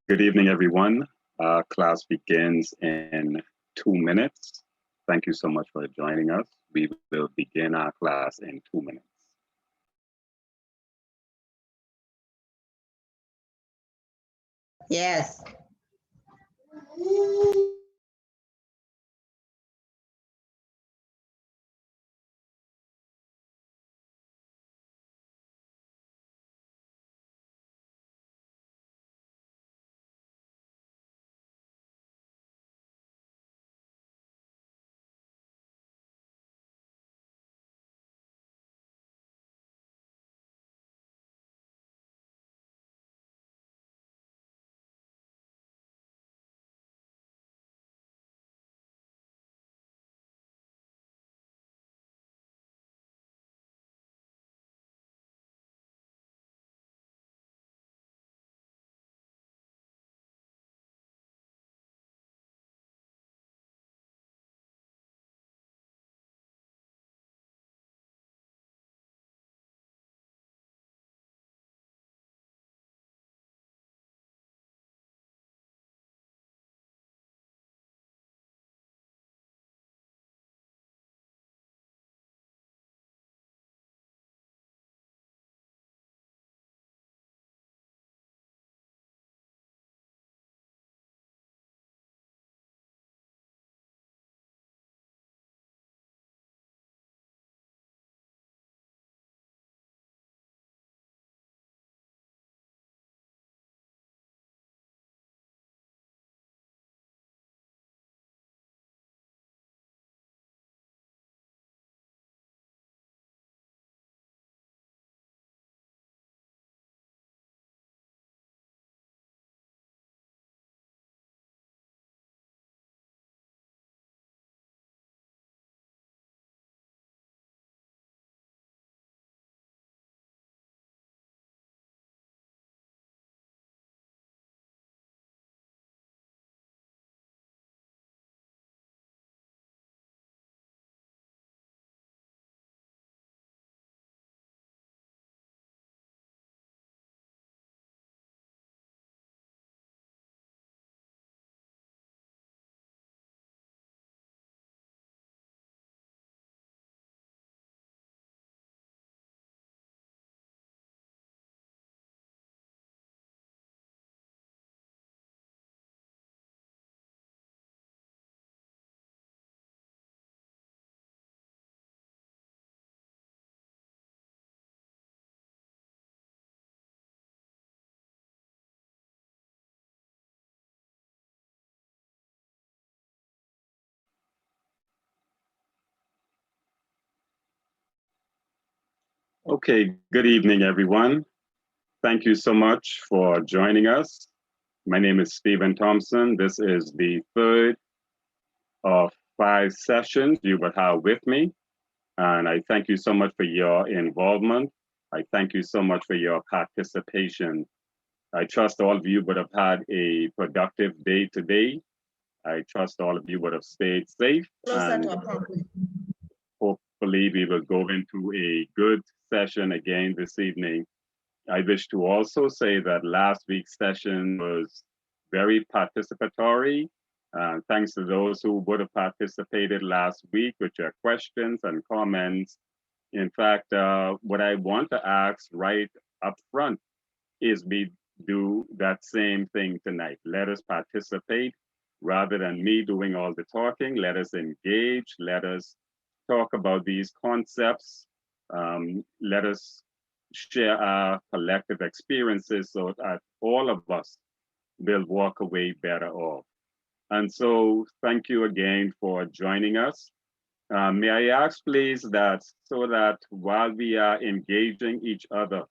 Good evening, everyone. Class begins in 2 minutes. Thank you so much for joining us. We will begin our class in 2 minutes. Yes. Okay, good evening, everyone. Thank you so much for joining us. My name is Stephen Thompson. This is the third of 5 sessions you will have with me. And I thank you so much for your involvement. I thank you so much for your participation. I trust all of you would have had a productive day today. I trust all of you would have stayed safe. And hopefully we will go into a good session again this evening. I wish to also say that last week's session was very participatory. Thanks to those who would have participated last week with your questions and comments. In fact, what I want to ask right up front is we do that same thing tonight. Let us participate rather than me doing all the talking. Let us engage. Let us talk about these concepts. Let us share our collective experiences so that all of us will walk away better off. And so thank you again for joining us. May I ask, please, that so that while we are engaging each other,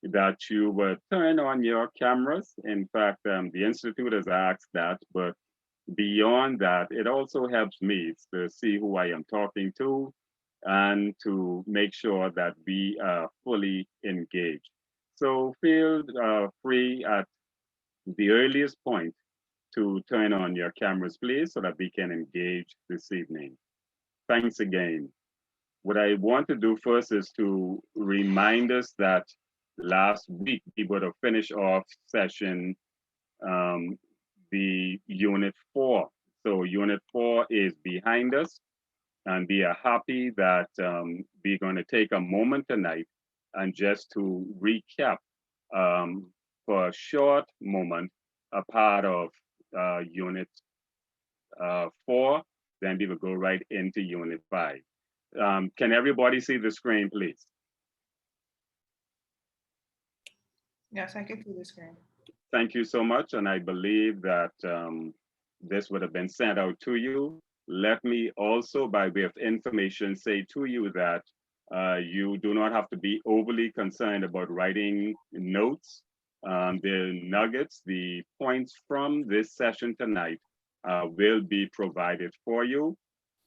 that you would turn on your cameras. In fact, the Institute has asked that, but beyond that, it also helps me to see who I am talking to and to make sure that we are fully engaged. So feel free at the earliest point to turn on your cameras, please, so that we can engage this evening. Thanks again. What I want to do first is to remind us that last week we would have finished off session the Unit 4. So Unit 4 is behind us, and we are happy that we're going to take a moment tonight and just to recap for a short moment a part of Unit 4, then we will go right into Unit 5. Can everybody see the screen, please? Yes, I can see the screen. Thank you so much, and I believe that this would have been sent out to you. Let me also, by way of information, say to you that you do not have to be overly concerned about writing notes. The nuggets, the points from this session tonight will be provided for you,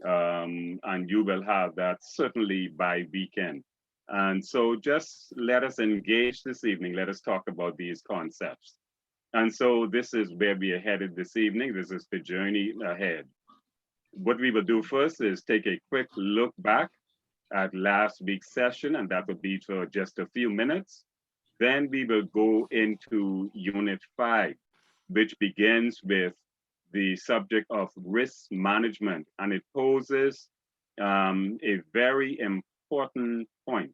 and you will have that certainly by weekend. And so just let us engage this evening. Let us talk about these concepts. And so this is where we are headed this evening. This is the journey ahead. What we will do first is take a quick look back at last week's session, and that will be for just a few minutes. Then we will go into Unit 5, which begins with the subject of risk management, and it poses a very important point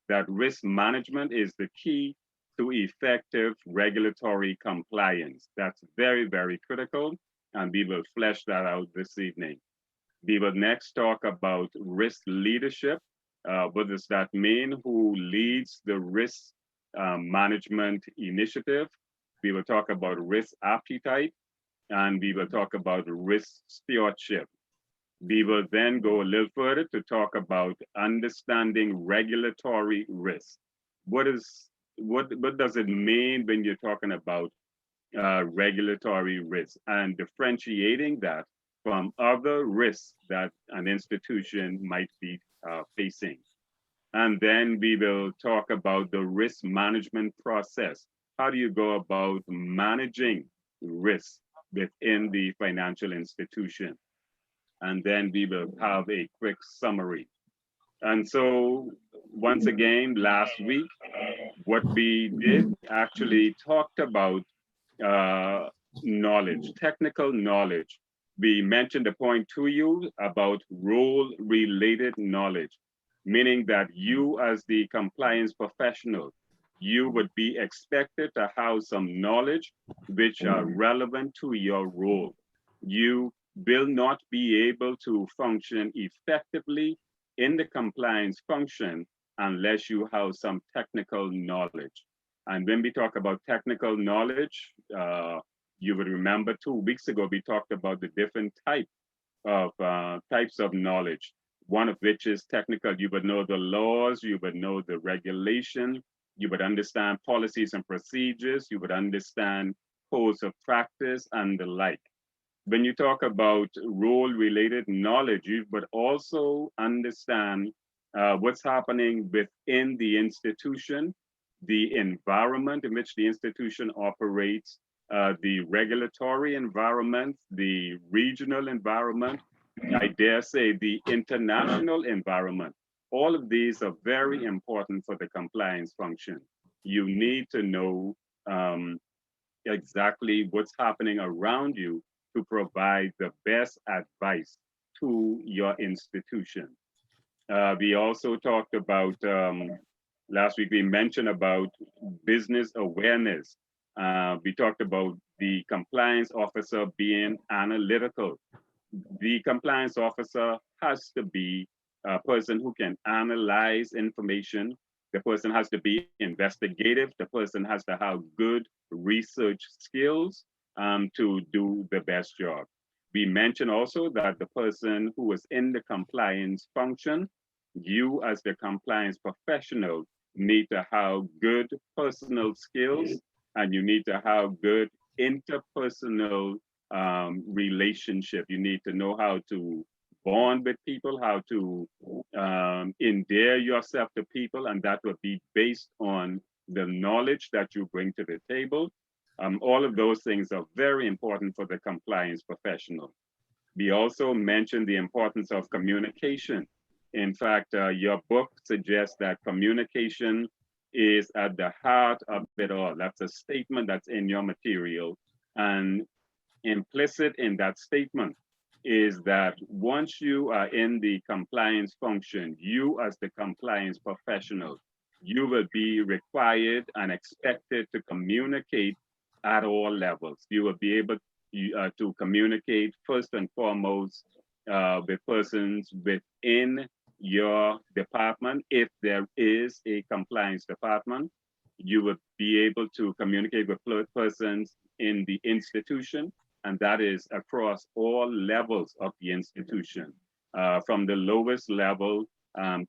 that risk management is the key to effective regulatory compliance. That's very, very critical, and we will flesh that out this evening. We will next talk about risk leadership. What does that mean? Who leads the risk management initiative? We will talk about risk appetite, and we will talk about risk stewardship. We will then go a little further to talk about understanding regulatory risk. What does it mean when you're talking about regulatory risk and differentiating that from other risks that an institution might be facing? And then we will talk about the risk management process. How do you go about managing risk within the financial institution? And then we will have a quick summary. And so once again, last week, what we did, we actually talked about knowledge, technical knowledge. We mentioned a point to you about role-related knowledge, meaning that you as the compliance professional, you would be expected to have some knowledge which are relevant to your role. You will not be able to function effectively in the compliance function unless you have some technical knowledge. And when we talk about technical knowledge, you would remember 2 weeks ago, we talked about the different types of knowledge, one of which is technical. You would know the laws, you would know the regulation, you would understand policies and procedures, you would understand codes of practice and the like. When you talk about role-related knowledge, you would also understand what's happening within the institution, the environment in which the institution operates, the regulatory environment, the regional environment, I dare say the international environment. All of these are very important for the compliance function. You need to know exactly what's happening around you to provide the best advice to your institution. We also talked about, last week we mentioned about business awareness. We talked about the compliance officer being analytical. The compliance officer has to be a person who can analyze information. The person has to be investigative. The person has to have good research skills to do the best job. We mentioned also that the person who is in the compliance function, you as the compliance professional need to have good personal skills, and you need to have good interpersonal relationship. You need to know how to bond with people, how to endear yourself to people, and that will be based on the knowledge that you bring to the table. All of those things are very important for the compliance professional. We also mentioned the importance of communication. In fact, your book suggests that communication is at the heart of it all. That's a statement that's in your material. And implicit in that statement is that once you are in the compliance function, you as the compliance professional, you will be required and expected to communicate at all levels. You will be able to communicate first and foremost with persons within your department. If there is a compliance department, you will be able to communicate with persons in the institution, and that is across all levels of the institution, from the lowest level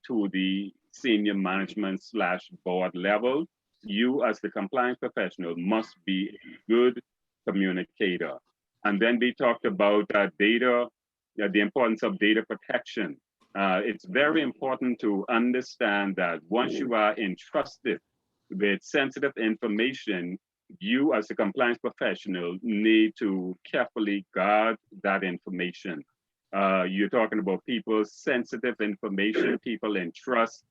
to the senior management / board level. You as the compliance professional must be a good communicator. And then we talked about data, the importance of data protection. It's very important to understand that once you are entrusted with sensitive information, you as a compliance professional need to carefully guard that information. You're talking about people's sensitive information, people entrust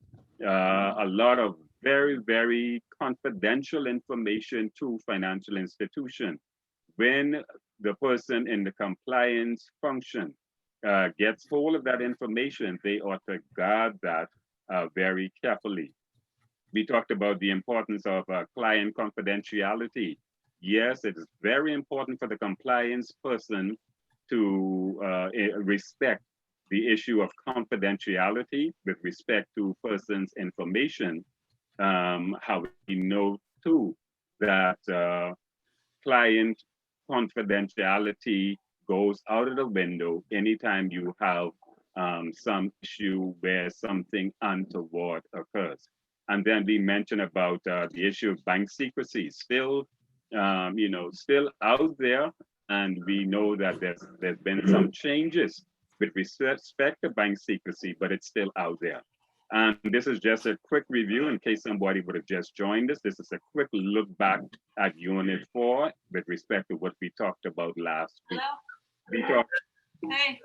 a lot of very, very confidential information to financial institutions. When the person in the compliance function gets hold of that information, they ought to guard that very carefully. We talked about the importance of client confidentiality. Yes, it is very important for the compliance person to respect the issue of confidentiality with respect to persons' information. How we know too that client confidentiality goes out of the window anytime you have some issue where something untoward occurs. And then we mentioned about the issue of bank secrecy, still, still out there. And we know that there's been some changes with respect to bank secrecy, but it's still out there. And this is just a quick review in case somebody would have just joined us. This is a quick look back at Unit 4 with respect to what we talked about last week. We talked. Hey.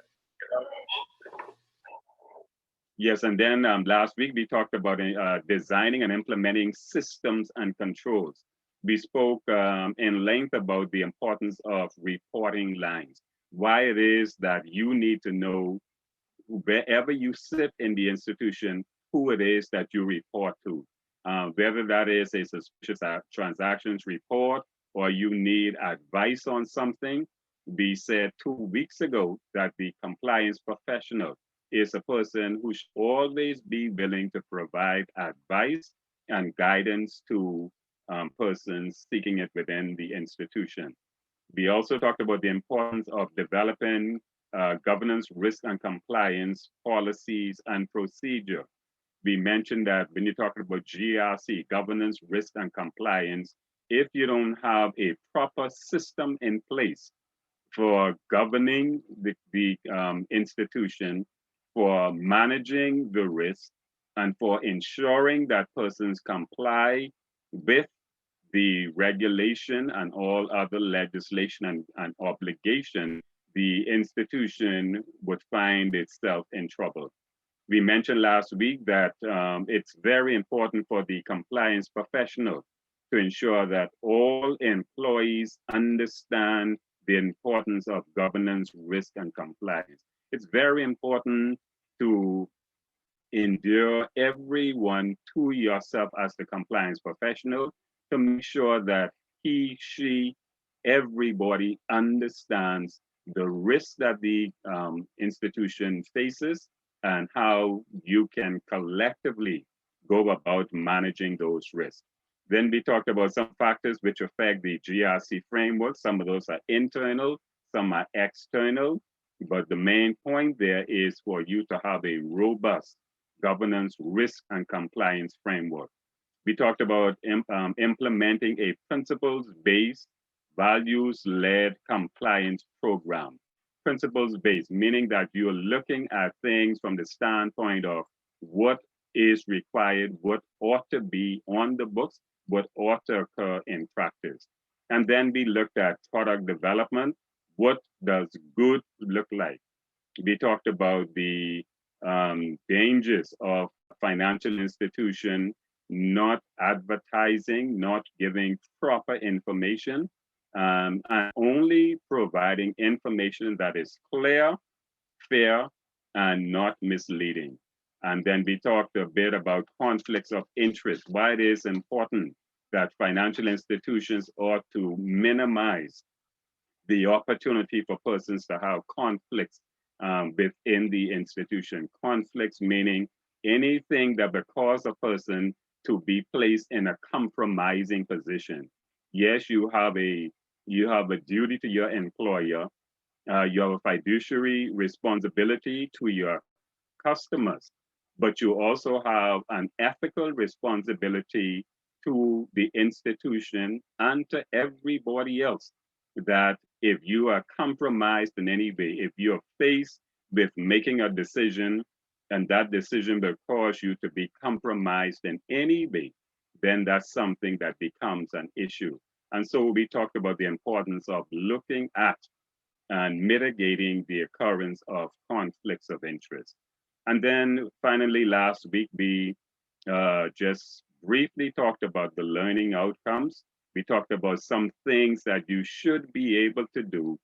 Yes, and then last week we talked about designing and implementing systems and controls. We spoke in length about the importance of reporting lines, why it is that you need to know wherever you sit in the institution, who it is that you report to, whether that is a suspicious transactions report or you need advice on something. We said 2 weeks ago that the compliance professional is a person who should always be willing to provide advice and guidance to persons seeking it within the institution. We also talked about the importance of developing governance, risk, and compliance policies and procedure. We mentioned that when you're talking about GRC, governance, risk, and compliance, if you don't have a proper system in place for governing the institution, for managing the risk, and for ensuring that persons comply with the regulation and all other legislation and obligation, the institution would find itself in trouble. We mentioned last week that it's very important for the compliance professional to ensure that all employees understand the importance of governance, risk, and compliance. It's very important to endure everyone to yourself as the compliance professional to make sure that he, she, everybody understands the risks that the institution faces and how you can collectively go about managing those risks. Then we talked about some factors which affect the GRC framework. Some of those are internal, some are external, but the main point there is for you to have a robust governance, risk, and compliance framework. We talked about implementing a principles-based, values-led compliance program. Principles-based, meaning that you're looking at things from the standpoint of what is required, what ought to be on the books, what ought to occur in practice. And then we looked at product development. What does good look like? We talked about the dangers of financial institution not advertising, not giving proper information and only providing information that is clear, fair, and not misleading. And then we talked a bit about conflicts of interest, why it is important that financial institutions ought to minimize the opportunity for persons to have conflicts within the institution. Conflicts meaning anything that would cause a person to be placed in a compromising position. Yes, you have a duty to your employer. You have a fiduciary responsibility to your customers, but you also have an ethical responsibility to the institution and to everybody else, that if you are compromised in any way, if you're faced with making a decision and that decision will cause you to be compromised in any way, then that's something that becomes an issue. And so we talked about the importance of looking at and mitigating the occurrence of conflicts of interest. And then finally, last week, we just briefly talked about the learning outcomes. We talked about some things that you should be able to do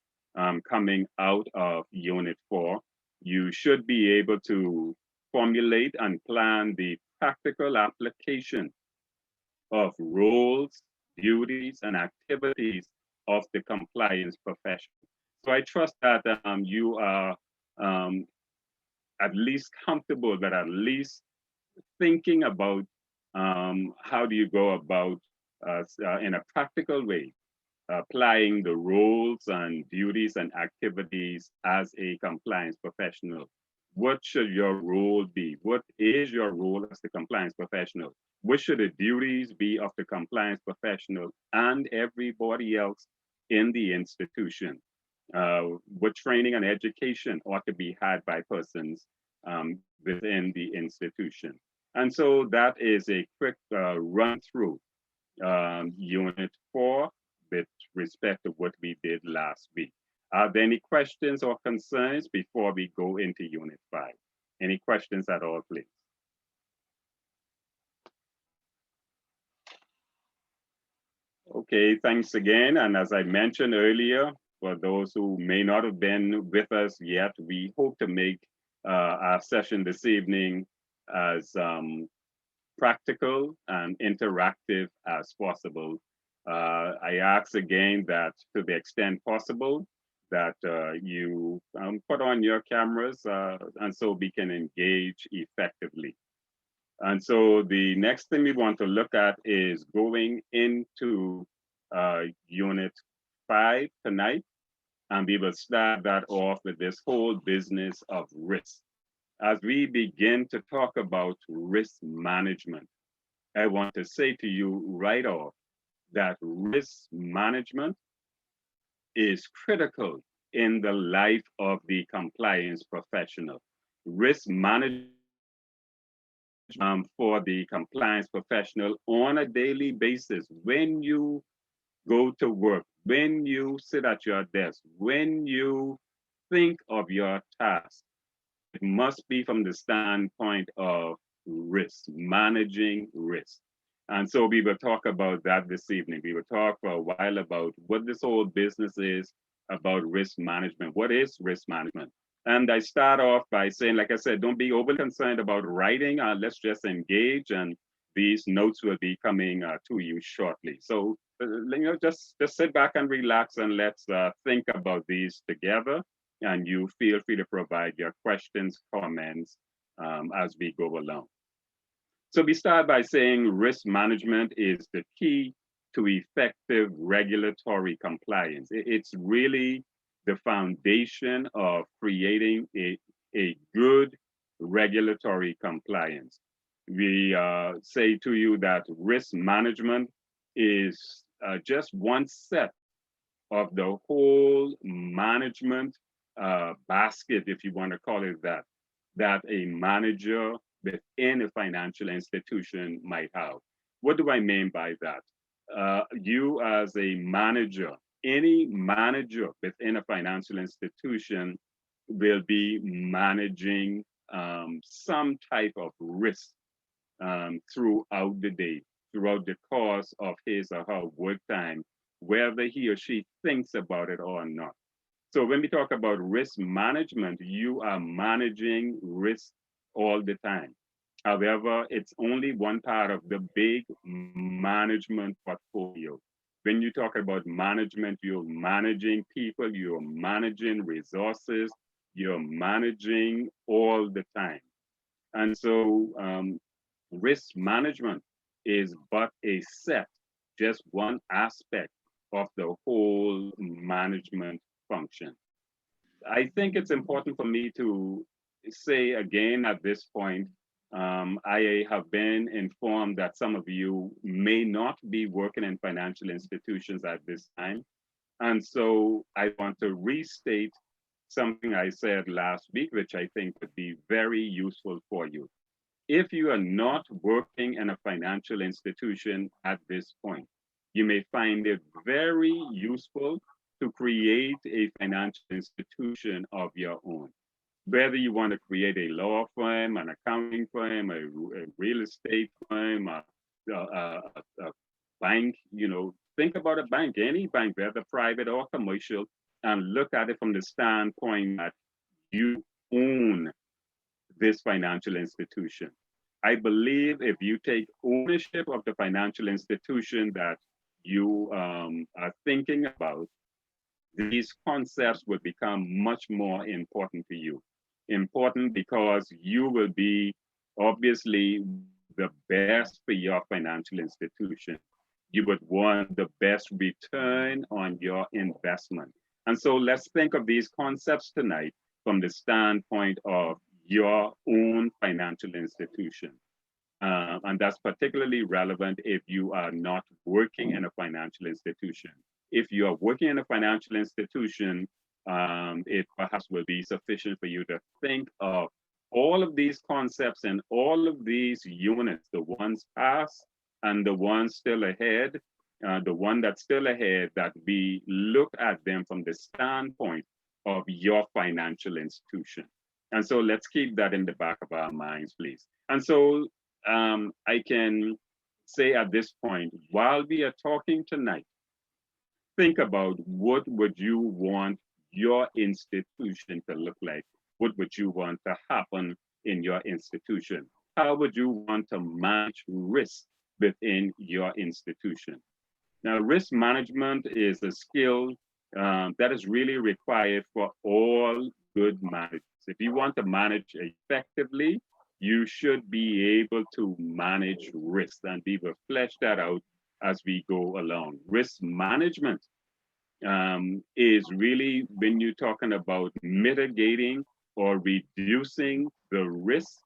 coming out of Unit 4. You should be able to formulate and plan the practical application of roles, duties, and activities of the compliance profession. So I trust that you are at least comfortable, but at least thinking about how do you go about in a practical way applying the roles and duties and activities as a compliance professional. What should your role be? What is your role as the compliance professional? What should the duties be of the compliance professional and everybody else in the institution? What training and education ought to be had by persons within the institution? And so that is a quick run through Unit 4 with respect to what we did last week. Are there any questions or concerns before we go into Unit 5? Any questions at all, please? Okay, thanks again. And as I mentioned earlier, for those who may not have been with us yet, we hope to make our session this evening as practical and interactive as possible. I ask again that to the extent possible, that you put on your cameras and so we can engage effectively. And so the next thing we want to look at is going into Unit 5 tonight, and we will start that off with this whole business of risk. As we begin to talk about risk management, I want to say to you right off that risk management is critical in the life of the compliance professional. Risk management for the compliance professional on a daily basis, when you go to work, when you sit at your desk, when you think of your task, it must be from the standpoint of risk, managing risk. And so we will talk about that this evening. We will talk for a while about what this whole business is about risk management. What is risk management? And I start off by saying, like I said, don't be overly concerned about writing. Let's just engage, and these notes will be coming to you shortly. So, just sit back and relax, and let's think about these together. And you feel free to provide your questions, comments as we go along. So we start by saying risk management is the key to effective regulatory compliance. It's really the foundation of creating a good regulatory compliance. We say to you that risk management is just one set of the whole management basket, if you want to call it that, that a manager within a financial institution might have. What do I mean by that? You as a manager, any manager within a financial institution will be managing some type of risk throughout the day, throughout the course of his or her work time. whether he or she thinks about it or not. So when we talk about risk management, you are managing risk all the time. However, it's only one part of the big management portfolio. When you talk about management, you're managing people, you're managing resources, you're managing all the time. And so risk management is but a set, just one aspect of the whole management function. I think it's important for me to say again at this point, I have been informed that some of you may not be working in financial institutions at this time. And so I want to restate something I said last week, which I think would be very useful for you. If you are not working in a financial institution at this point, you may find it very useful to create a financial institution of your own. Whether you want to create a law firm, an accounting firm, a real estate firm, a bank, think about a bank, any bank, whether private or commercial, and look at it from the standpoint that you own this financial institution. I believe if you take ownership of the financial institution that you are thinking about, these concepts will become much more important to you. Important because you will be obviously the best for your financial institution. You would want the best return on your investment. And so let's think of these concepts tonight from the standpoint of your own financial institution. And that's particularly relevant if you are not working in a financial institution. If you are working in a financial institution, it perhaps will be sufficient for you to think of all of these concepts and all of these units, the ones past and the ones still ahead, the one that's still ahead, that we look at them from the standpoint of your financial institution. And so let's keep that in the back of our minds, please. And so I can say at this point, while we are talking tonight, think about what would you want your institution to look like? What would you want to happen in your institution? How would you want to manage risk within your institution? Now, risk management is a skill that is really required for all good managers. If you want to manage effectively, you should be able to manage risk, and we will flesh that out as we go along. Risk management is really when you're talking about mitigating or reducing the risk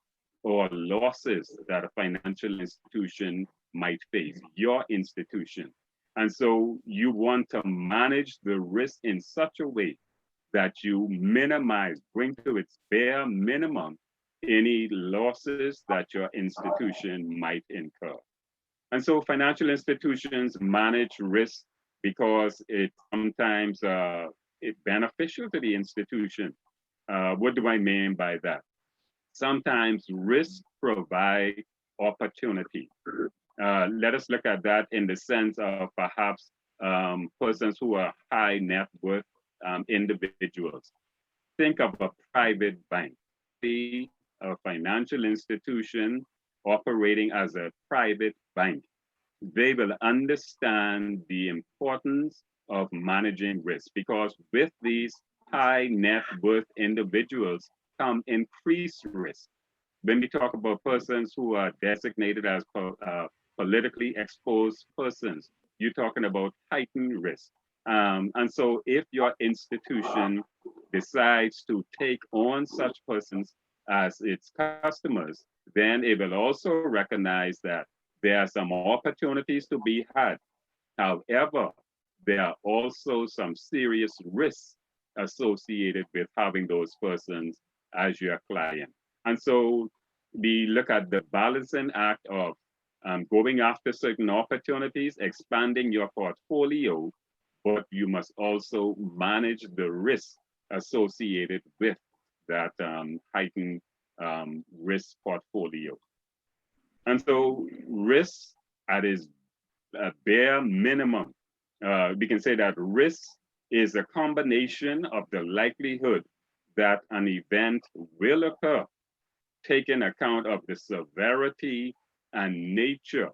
or losses that a financial institution might face, your institution. And so you want to manage the risk in such a way that you minimize, bring to its bare minimum any losses that your institution might incur. And so financial institutions manage risk because it sometimes it's beneficial to the institution. What do I mean by that? Sometimes risk provide opportunity. Let us look at that in the sense of perhaps persons who are high net worth individuals. Think of a private bank, a financial institution operating as a private bank. They will understand the importance of managing risk, because with these high net worth individuals come increased risk. When we talk about persons who are designated as politically exposed persons, you're talking about heightened risk. And so if your institution decides to take on such persons as its customers, then it will also recognize that there are some opportunities to be had. However, there are also some serious risks associated with having those persons as your client. And so we look at the balancing act of going after certain opportunities, expanding your portfolio, but you must also manage the risk associated with that heightened risk portfolio. And so risk at its bare minimum we can say that risk is a combination of the likelihood that an event will occur, taking account of the severity and nature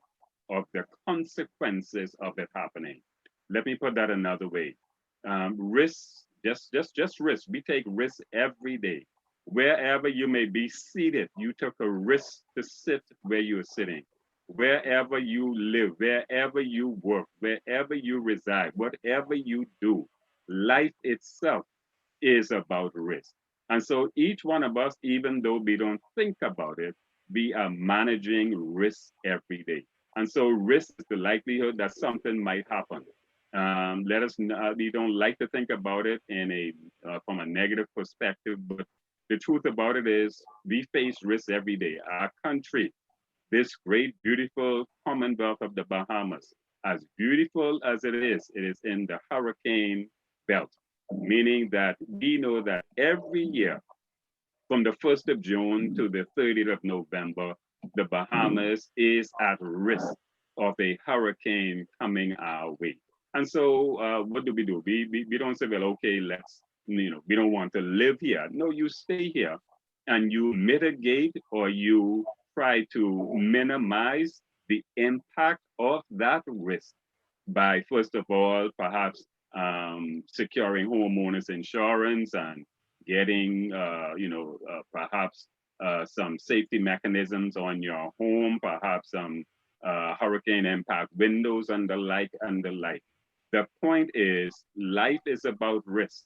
of the consequences of it happening. Let me put that another way. Risks, just risk. We take risks every day. Wherever you may be seated, you took a risk to sit where you're sitting. Wherever you live, wherever you work, wherever you reside, whatever you do, life itself is about risk. And so each one of us, even though we don't think about it, we are managing risk every day. And so risk is the likelihood that something might happen. We don't like to think about it in from a negative perspective, but the truth about it is we face risk every day. Our country, this great, beautiful Commonwealth of the Bahamas, as beautiful as it is in the hurricane belt, meaning that we know that every year, from the 1st of June to the 30th of November, the Bahamas is at risk of a hurricane coming our way. And so what do? We don't say, well, okay, we don't want to live here. No, you stay here and you mitigate or you try to minimize the impact of that risk by, first of all, perhaps securing homeowners insurance and getting, perhaps some safety mechanisms on your home, perhaps some hurricane impact windows and the like and the like. The point is, life is about risk,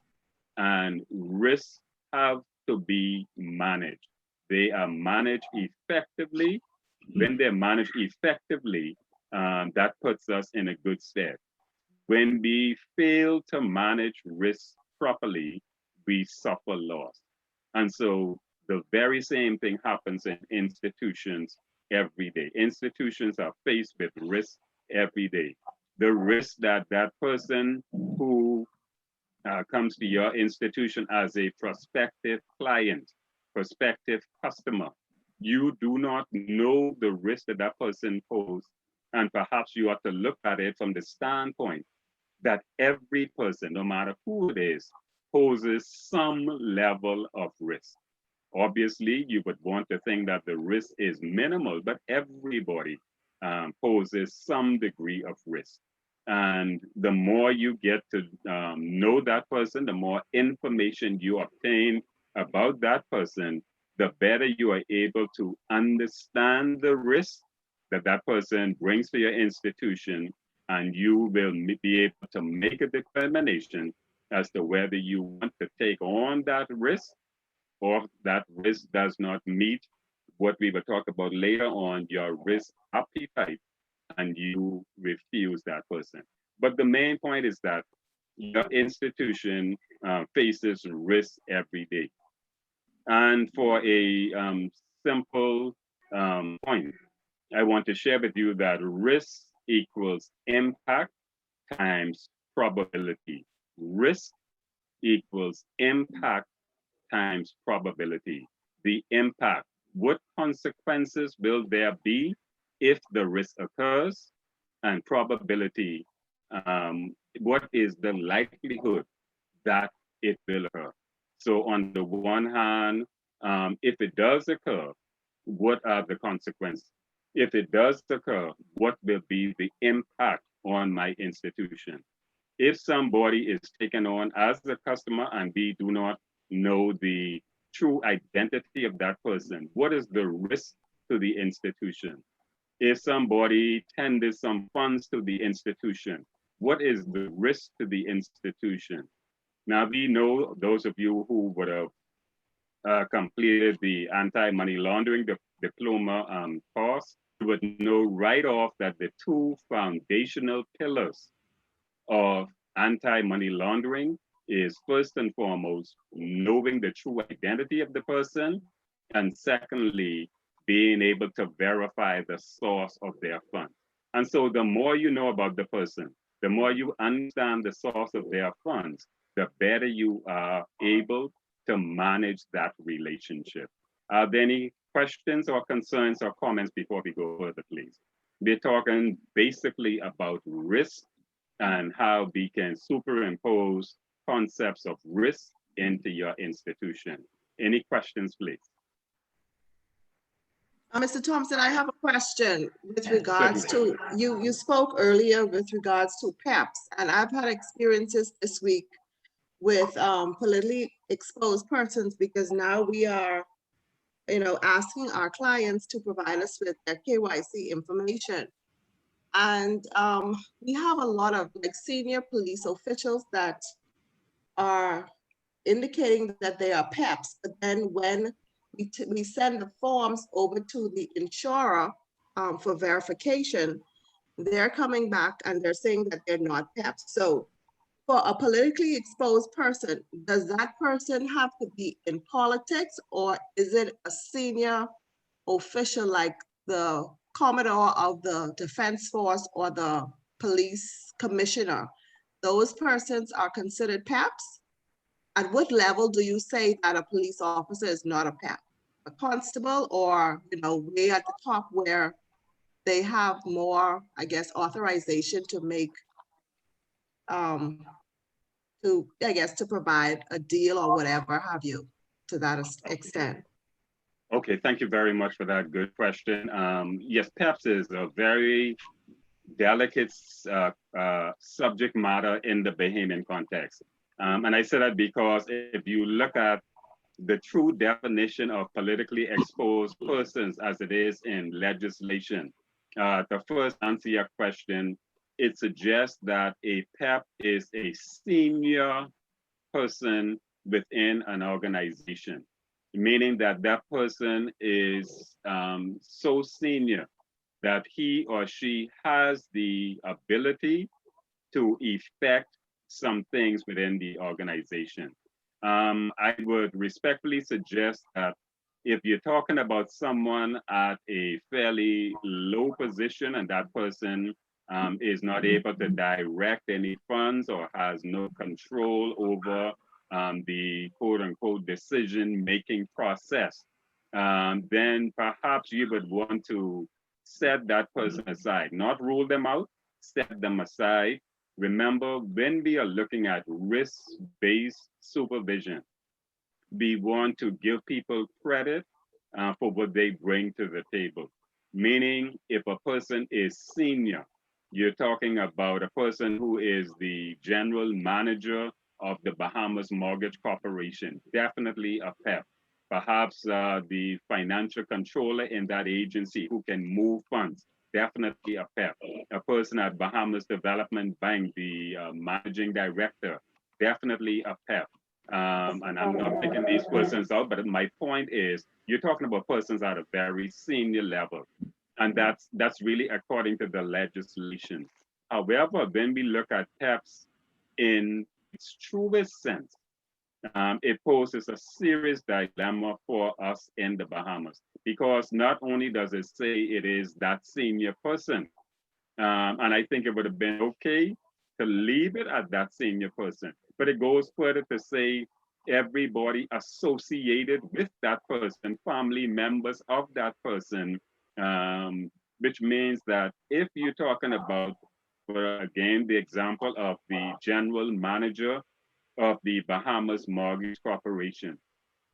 and risks have to be managed. They are managed effectively. When they're managed effectively, that puts us in a good stead. When we fail to manage risk properly, we suffer loss. And so the very same thing happens in institutions every day. Institutions are faced with risk every day. The risk that that person who comes to your institution as a prospective client, prospective customer, you do not know the risk that that person poses. And perhaps you have to look at it from the standpoint that every person, no matter who it is, poses some level of risk. Obviously, you would want to think that the risk is minimal, but everybody poses some degree of risk. And the more you get to know that person, the more information you obtain about that person, the better you are able to understand the risk that that person brings to your institution, and you will be able to make a determination as to whether you want to take on that risk or that risk does not meet what we will talk about later on, your risk appetite, and you refuse that person. But the main point is that your institution faces risk every day. And for a simple point, I want to share with you that risk equals impact times probability. Risk equals impact times probability. The impact, what consequences will there be if the risk occurs, and probability, what is the likelihood that it will occur. So on the one hand, if it does occur, what are the consequences? If it does occur, what will be the impact on my institution? If somebody is taken on as a customer and we do not know the true identity of that person, what is the risk to the institution? If somebody tenders some funds to the institution, what is the risk to the institution? Now, we know, those of you who would have completed the anti-money laundering diploma course, you would know right off that the two foundational pillars of anti-money laundering is, first and foremost, knowing the true identity of the person, and secondly, being able to verify the source of their funds. And so the more you know about the person, the more you understand the source of their funds, the better you are able to manage that relationship. Are there any questions or concerns or comments before we go further, please? We're talking basically about risk and how we can superimpose concepts of risk into your institution. Any questions, please? Mr. Thompson, I have a question with regards Certainly. to, you spoke earlier with regards to PEPs, and I've had experiences this week with politically exposed persons, because now we are, asking our clients to provide us with their KYC information. And we have a lot of like senior police officials that are indicating that they are PEPs, but then when we send the forms over to the insurer for verification, they're coming back and they're saying that they're not PEPs. So for a politically exposed person, does that person have to be in politics, or is it a senior official like the Commodore of the Defense Force or the police commissioner? Those persons are considered PEPs? At what level do you say that a police officer is not a PEP? A constable, or, way at the top where they have more, I guess, authorization to make, to provide a deal or whatever have you, to that extent? Okay, thank you very much for that good question. Yes, PEPs is a very delicate subject matter in the Bahamian context. And I say that because if you look at the true definition of politically exposed persons as it is in legislation, to first answer your question, it suggests that a PEP is a senior person within an organization, meaning that that person is so senior that he or she has the ability to effect some things within the organization. I would respectfully suggest that if you're talking about someone at a fairly low position and that person is not able to direct any funds or has no control over the quote unquote decision-making process, then perhaps you would want to set that person aside, not rule them out, set them aside. Remember, when we are looking at risk-based supervision, we want to give people credit for what they bring to the table. Meaning, if a person is senior, you're talking about a person who is the general manager of the Bahamas Mortgage Corporation, definitely a PEP. Perhaps the financial controller in that agency who can move funds, definitely a PEP. A person at Bahamas Development Bank, the managing director, definitely a PEP. And I'm not picking these persons out, but my point is, you're talking about persons at a very senior level. And that's really according to the legislation. However, when we look at PEPs in its truest sense, it poses a serious dilemma for us in the Bahamas, because not only does it say it is that senior person, and I think it would have been okay to leave it at that senior person, but it goes further to say everybody associated with that person, family members of that person, which means that if you're talking about, again, the example of the general manager of the Bahamas Mortgage Corporation,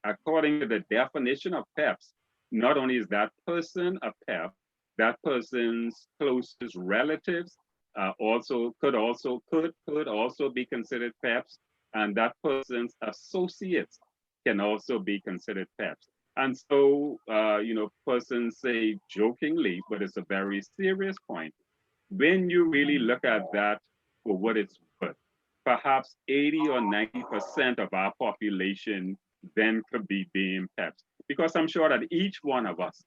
according to the definition of PEPs, not only is that person a PEP, that person's closest relatives could also be considered PEPs, and that person's associates can also be considered PEPs. And so, persons say jokingly, but it's a very serious point. When you really look at that for what it's worth, perhaps 80 or 90% of our population then could be being PEPs. Because I'm sure that each one of us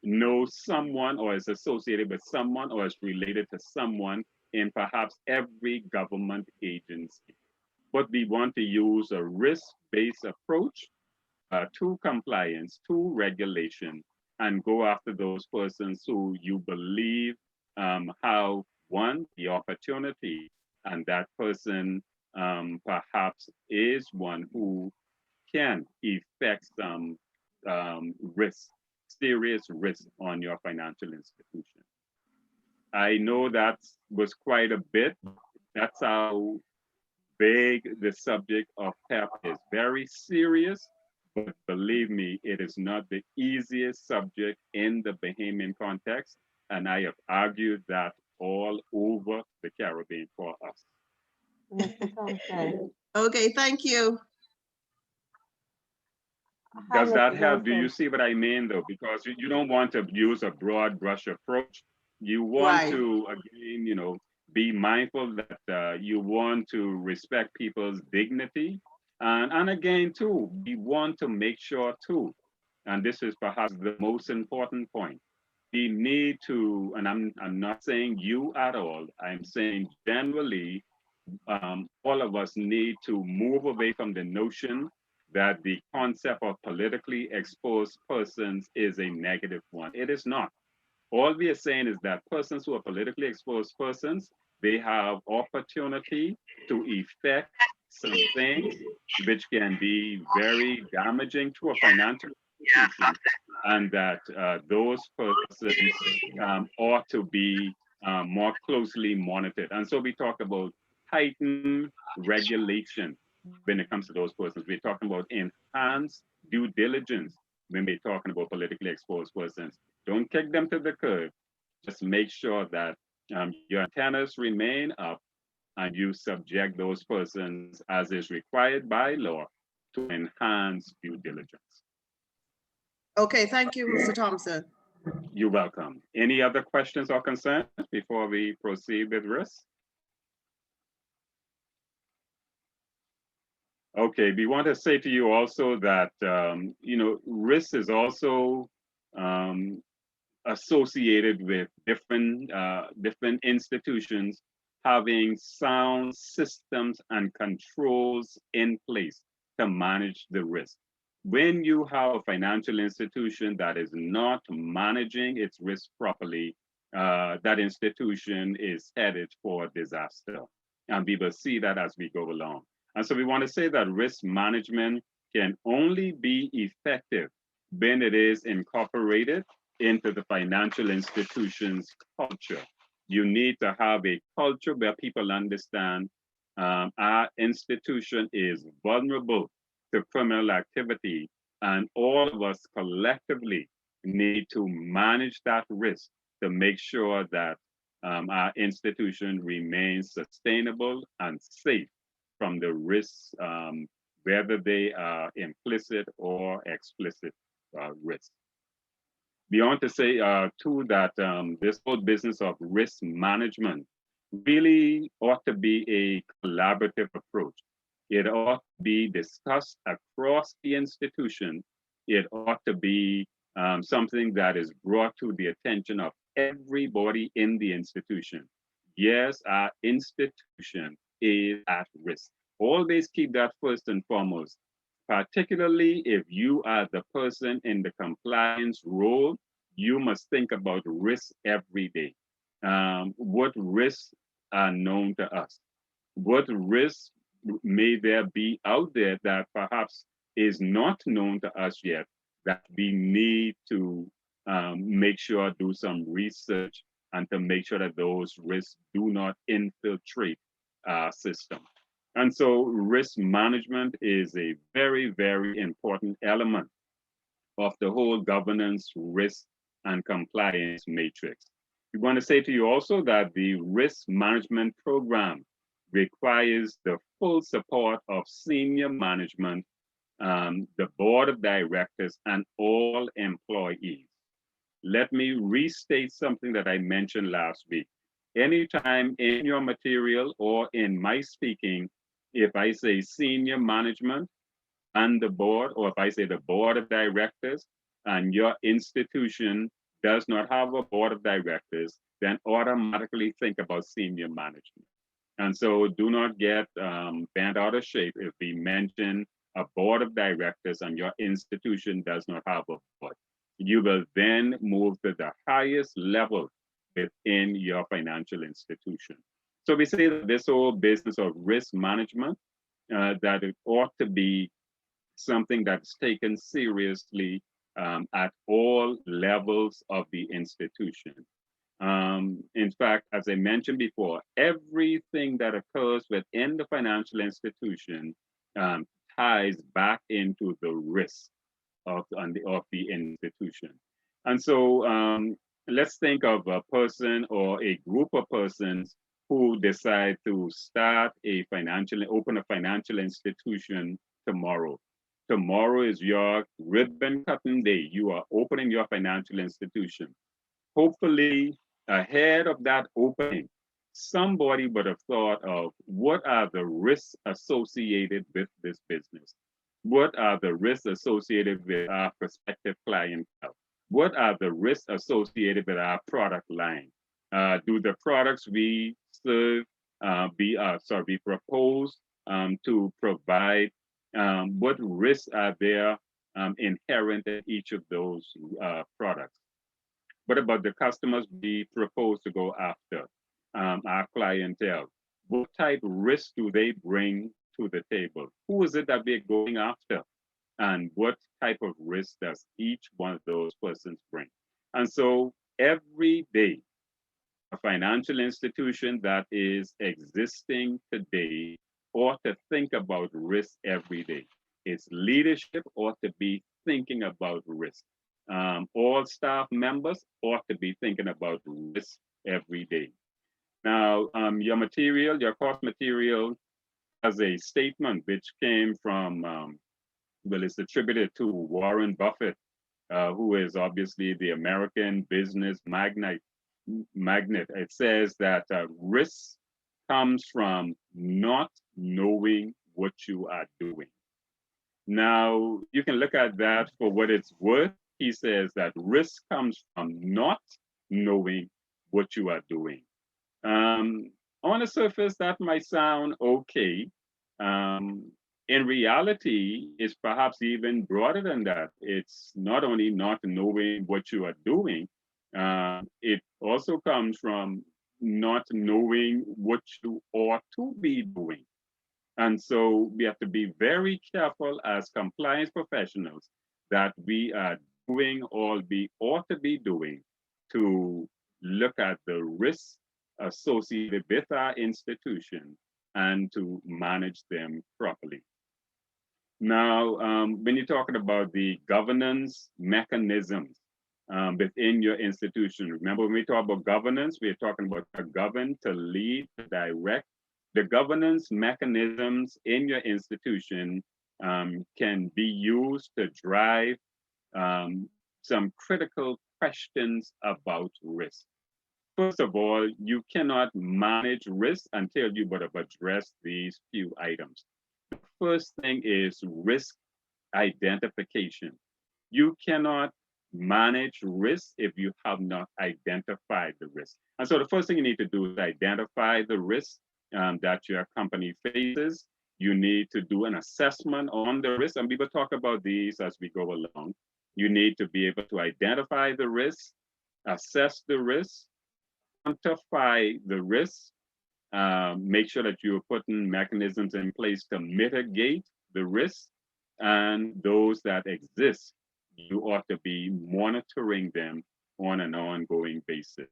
knows someone or is associated with someone or is related to someone in perhaps every government agency. But we want to use a risk-based approach to compliance, to regulation, and go after those persons who you believe have, one, the opportunity, and that person perhaps is one who can effect some risk, serious risk on your financial institution. I know that was quite a bit, That's how big the subject of PEP is. Very serious, but believe me, it is not the easiest subject in the Bahamian context. And I have argued that all over the Caribbean for us. Mr. Thompson. Okay, thank you. Hi, Does that Mr. help? Do you Johnson. see what I mean though? Because you don't want to use a broad brush approach. You want Right. to, again, be mindful that you want to respect people's dignity. And again, too, we want to make sure too, and this is perhaps the most important point, we need to, and I'm not saying you at all, I'm saying generally, all of us need to move away from the notion that the concept of politically exposed persons is a negative one. It is not. All we are saying is that persons who are politically exposed persons, they have opportunity to effect some things which can be very damaging to a financial institution, and that those persons ought to be more closely monitored. And so we talk about heightened regulation when it comes to those persons. We're talking about enhanced due diligence when we're talking about politically exposed persons. Don't kick them to the curb. Just make sure that your antennas remain up and you subject those persons as is required by law to enhance due diligence. Okay, thank you, Mr. Thompson. You're welcome. Any other questions or concerns before we proceed with risk? Okay, we want to say to you also that, risk is also associated with different institutions having sound systems and controls in place to manage the risk. When you have a financial institution that is not managing its risk properly, that institution is headed for disaster. And we will see that as we go along. And so we want to say that risk management can only be effective when it is incorporated into the financial institution's culture. You need to have a culture where people understand our institution is vulnerable to criminal activity, and all of us collectively need to manage that risk to make sure that our institution remains sustainable and safe from the risks, whether they are implicit or explicit risks. We want to say too that this whole business of risk management really ought to be a collaborative approach. It ought to be discussed across the institution. It ought to be something that is brought to the attention of everybody in the institution. Yes, our institution is at risk. Always keep that first and foremost, particularly if you are the person in the compliance role. You must think about risk every day. What risks are known to us? What risks may there be out there that perhaps is not known to us yet that we need to make sure, do some research and to make sure that those risks do not infiltrate our system. And so risk management is a very, very important element of the whole governance, risk, and compliance matrix. We want to say to you also that the risk management program requires the full support of senior management, the board of directors, and all employees. Let me restate something that I mentioned last week. Anytime in your material or in my speaking, if I say senior management and the board, or if I say the board of directors, and your institution does not have a board of directors, then automatically think about senior management. And so do not get bent out of shape if we mention a board of directors and your institution does not have a board. You will then move to the highest level within your financial institution. So we say that this whole business of risk management, that it ought to be something that's taken seriously at all levels of the institution. In fact, as I mentioned before, everything that occurs within the financial institution um, ties back into the risk of the institution. And so let's think of a person or a group of persons who decide to open a financial institution tomorrow. Tomorrow is your ribbon cutting day. You are opening your financial institution. Hopefully, ahead of that opening, somebody would have thought of what are the risks associated with this business? What are the risks associated with our prospective clientele? What are the risks associated with our product line? Do the products we serve be proposed to provide? What risks are there inherent in each of those products? What about the customers we propose to go after, our clientele? What type of risk do they bring to the table? Who is it that we're going after? And what type of risk does each one of those persons bring? And so every day, a financial institution that is existing today ought to think about risk every day. Its leadership ought to be thinking about risk. All staff members ought to be thinking about risk every day. Now, your course material has a statement which came from, well, it's attributed to Warren Buffett, who is obviously the American business magnate. It says that risk comes from not knowing what you are doing. Now, you can look at that for what it's worth. He says that risk comes from not knowing what you are doing. On the surface, that might sound okay. In reality, it's perhaps even broader than that. It's not only not knowing what you are doing, it also comes from not knowing what you ought to be doing. And so we have to be very careful as compliance professionals that we are doing all we ought to be doing to look at the risks associated with our institution and to manage them properly. Now, when you're talking about the governance mechanisms within your institution, remember when we talk about governance, we're talking about to govern, to lead, to direct. The governance mechanisms in your institution can be used to drive some critical questions about risk. First of all, you cannot manage risk until you would have addressed these few items. The first thing is risk identification. You cannot manage risk if you have not identified the risk. And so the first thing you need to do is identify the risk that your company faces. You need to do an assessment on the risk, and we will talk about these as we go along. You need to be able to identify the risk, assess the risk, quantify the risk, make sure that you're putting mechanisms in place to mitigate the risk, and those that exist, you ought to be monitoring them on an ongoing basis.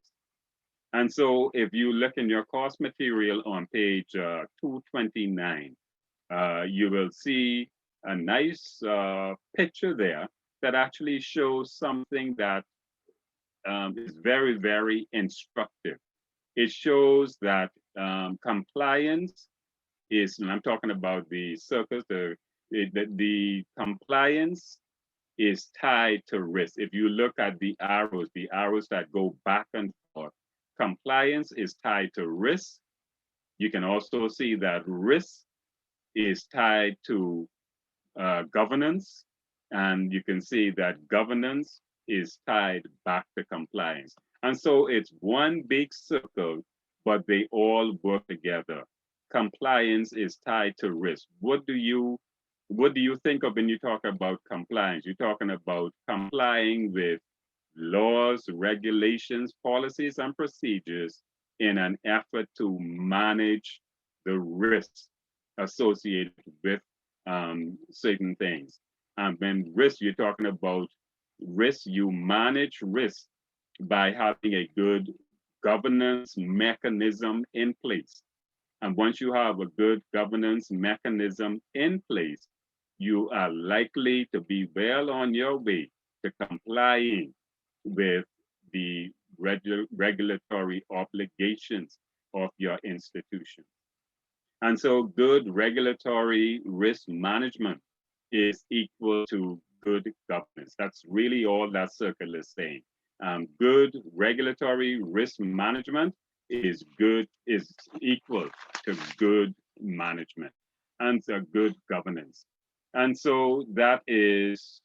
And so if you look in your course material on page 229, you will see a nice picture there that actually shows something that is very, very instructive. It shows that compliance is, and I'm talking about the circles, the compliance is tied to risk. If you look at the arrows that go back and forth, compliance is tied to risk. You can also see that risk is tied to governance, and you can see that governance is tied back to compliance. And so it's one big circle, but they all work together. Compliance is tied to risk. What do you think of when you talk about compliance? You're talking about complying with laws, regulations, policies, and procedures in an effort to manage the risks associated with certain things. And when risk, you're talking about risk, you manage risk by having a good governance mechanism in place. And once you have a good governance mechanism in place, you are likely to be well on your way to complying with the regulatory obligations of your institution. And so good regulatory risk management is equal to good governance. That's really all that circle is saying. Good regulatory risk management is equal to good management and so good governance. And so that is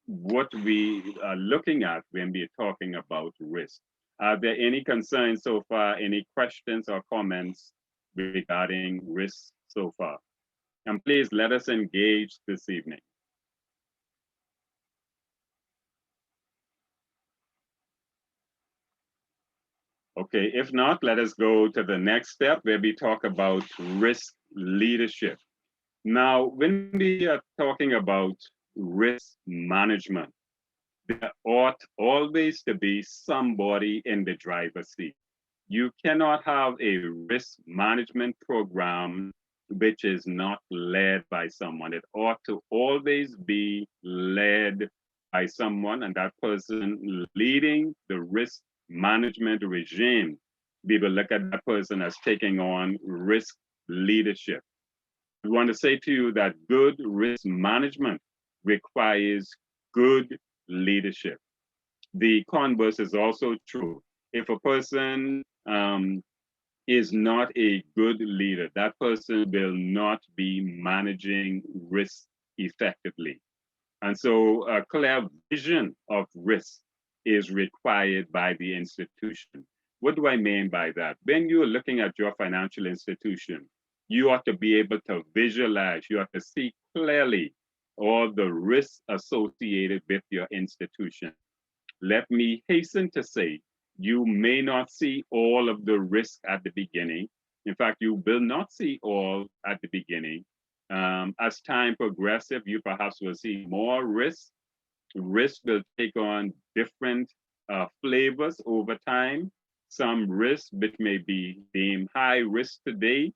what we are looking at when we're talking about risk. Are there any concerns so far? Any questions or comments regarding risk so far? And please let us engage this evening. Okay, if not, let us go to the next step where we talk about risk leadership. Now, when we are talking about risk management, there ought always to be somebody in the driver's seat. You cannot have a risk management program which is not led by someone. It ought to always be led by someone, and that person leading the risk management regime. We will look at that person as taking on risk leadership. We want to say to you that good risk management requires good leadership. The converse is also true. If a person is not a good leader, that person will not be managing risk effectively. And so a clear vision of risk is required by the institution. What do I mean by that? When you're looking at your financial institution, you ought to be able to visualize, you ought to see clearly all the risks associated with your institution. Let me hasten to say, you may not see all of the risk at the beginning. In fact, you will not see all at the beginning. As time progresses, you perhaps will see more risk. Risk will take on different flavors over time. Some risk, which may be deemed high risk today,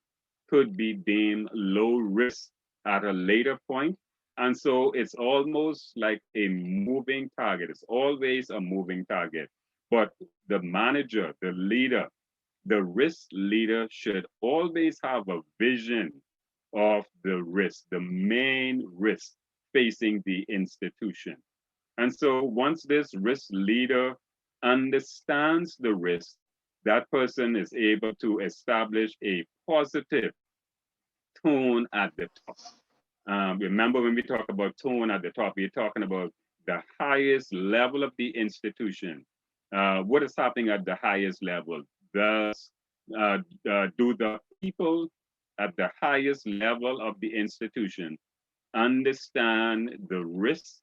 could be deemed low risk at a later point. And so it's almost like a moving target. It's always a moving target. But the manager, the leader, the risk leader should always have a vision of the risk, the main risk facing the institution. And so once this risk leader understands the risk, that person is able to establish a positive tone at the top. Remember, when we talk about tone at the top, we're talking about the highest level of the institution. What is happening at the highest level? Thus, do the people at the highest level of the institution understand the risk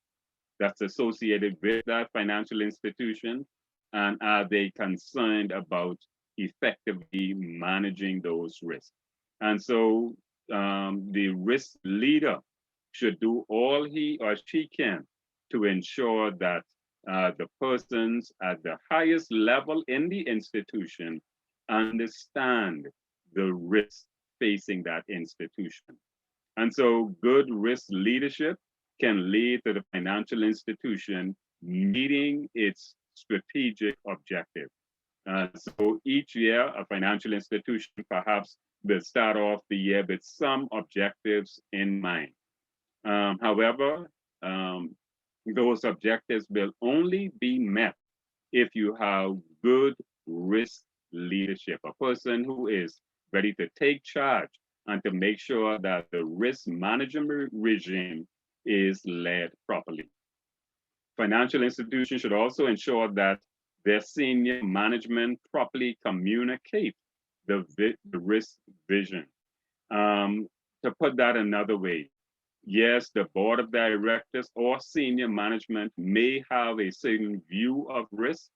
that's associated with that financial institution? And are they concerned about effectively managing those risks? And so the risk leader should do all he or she can to ensure that the persons at the highest level in the institution understand the risks facing that institution. And so good risk leadership can lead to the financial institution meeting its strategic objective. So each year, a financial institution perhaps will start off the year with some objectives in mind. However, those objectives will only be met if you have good risk leadership, a person who is ready to take charge and to make sure that the risk management regime is led properly. Financial institutions should also ensure that their senior management properly communicate the risk vision. To put that another way, yes, the board of directors or senior management may have a certain view of risk.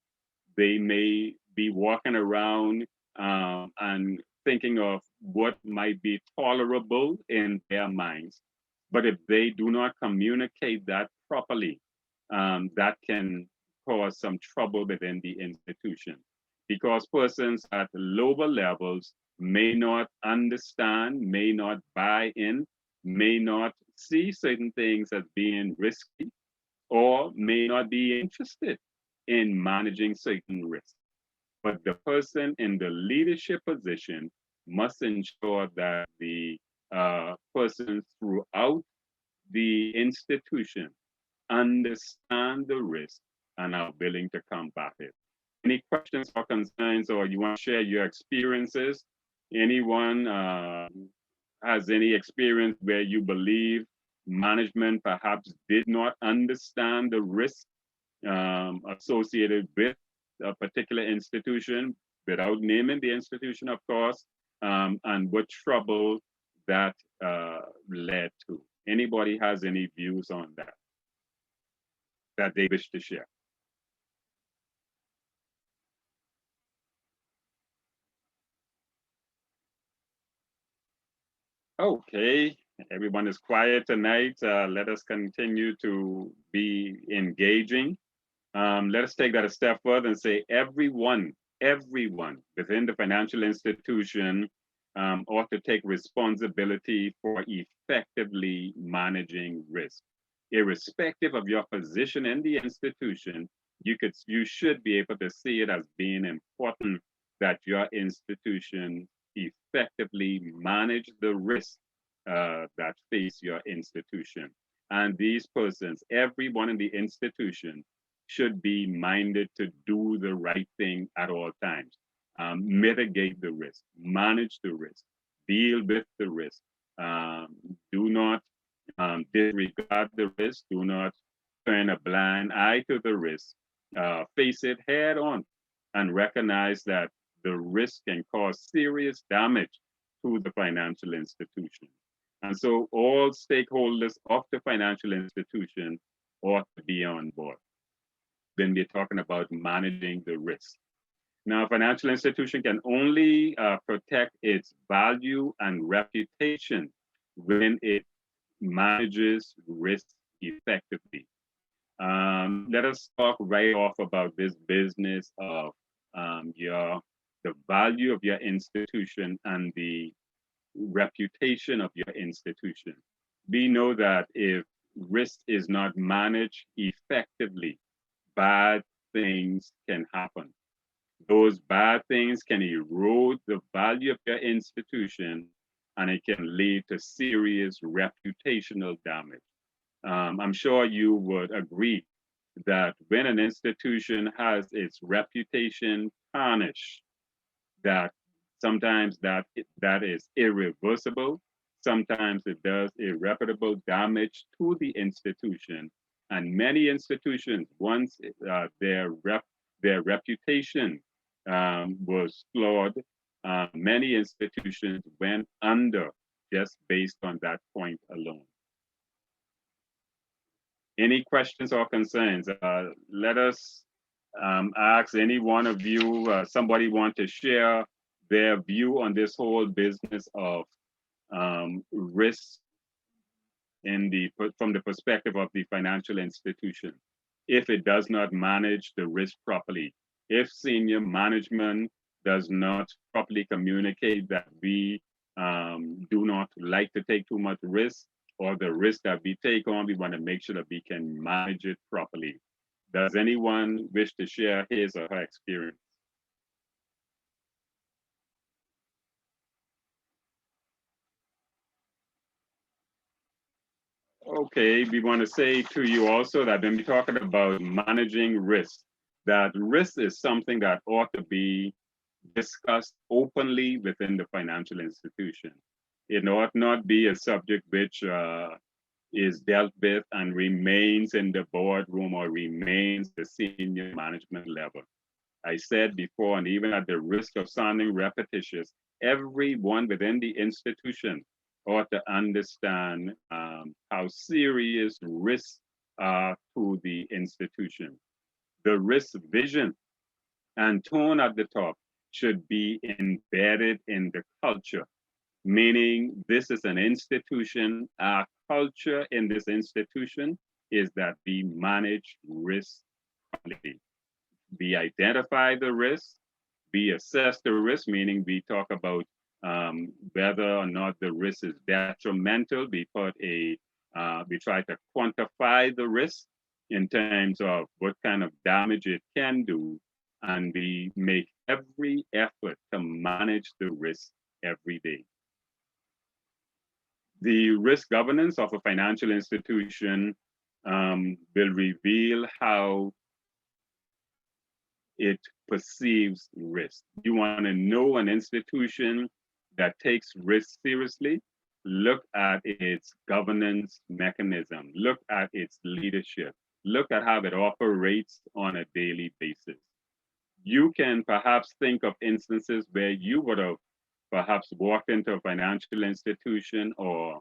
They may be walking around and thinking of what might be tolerable in their minds. But if they do not communicate that properly, that can cause some trouble within the institution. because persons at lower levels may not understand, may not buy in, may not see certain things as being risky, or may not be interested in managing certain risks. But the person in the leadership position must ensure that the persons throughout the institution understand the risk and are willing to combat it. Any questions or concerns, or you want to share your experiences? Anyone has any experience where you believe management perhaps did not understand the risk associated with a particular institution, without naming the institution, of course, and what trouble that led to? Anybody has any views on that they wish to share? Okay, everyone is quiet tonight. Let us continue to be engaging. Let us take that a step further and say everyone within the financial institution ought to take responsibility for effectively managing risk. Irrespective of your position in the institution, you should be able to see it as being important that your institution effectively manage the risks that face your institution. And these persons, everyone in the institution, should be minded to do the right thing at all times. Mitigate the risk, manage the risk, deal with the risk. Do not disregard the risk, do not turn a blind eye to the risk. Face it head on and recognize that the risk can cause serious damage to the financial institution. And so all stakeholders of the financial institution ought to be on board when we're talking about managing the risk. Now, a financial institution can only protect its value and reputation when it manages risk effectively. Let us talk right off about this business of the value of your institution and the reputation of your institution. We know that if risk is not managed effectively, bad things can happen. Those bad things can erode the value of your institution, and it can lead to serious reputational damage. I'm sure you would agree that when an institution has its reputation tarnished, that sometimes that is irreversible, sometimes it does irreparable damage to the institution. And many institutions, once their reputation was flawed, many institutions went under just based on that point alone. Any questions or concerns? Let us ask any one of you, somebody want to share their view on this whole business of risk from the perspective of the financial institution. If it does not manage the risk properly, if senior management does not properly communicate that we do not like to take too much risk, or the risk that we take on, we want to make sure that we can manage it properly. Does anyone wish to share his or her experience? Okay, we want to say to you also that when we're talking about managing risk, that risk is something that ought to be discussed openly within the financial institution. It ought not be a subject which is dealt with and remains in the boardroom or remains the senior management level. I said before, and even at the risk of sounding repetitious, everyone within the institution ought to understand how serious risks are to the institution. The risk vision and tone at the top should be embedded in the culture, meaning this is an institution. Our culture in this institution is that we manage risk properly. We identify the risks, We assess the risk, meaning we talk about whether or not the risk is detrimental. We try to quantify the risk in terms of what kind of damage it can do, and we make every effort to manage the risk every day. The risk governance of a financial institution will reveal how it perceives risk. You want to know an institution that takes risk seriously, look at its governance mechanism, look at its leadership, look at how it operates on a daily basis. You can perhaps think of instances where you would have perhaps walked into a financial institution or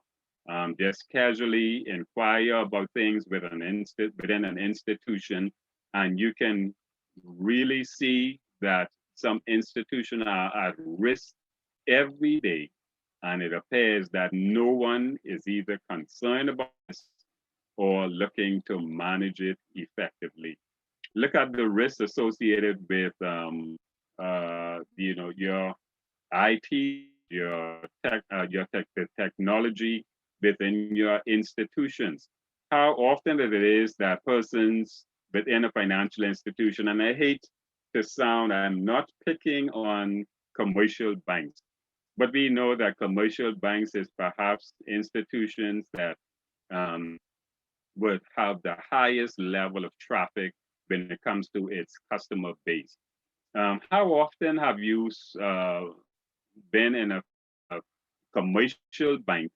just casually inquire about things within an institution, and you can really see that some institutions are at risk every day, and it appears that no one is either concerned about this or looking to manage it effectively. Look at the risks associated with your IT, the technology within your institutions. How often it is that persons within a financial institution, and I hate to sound, I'm not picking on commercial banks, but we know that commercial banks is perhaps institutions that would have the highest level of traffic when it comes to its customer base. How often have you been in a commercial bank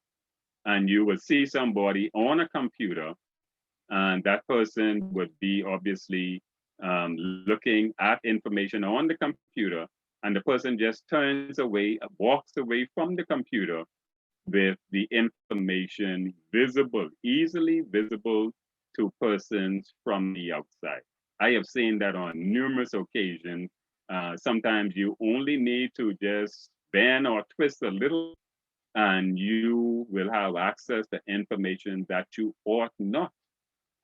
and you will see somebody on a computer, and that person would be obviously looking at information on the computer, and the person just turns away, walks away from the computer with the information visible, easily visible to persons from the outside. I have seen that on numerous occasions. Sometimes you only need to just bend or twist a little, and you will have access to information that you ought not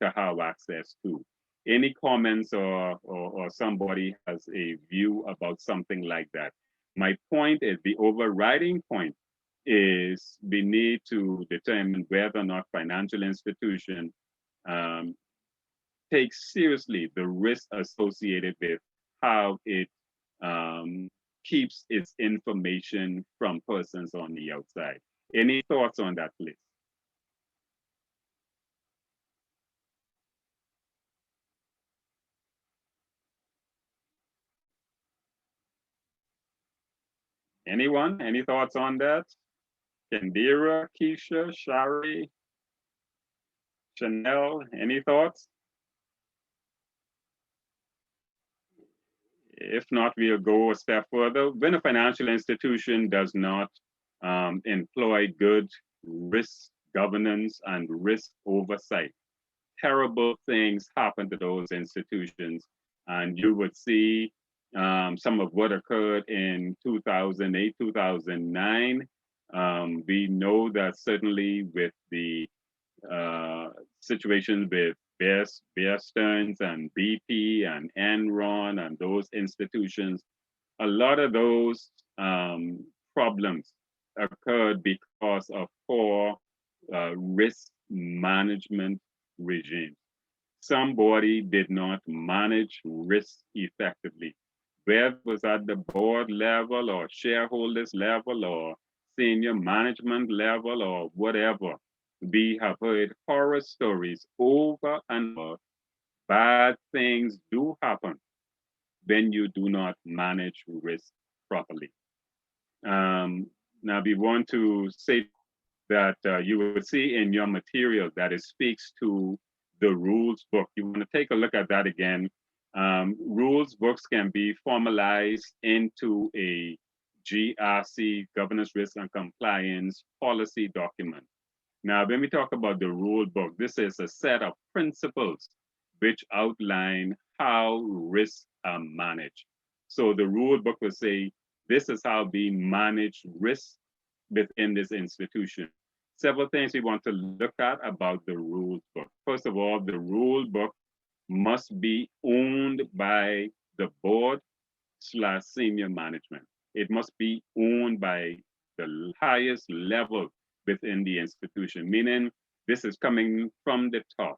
to have access to. Any comments or somebody has a view about something like that? My point is, the overriding point is we need to determine whether or not financial institution takes seriously the risk associated with how it keeps its information from persons on the outside. Any thoughts on that, please? Anyone? Any thoughts on that? Kendira, Keisha, Shari, Chanel, any thoughts? If not, we'll go a step further. When a financial institution does not employ good risk governance and risk oversight, terrible things happen to those institutions. And you would see some of what occurred in 2008, 2009. We know that certainly with the situations with Bear Stearns and BP and Enron and those institutions, a lot of those problems occurred because of poor risk management regimes. Somebody did not manage risk effectively, whether it was at the board level or shareholders level or senior management level or whatever. We have heard horror stories over and over. Bad things do happen when you do not manage risk properly. Now we want to say that you will see in your material that it speaks to the rules book. You want to take a look at that again. Rules books can be formalized into a GRC, Governance, Risk and Compliance Policy document. Now, when we talk about the rule book, this is a set of principles which outline how risks are managed. So the rule book will say, this is how we manage risks within this institution. Several things we want to look at about the rule book. First of all, the rule book must be owned by the board / senior management. It must be owned by the highest level within the institution, meaning this is coming from the top.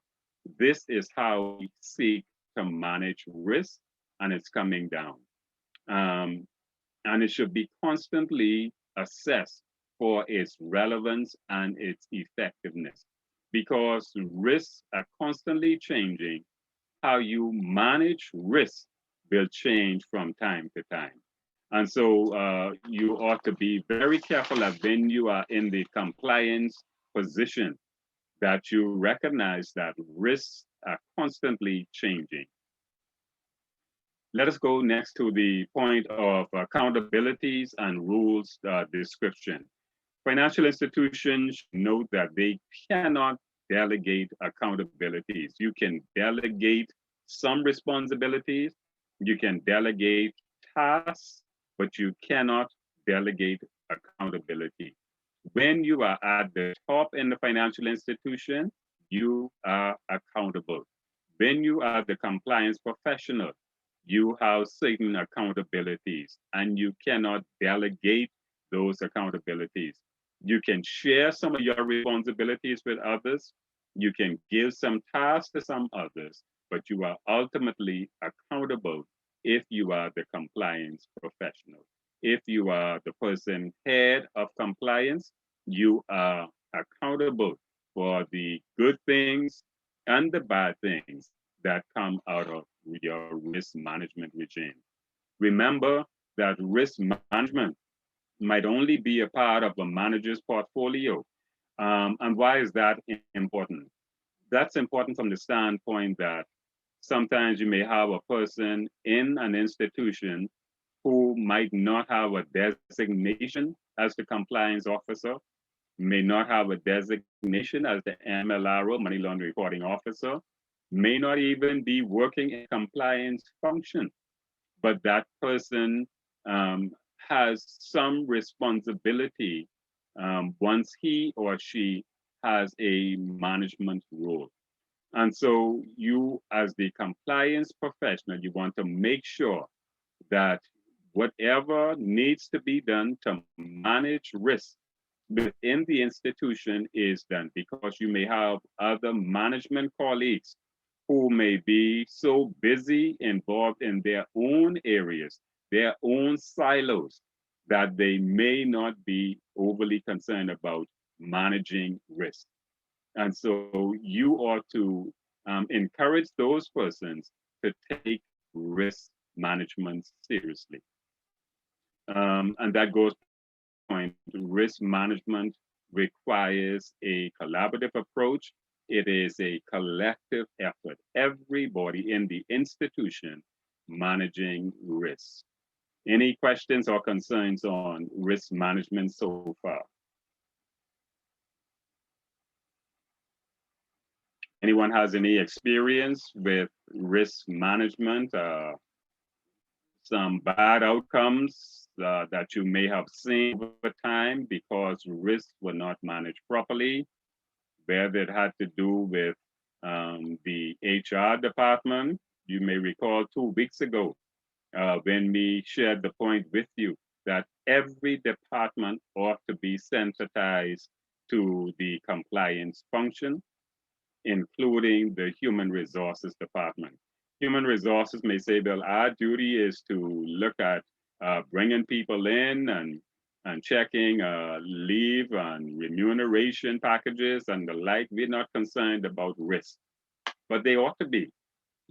This is how we seek to manage risk, and it's coming down. And it should be constantly assessed for its relevance and its effectiveness, because risks are constantly changing. How you manage risk will change from time to time. And so you ought to be very careful that when you are in the compliance position, that you recognize that risks are constantly changing. Let us go next to the point of accountabilities and rules description. Financial institutions note that they cannot delegate accountabilities. You can delegate some responsibilities, you can delegate tasks, but you cannot delegate accountability. When you are at the top in the financial institution, you are accountable. When you are the compliance professional, you have certain accountabilities, and you cannot delegate those accountabilities. You can share some of your responsibilities with others. You can give some tasks to some others, but you are ultimately accountable if you are the compliance professional. If you are the person head of compliance, you are accountable for the good things and the bad things that come out of your risk management regime. Remember that risk management might only be a part of a manager's portfolio. And why is that important? That's important from the standpoint that sometimes you may have a person in an institution who might not have a designation as the compliance officer, may not have a designation as the MLRO, money laundering reporting officer, may not even be working in compliance function, but that person has some responsibility once he or she has a management role. And so you, as the compliance professional, you want to make sure that whatever needs to be done to manage risk within the institution is done, because you may have other management colleagues who may be so busy involved in their own areas, their own silos, that they may not be overly concerned about managing risk. And so you ought to encourage those persons to take risk management seriously. And that goes to the point, risk management requires a collaborative approach. It is a collective effort, everybody in the institution managing risk. Any questions or concerns on risk management so far? Anyone has any experience with risk management? Some bad outcomes that you may have seen over time because risks were not managed properly, whether it had to do with the HR department. You may recall 2 weeks ago when we shared the point with you that every department ought to be sensitized to the compliance function, including the human resources department. Human resources may say, well, our duty is to look at bringing people in and checking leave and remuneration packages and the like. We're not concerned about risk, but they ought to be.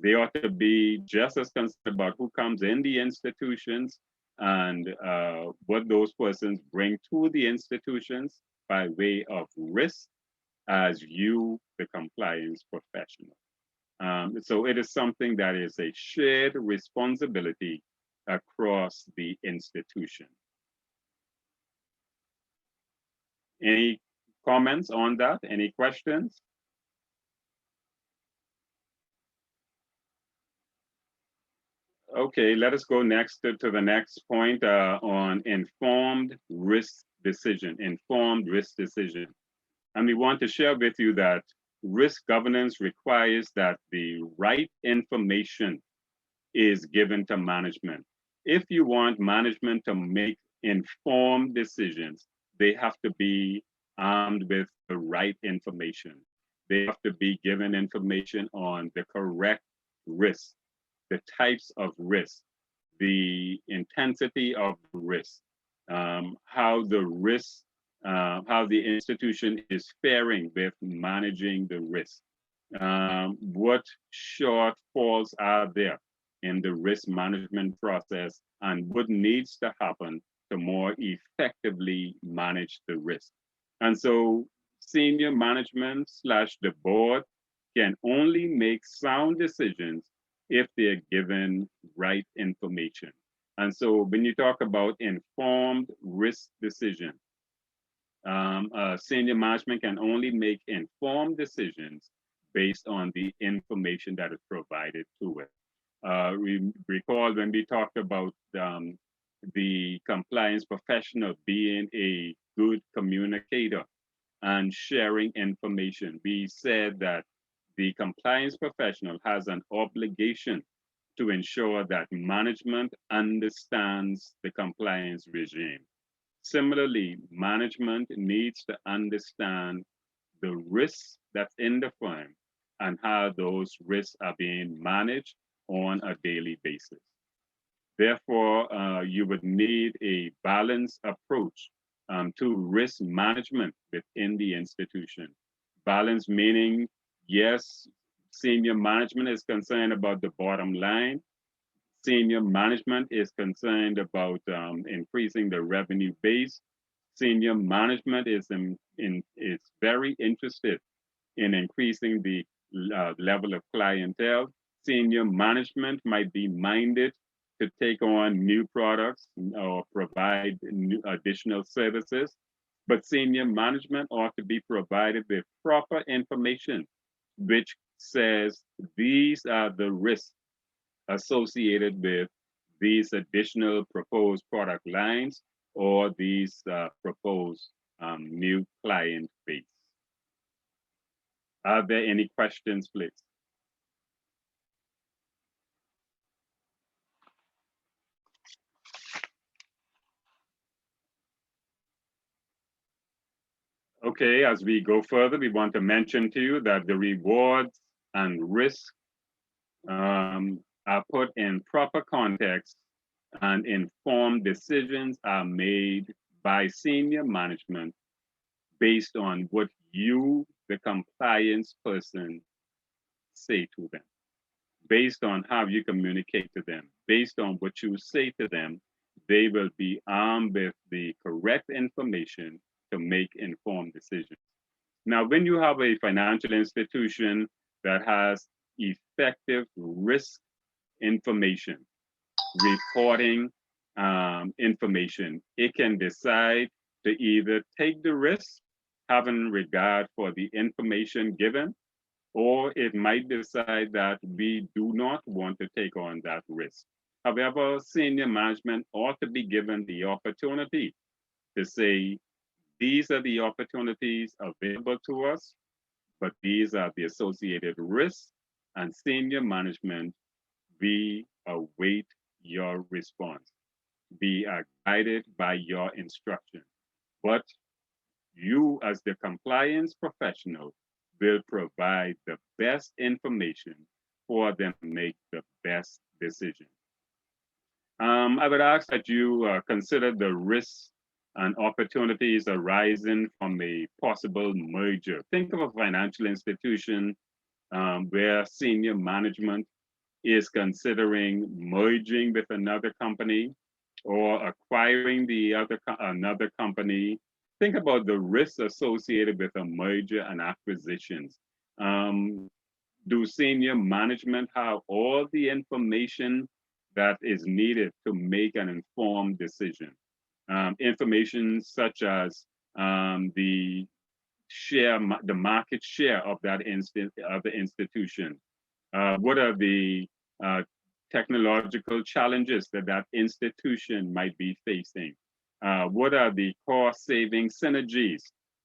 They ought to be just as concerned about who comes in the institutions and what those persons bring to the institutions by way of risk as you, the compliance professional. So it is something that is a shared responsibility across the institution. Any comments on that? Any questions? Okay, let us go next to the next point on informed risk decision, informed risk decision. And we want to share with you that risk governance requires that the right information is given to management. if you want management to make informed decisions, they have to be armed with the right information. They have to be given information on the correct risk, the types of risk, the intensity of risk, how the risk, how the institution is faring with managing the risk, what shortfalls are there in the risk management process, and what needs to happen to more effectively manage the risk. And so senior management / the board can only make sound decisions if they're given right information. And so when you talk about informed risk decision, senior management can only make informed decisions based on the information that is provided to it. We recall when we talked about the compliance professional being a good communicator and sharing information. We said that the compliance professional has an obligation to ensure that management understands the compliance regime. Similarly, management needs to understand the risks that's in the firm and how those risks are being managed on a daily basis. Therefore, you would need a balanced approach to risk management within the institution. Balance meaning, yes, senior management is concerned about the bottom line. Senior management is concerned about increasing the revenue base. Senior management is very interested in increasing the level of clientele. Senior management might be minded to take on new products or provide new additional services, but senior management ought to be provided with proper information, which says these are the risks associated with these additional proposed product lines or these proposed new client base. Are there any questions, please? Okay, as we go further, we want to mention to you that the rewards and risks are put in proper context and informed decisions are made by senior management based on what you, the compliance person, say to them, based on how you communicate to them, based on what you say to them. They will be armed with the correct information to make informed decisions. Now, when you have a financial institution that has effective risk information, reporting information, it can decide to either take the risk, having regard for the information given, or it might decide that we do not want to take on that risk. However, senior management ought to be given the opportunity to say, these are the opportunities available to us, but these are the associated risks, and senior management, we await your response. We are guided by your instruction. But you, as the compliance professional, will provide the best information for them to make the best decision. I would ask that you consider the risks and opportunities arising from a possible merger. Think of a financial institution where senior management is considering merging with another company or acquiring another company. Think about the risks associated with a merger and acquisitions. Do senior management have all the information that is needed to make an informed decision? Information such as the market share of that institution. What are the technological challenges that institution might be facing? What are the cost-saving synergies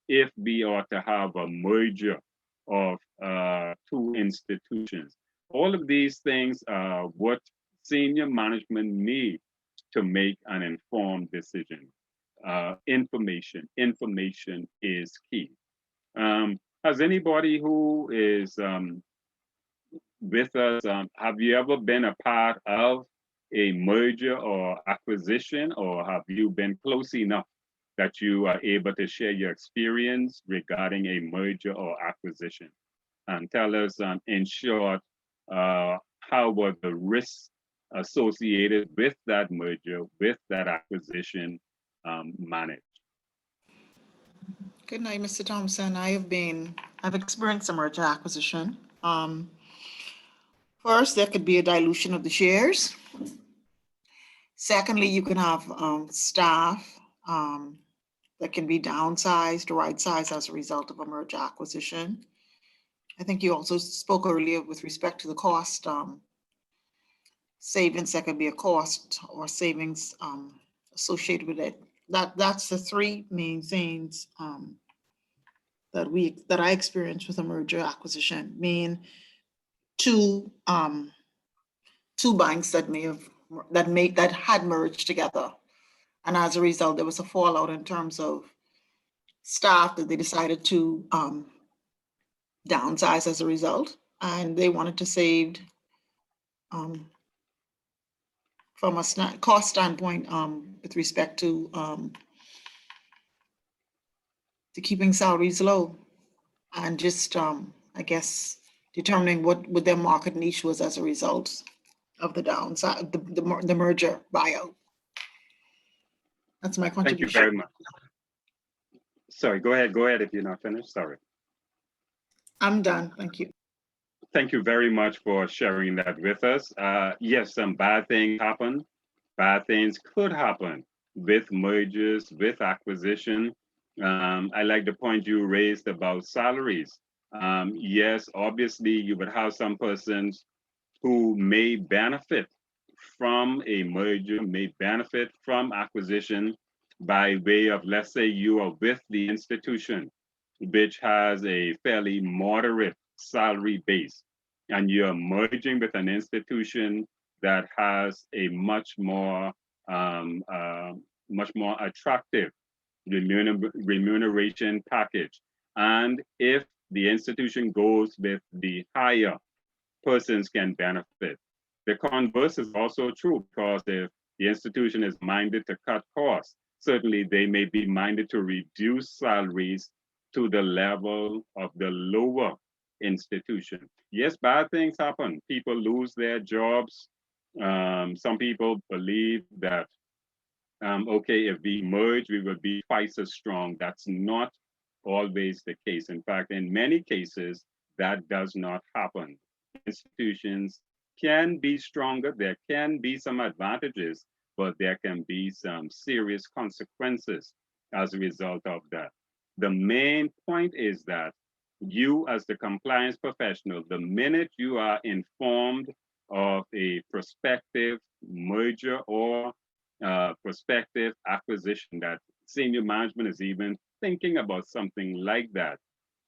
if we are to have a merger of two institutions? All of these things are what senior management need to make an informed decision. Information is key. Has anybody who is with us, have you ever been a part of a merger or acquisition, or have you been close enough that you are able to share your experience regarding a merger or acquisition? And tell us, in short, how were the risks associated with that merger, with that acquisition, managed? Good night, Mr. Thompson. I've experienced a merger acquisition. First, there could be a dilution of the shares. Secondly, you can have staff that can be downsized or right-sized as a result of a merger acquisition. I think you also spoke earlier with respect to the cost savings. There could be a cost or savings associated with it. That's the three main things that I experienced with a merger acquisition, meaning two banks that had merged together, and as a result, there was a fallout in terms of staff that they decided to downsize as a result, and they wanted to save from a cost standpoint with respect to keeping salaries low, and just I guess determining what their market niche was as a result of the downside, the merger buyout. That's my Thank you contribution. very much. Sorry, go ahead if you're not finished, sorry. I'm done, thank you. Thank you very much for sharing that with us. Yes, some bad things happen. Bad things could happen with mergers, with acquisition. I like the point you raised about salaries. Yes, obviously you would have some persons who may benefit from a merger, may benefit from acquisition by way of, let's say you are with the institution, which has a fairly moderate salary base, and you're merging with an institution that has a much more attractive remuneration package. And if the institution goes with the higher, persons can benefit. The converse is also true, because if the institution is minded to cut costs, certainly they may be minded to reduce salaries to the level of the lower institution. Yes, bad things happen. People lose their jobs. Some people believe that, okay, if we merge, we will be twice as strong. That's not always the case. In fact, in many cases, that does not happen. Institutions can be stronger. There can be some advantages, but there can be some serious consequences as a result of that. The main point is that you, as the compliance professional, the minute you are informed of a prospective merger or prospective acquisition, that senior management is even thinking about something like that,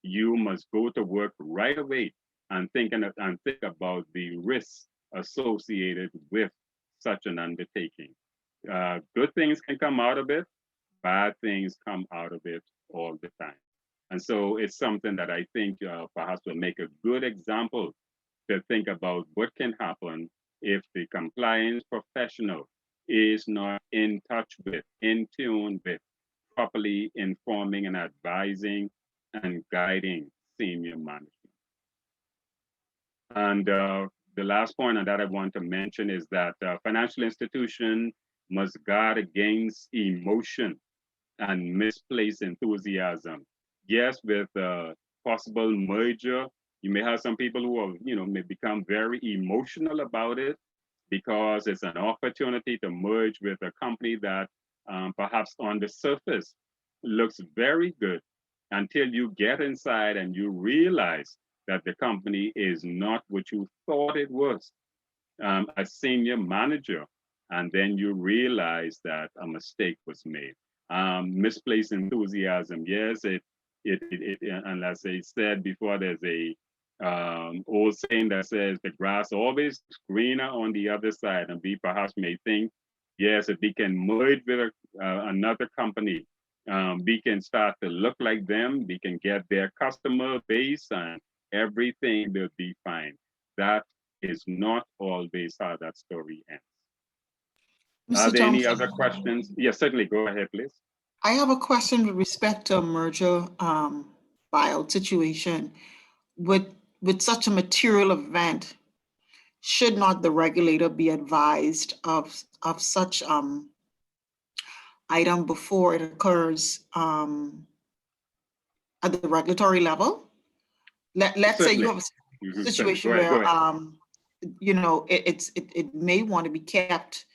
you must go to work right away and think about the risks associated with such an undertaking. Good things can come out of it, bad things come out of it all the time. And so it's something that I think perhaps will make a good example to think about what can happen if the compliance professional is not in touch with, in tune with, properly informing and advising and guiding senior management. And the last point on that I want to mention is that financial institution must guard against emotion and misplaced enthusiasm. Yes, with a possible merger, you may have some people who are, may become very emotional about it, because it's an opportunity to merge with a company that perhaps on the surface looks very good, until you get inside and you realize that the company is not what you thought it was as senior manager. And then you realize that a mistake was made. Misplaced enthusiasm. Yes, and as I said before, there's a old saying that says the grass always greener on the other side, and we perhaps may think Yes, if we can merge with another company, we can start to look like them. We can get their customer base and everything will be fine. That is not always how that story ends. Are Mr. there any Thompson, other questions? Yes, certainly. Go ahead, please. I have a question with respect to a merger buyout situation. With such a material event, should not the regulator be advised of such item before it occurs at the regulatory level? Let's say you have a situation Go where ahead. you know it may want to be kept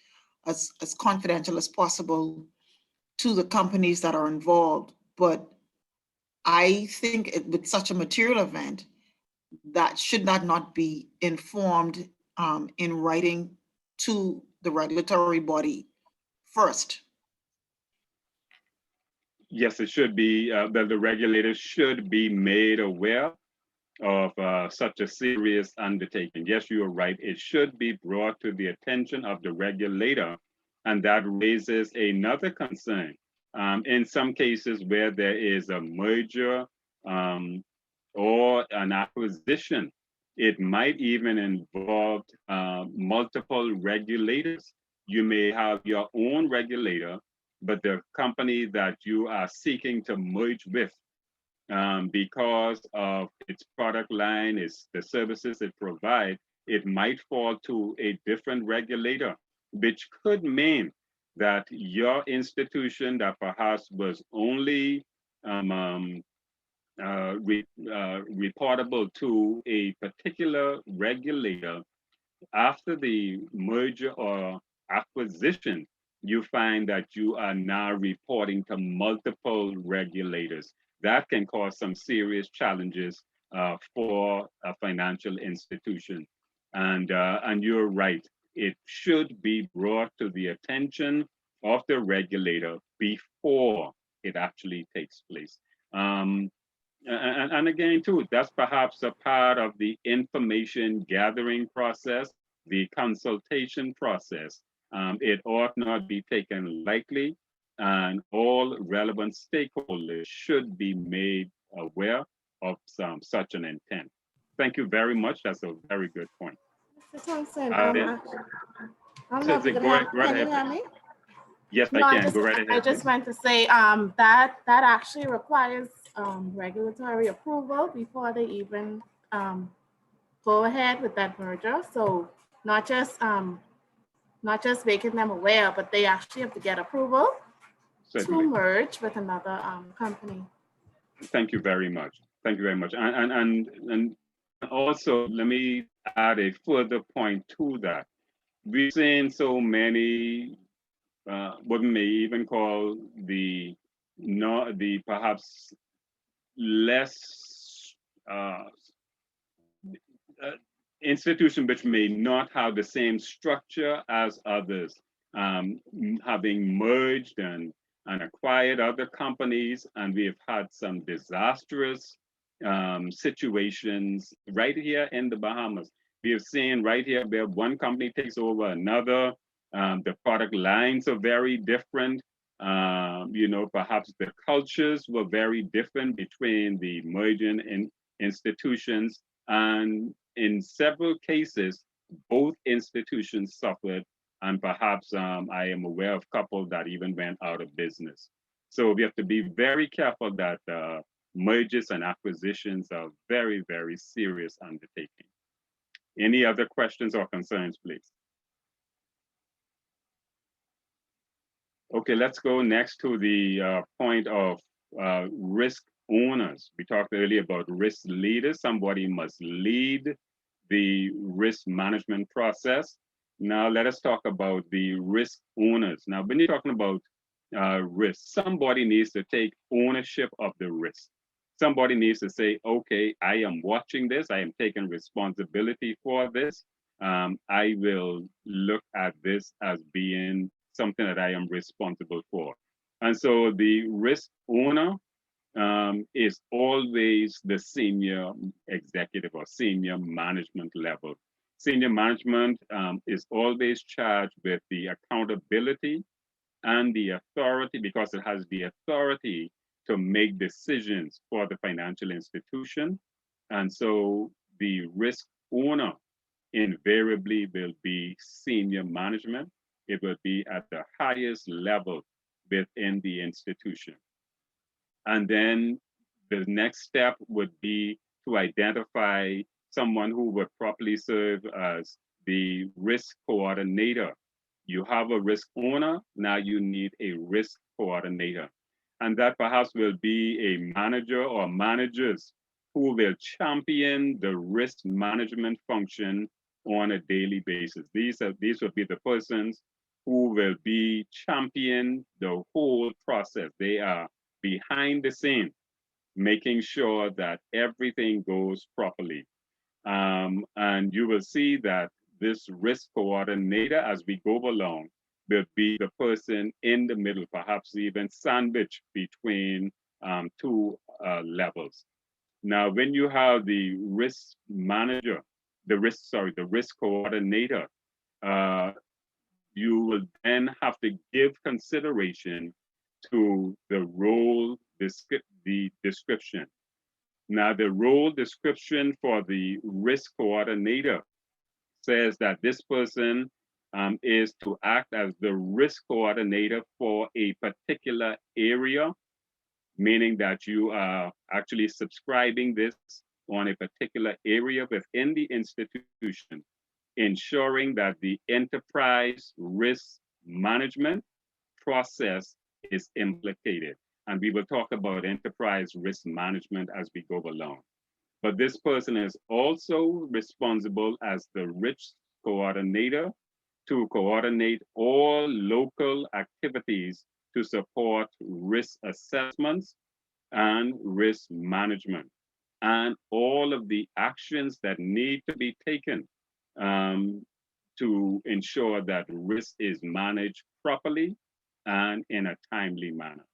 as confidential as possible to the companies that are involved, but I think with such a material event, that should not be informed in writing to the regulatory body first. Yes, it should be that the regulators should be made aware of such a serious undertaking. Yes, you are right. It should be brought to the attention of the regulator, and that raises another concern. In some cases where there is a merger or an acquisition, it might even involve multiple regulators. You may have your own regulator, but the company that you are seeking to merge with, because of its product line, the services it provides, it might fall to a different regulator, which could mean that your institution that perhaps was only reportable to a particular regulator, after the merger or acquisition, you find that you are now reporting to multiple regulators. That can cause some serious challenges for a financial institution. And you're right, it should be brought to the attention of the regulator before it actually takes place. And again, too, that's perhaps a part of the information gathering process, the consultation process. It ought not be taken lightly, and all relevant stakeholders should be made aware of such an intent. Thank you very much. That's a very good point. Mr. Thompson, Uh, I don't know if you can go hear, right can you ahead. hear me? Yes, No, I can. Go right I ahead. just Please. meant to say that actually requires regulatory approval before they even go ahead with that merger. So not just making them aware, but they actually have to get approval Certainly. to merge with another company. Thank you very much. Thank you very much. And also, let me add a further point to that. We've seen so many, what we may even call the perhaps less institution which may not have the same structure as others, having merged and acquired other companies, and we have had some disastrous situations right here in the Bahamas. We have seen right here where one company takes over another. The product lines are very different. You know, perhaps the cultures were very different between the merging institutions, and in several cases, both institutions suffered, and perhaps I am aware of a couple that even went out of business. So we have to be very careful that mergers and acquisitions are very, very serious undertaking. Any other questions or concerns, please? Okay, let's go next to the point of risk owners. We talked earlier about risk leaders. Somebody must lead the risk management process. Now let us talk about the risk owners. Now, when you're talking about risk, somebody needs to take ownership of the risk. Somebody needs to say, okay, I am watching this. I am taking responsibility for this. I will look at this as being something that I am responsible for. And so the risk owner is always the senior executive or senior management level. Senior management is always charged with the accountability and the authority, because it has the authority to make decisions for the financial institution. And so the risk owner invariably will be senior management. It will be at the highest level within the institution. And then the next step would be to identify someone who would properly serve as the risk coordinator. You have a risk owner, now you need a risk coordinator. And that perhaps will be a manager or managers who will champion the risk management function on a daily basis. These will be the persons who will be champion the whole process. They are behind the scene, making sure that everything goes properly. And you will see that this risk coordinator, as we go along, will be the person in the middle, perhaps even sandwiched between two levels. Now, when you have the risk manager, the risk coordinator, you will then have to give consideration to the role, the description. Now, the role description for the risk coordinator says that this person is to act as the risk coordinator for a particular area, meaning that you are actually subscribing this on a particular area within the institution, ensuring that the enterprise risk management process is implicated. And we will talk about enterprise risk management as we go along. But this person is also responsible as the risk coordinator to coordinate all local activities to support risk assessments and risk management, and all of the actions that need to be taken to ensure that risk is managed properly and in a timely manner.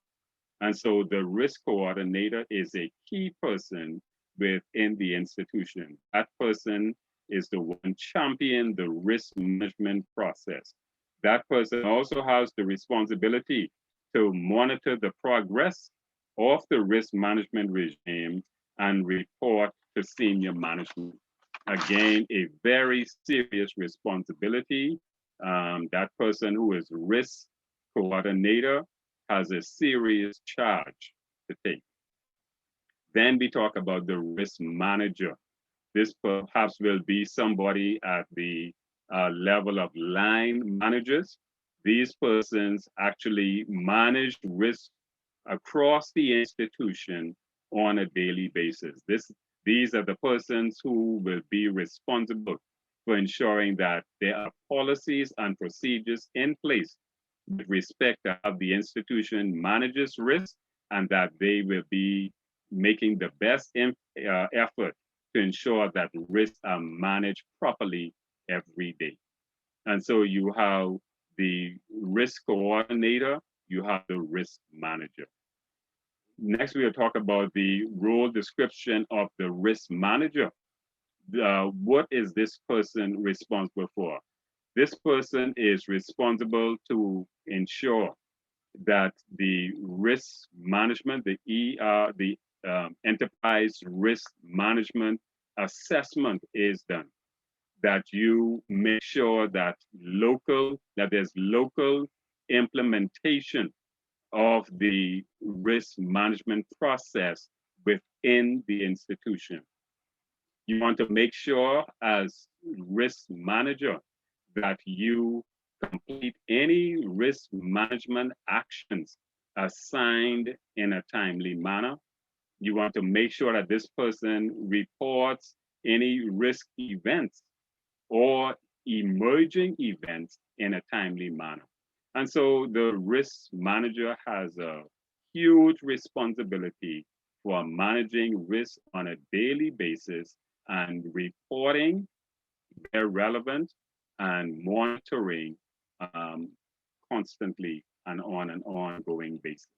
And so the risk coordinator is a key person within the institution. That person is the one championing the risk management process. That person also has the responsibility to monitor the progress of the risk management regime and report to senior management. Again, a very serious responsibility. That person who is risk coordinator has a serious charge to take. Then we talk about the risk manager. This perhaps will be somebody at the level of line managers. These persons actually manage risk across the institution on a daily basis. These are the persons who will be responsible for ensuring that there are policies and procedures in place with respect to how the institution manages risk, and that they will be making the best effort to ensure that risks are managed properly every day. And so you have the risk coordinator, you have the risk manager. Next, we'll talk about the role description of the risk manager. What is this person responsible for? This person is responsible to ensure that the risk management, the enterprise risk management assessment is done. That you make sure that there's local implementation of the risk management process within the institution. You want to make sure as risk manager that you complete any risk management actions assigned in a timely manner. You want to make sure that this person reports any risk events or emerging events in a timely manner. And so the risk manager has a huge responsibility for managing risk on a daily basis and reporting where relevant and monitoring constantly and on an ongoing basis.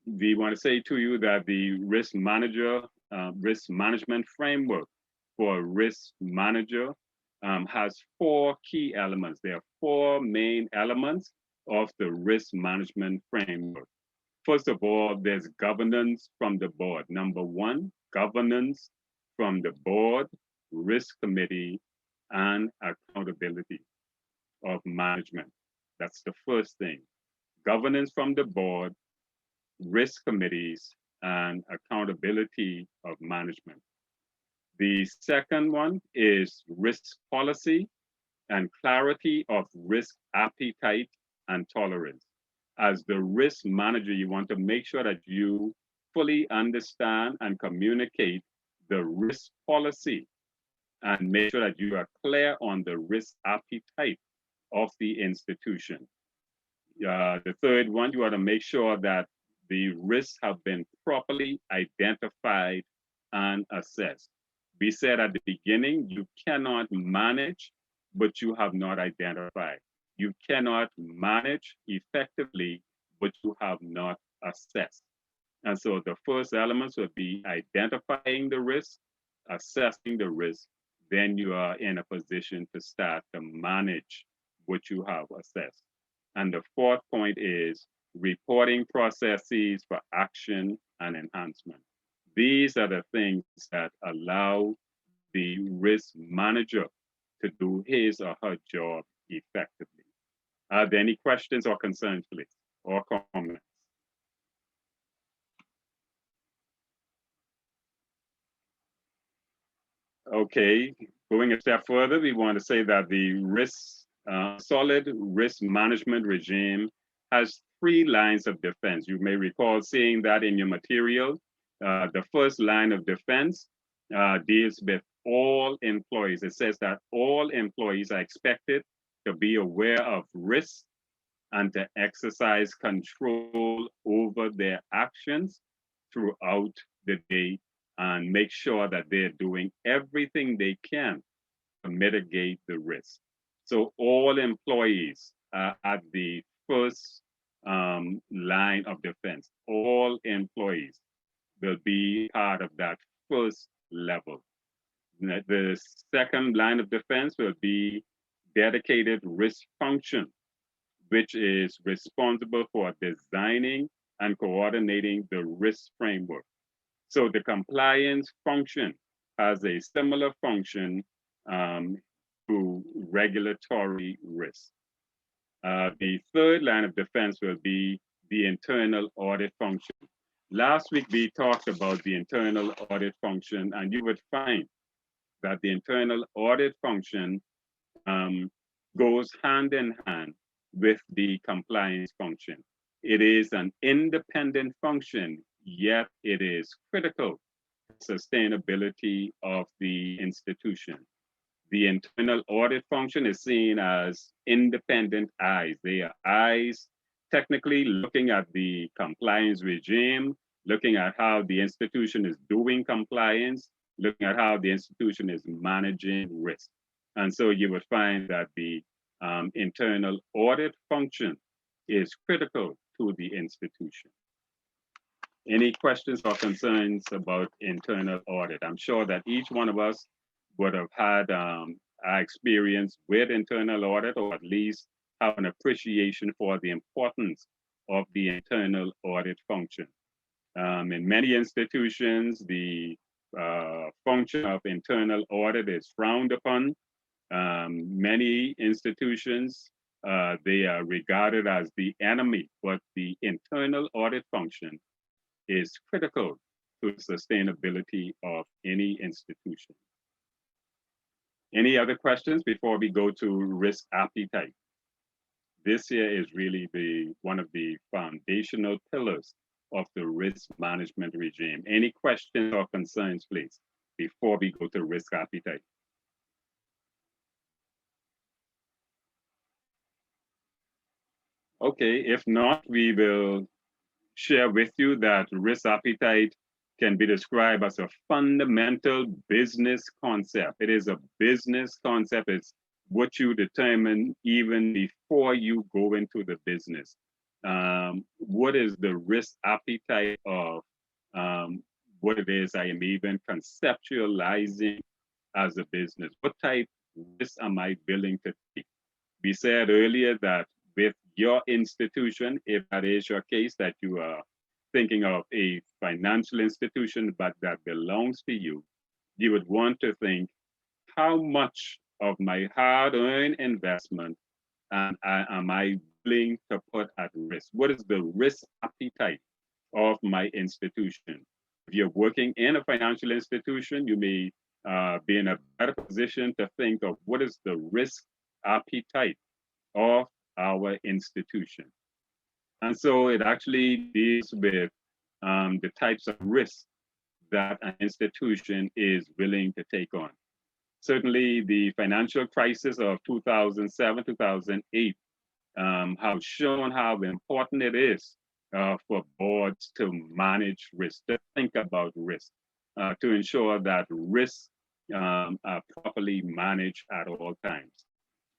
We want to say to you that the risk management framework for a risk manager has 4 key elements. There are 4 main elements of the risk management framework. First of all, there's governance from the board. Number 1, governance from the board, risk committee, and accountability of management. That's the first thing. Governance from the board, risk committees, and accountability of management. The second one is risk policy and clarity of risk appetite and tolerance. As the risk manager, you want to make sure that you fully understand and communicate the risk policy and make sure that you are clear on the risk appetite of the institution. The third one, you want to make sure that the risks have been properly identified and assessed. We said at the beginning, you cannot manage, but you have not identified. You cannot manage effectively, but you have not assessed. And so the first elements would be identifying the risk, assessing the risk, then you are in a position to start to manage what you have assessed. And the fourth point is reporting processes for action and enhancement. These are the things that allow the risk manager to do his or her job effectively. Are there any questions or concerns, please, or comments? Okay, going a step further, we want to say that the solid risk management regime has 3 lines of defense. You may recall seeing that in your material. The first line of defense deals with all employees. It says that all employees are expected to be aware of risks and to exercise control over their actions throughout the day and make sure that they're doing everything they can to mitigate the risk. So all employees are at the first line of defense. All employees will be part of that first level. The second line of defense will be dedicated risk function, which is responsible for designing and coordinating the risk framework. So the compliance function has a similar function to regulatory risk. The third line of defense will be the internal audit function. Last week, we talked about the internal audit function, and you would find that the internal audit function goes hand in hand with the compliance function. It is an independent function, yet it is critical to sustainability of the institution. The internal audit function is seen as independent eyes. They are eyes technically looking at the compliance regime, looking at how the institution is doing compliance, looking at how the institution is managing risk. And so you would find that the internal audit function is critical to the institution. Any questions or concerns about internal audit? I'm sure that each one of us would have had our experience with internal audit, or at least have an appreciation for the importance of the internal audit function. In many institutions, the function of internal audit is frowned upon. Many institutions, they are regarded as the enemy, but the internal audit function is critical to the sustainability of any institution. Any other questions before we go to risk appetite? This here is really one of the foundational pillars of the risk management regime. Any questions or concerns, please, before we go to risk appetite? Okay, if not, we will share with you that risk appetite can be described as a fundamental business concept. It is a business concept. It's what you determine even before you go into the business. What is the risk appetite of what it is I am even conceptualizing as a business? What type of risk am I willing to take? We said earlier that with your institution, if that is your case, that you are thinking of a financial institution, but that belongs to you, you would want to think, how much of my hard-earned investment am I willing to put at risk? What is the risk appetite of my institution? If you're working in a financial institution, you may be in a better position to think of what is the risk appetite of our institution. And so it actually deals with the types of risks that an institution is willing to take on. Certainly the financial crisis of 2007, 2008 have shown how important it is for boards to manage risk, to think about risk, to ensure that risks are properly managed at all times.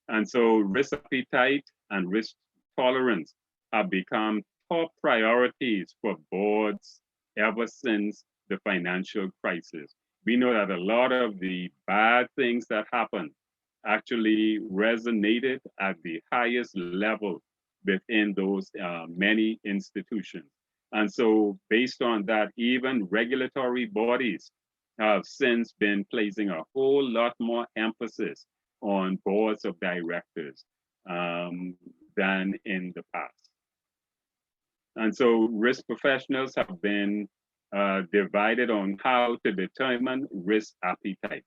And so risk appetite and risk tolerance have become top priorities for boards ever since the financial crisis. We know that a lot of the bad things that happened actually resonated at the highest level within those many institutions. And so based on that, even regulatory bodies have since been placing a whole lot more emphasis on boards of directors than in the past. And so risk professionals have been divided on how to determine risk appetite.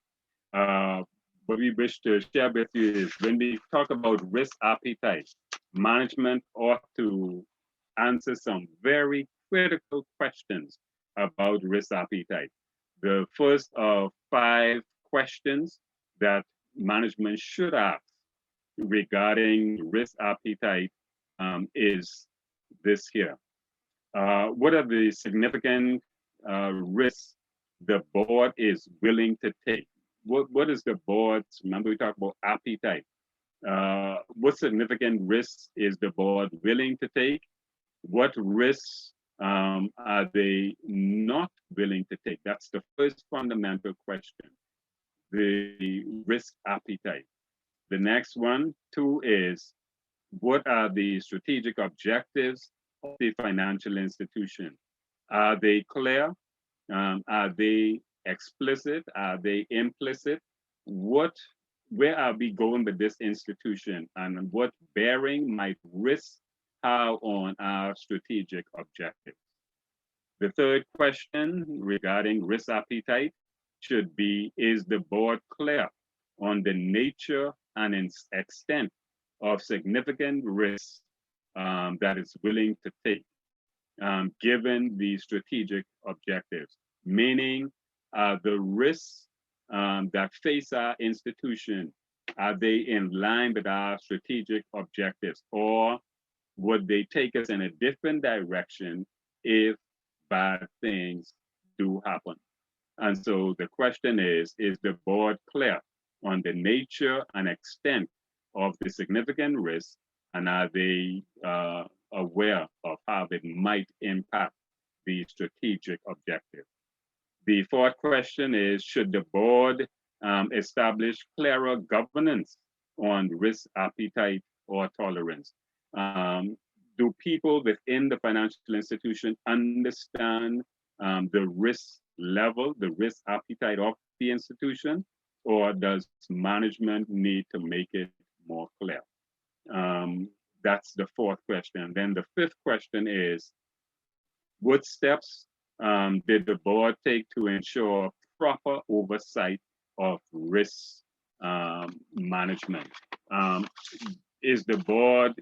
What we wish to share with you is when we talk about risk appetite, management ought to answer some very critical questions about risk appetite. The first of 5 questions that management should ask regarding risk appetite is this here. What are the significant risks the board is willing to take? What is the board's, remember we talked about appetite. What significant risks is the board willing to take? What risks are they not willing to take? That's the first fundamental question, the risk appetite. The next one, 2, is what are the strategic objectives of the financial institution? Are they clear? Are they explicit? Are they implicit? Where are we going with this institution, and what bearing might risk have on our strategic objectives? The third question regarding risk appetite should be, is the board clear on the nature and extent of significant risks that it's willing to take, given the strategic objectives? Meaning, the risks that face our institution, are they in line with our strategic objectives, or would they take us in a different direction if bad things do happen? And so the question is the board clear on the nature and extent of the significant risks, and are they aware of how it might impact the strategic objective? The fourth question is, should the board establish clearer governance on risk appetite or tolerance? Do people within the financial institution understand the risk level, the risk appetite of the institution, or does management need to make it more clear? That's the fourth question. Then the fifth question is, what steps did the board take to ensure proper oversight of risk management? Is the board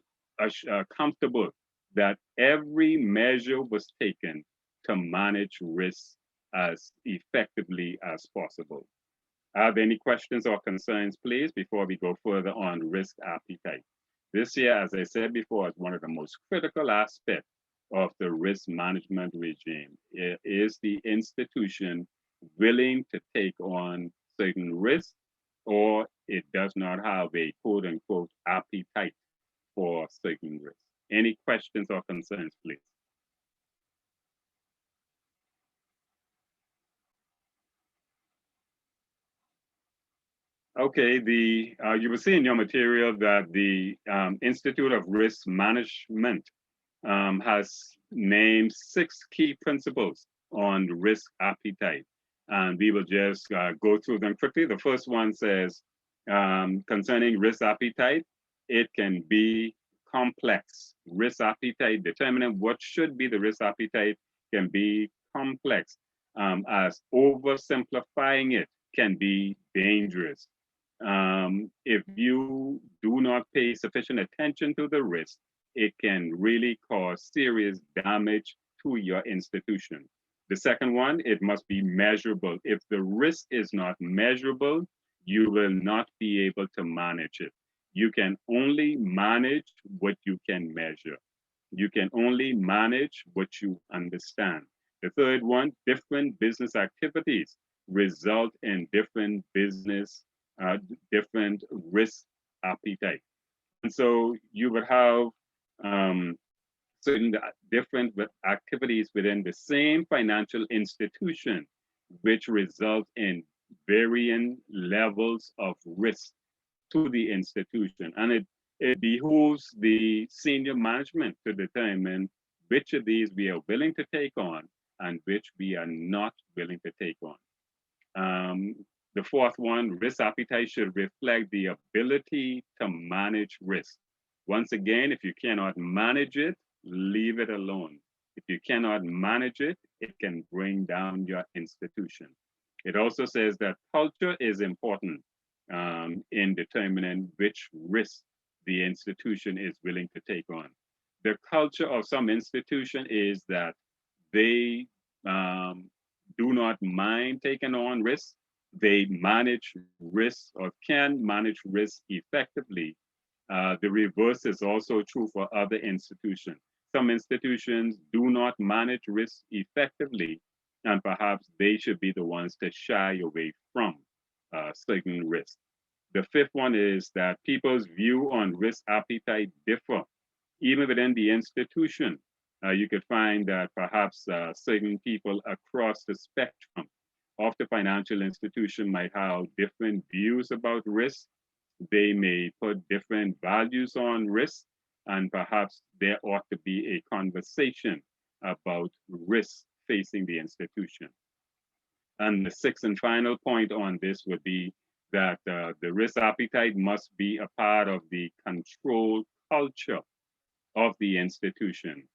comfortable that every measure was taken to manage risk as effectively as possible? Are there any questions or concerns, please, before we go further on risk appetite? This year, as I said before, is one of the most critical aspects of the risk management regime. Is the institution willing to take on certain risks, or it does not have a quote unquote appetite for certain risks? Any questions or concerns, please? Okay, you will see in your material that the Institute of Risk Management has named 6 key principles on risk appetite. And we will just go through them quickly. The first one says, concerning risk appetite, it can be complex. Risk appetite, determining what should be the risk appetite can be complex, as oversimplifying it can be dangerous. If you do not pay sufficient attention to the risk, it can really cause serious damage to your institution. The second one, it must be measurable. If the risk is not measurable, you will not be able to manage it. You can only manage what you can measure. You can only manage what you understand. The third one, different business activities result in different different risk appetite. And so you would have certain different activities within the same financial institution, which result in varying levels of risk to the institution. And it behooves the senior management to determine which of these we are willing to take on and which we are not willing to take on. The fourth one, risk appetite should reflect the ability to manage risk. Once again, if you cannot manage it, leave it alone. If you cannot manage it, it can bring down your institution. It also says that culture is important in determining which risk the institution is willing to take on. The culture of some institution is that they do not mind taking on risks. They manage risks or can manage risks effectively. The reverse is also true for other institutions. Some institutions do not manage risks effectively, and perhaps they should be the ones to shy away from certain risks. The fifth one is that people's view on risk appetite differ. Even within the institution, you could find that perhaps certain people across the spectrum of the financial institution might have different views about risk. They may put different values on risk, and perhaps there ought to be a conversation about risk facing the institution. And the sixth and final point on this would be that the risk appetite must be a part of the control culture of the institution.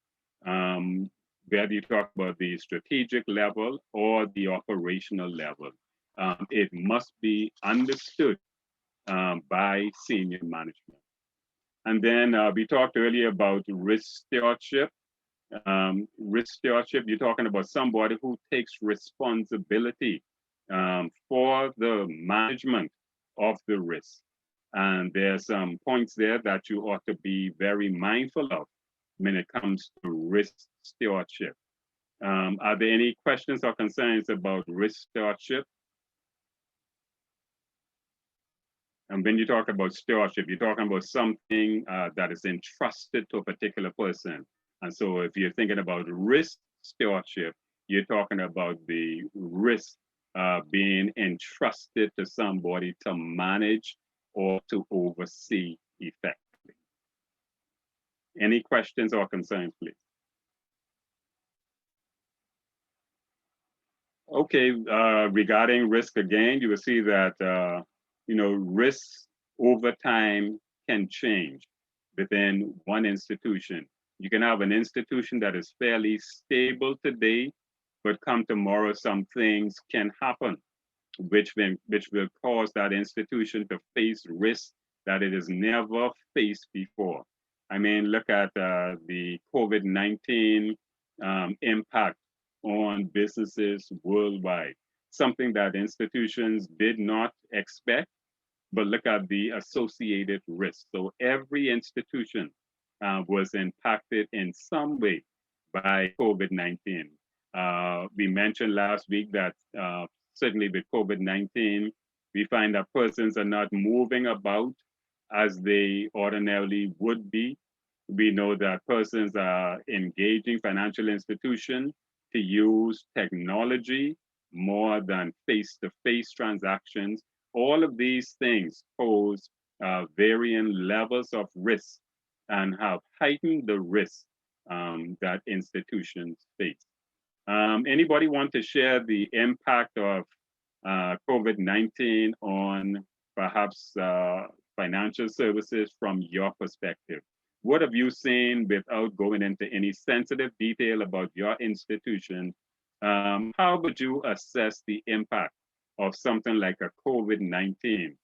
Whether you talk about the strategic level or the operational level, it must be understood by senior management. And then we talked earlier about risk stewardship. Risk stewardship, you're talking about somebody who takes responsibility for the management of the risk. And there's some points there that you ought to be very mindful of when it comes to risk stewardship. Are there any questions or concerns about risk stewardship? And when you talk about stewardship, you're talking about something that is entrusted to a particular person. And so if you're thinking about risk stewardship, you're talking about the risk being entrusted to somebody to manage or to oversee effectively. Any questions or concerns, please? Okay, regarding risk again, you will see that risks over time can change within one institution. You can have an institution that is fairly stable today, but come tomorrow, some things can happen, which will cause that institution to face risks that it has never faced before. I mean, look at the COVID-19 impact on businesses worldwide, something that institutions did not expect, but look at the associated risks. So every institution was impacted in some way by COVID-19. We mentioned last week that certainly with COVID-19, we find that persons are not moving about as they ordinarily would be. We know that persons are engaging financial institutions to use technology more than face-to-face transactions all of these things pose varying levels of risk and have heightened the risk that institutions face. Anybody want to share the impact of COVID-19 on perhaps financial services from your perspective? What have you seen without going into any sensitive detail about your institution? How would you assess the impact of something like a COVID-19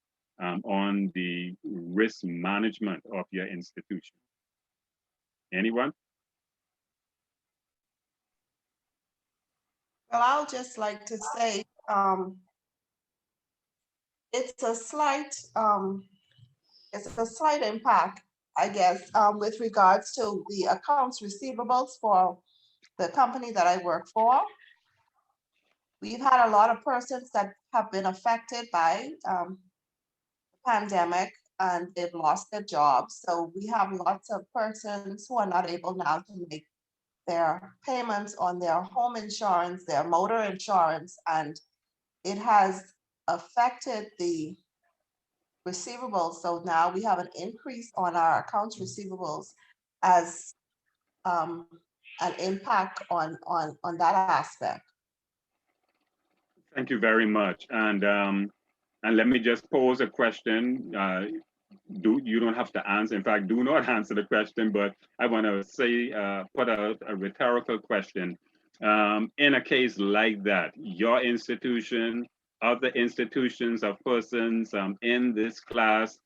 on the risk management of your institution? Anyone? Well, I'll just like to say, it's a slight impact, I guess, with regards to the accounts receivables for the company that I work for. We've had a lot of persons that have been affected by the pandemic and they've lost their jobs. So we have lots of persons who are not able now to make their payments on their home insurance, their motor insurance, and it has affected the receivables. So now we have an increase on our accounts receivables as an impact on that aspect. Thank you very much. And let me just pose a question. You don't have to answer. In fact, do not answer the question, but I want to say, put out a rhetorical question. In a case like that, your institution, other institutions of persons in this class,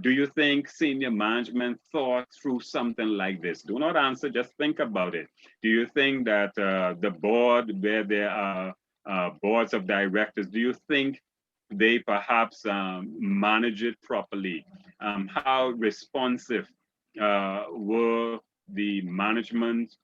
do you think senior management thought through something like this? Do not answer, just think about it. Do you think that the board, where there are boards of directors, do you think they perhaps manage it properly? How responsive were the management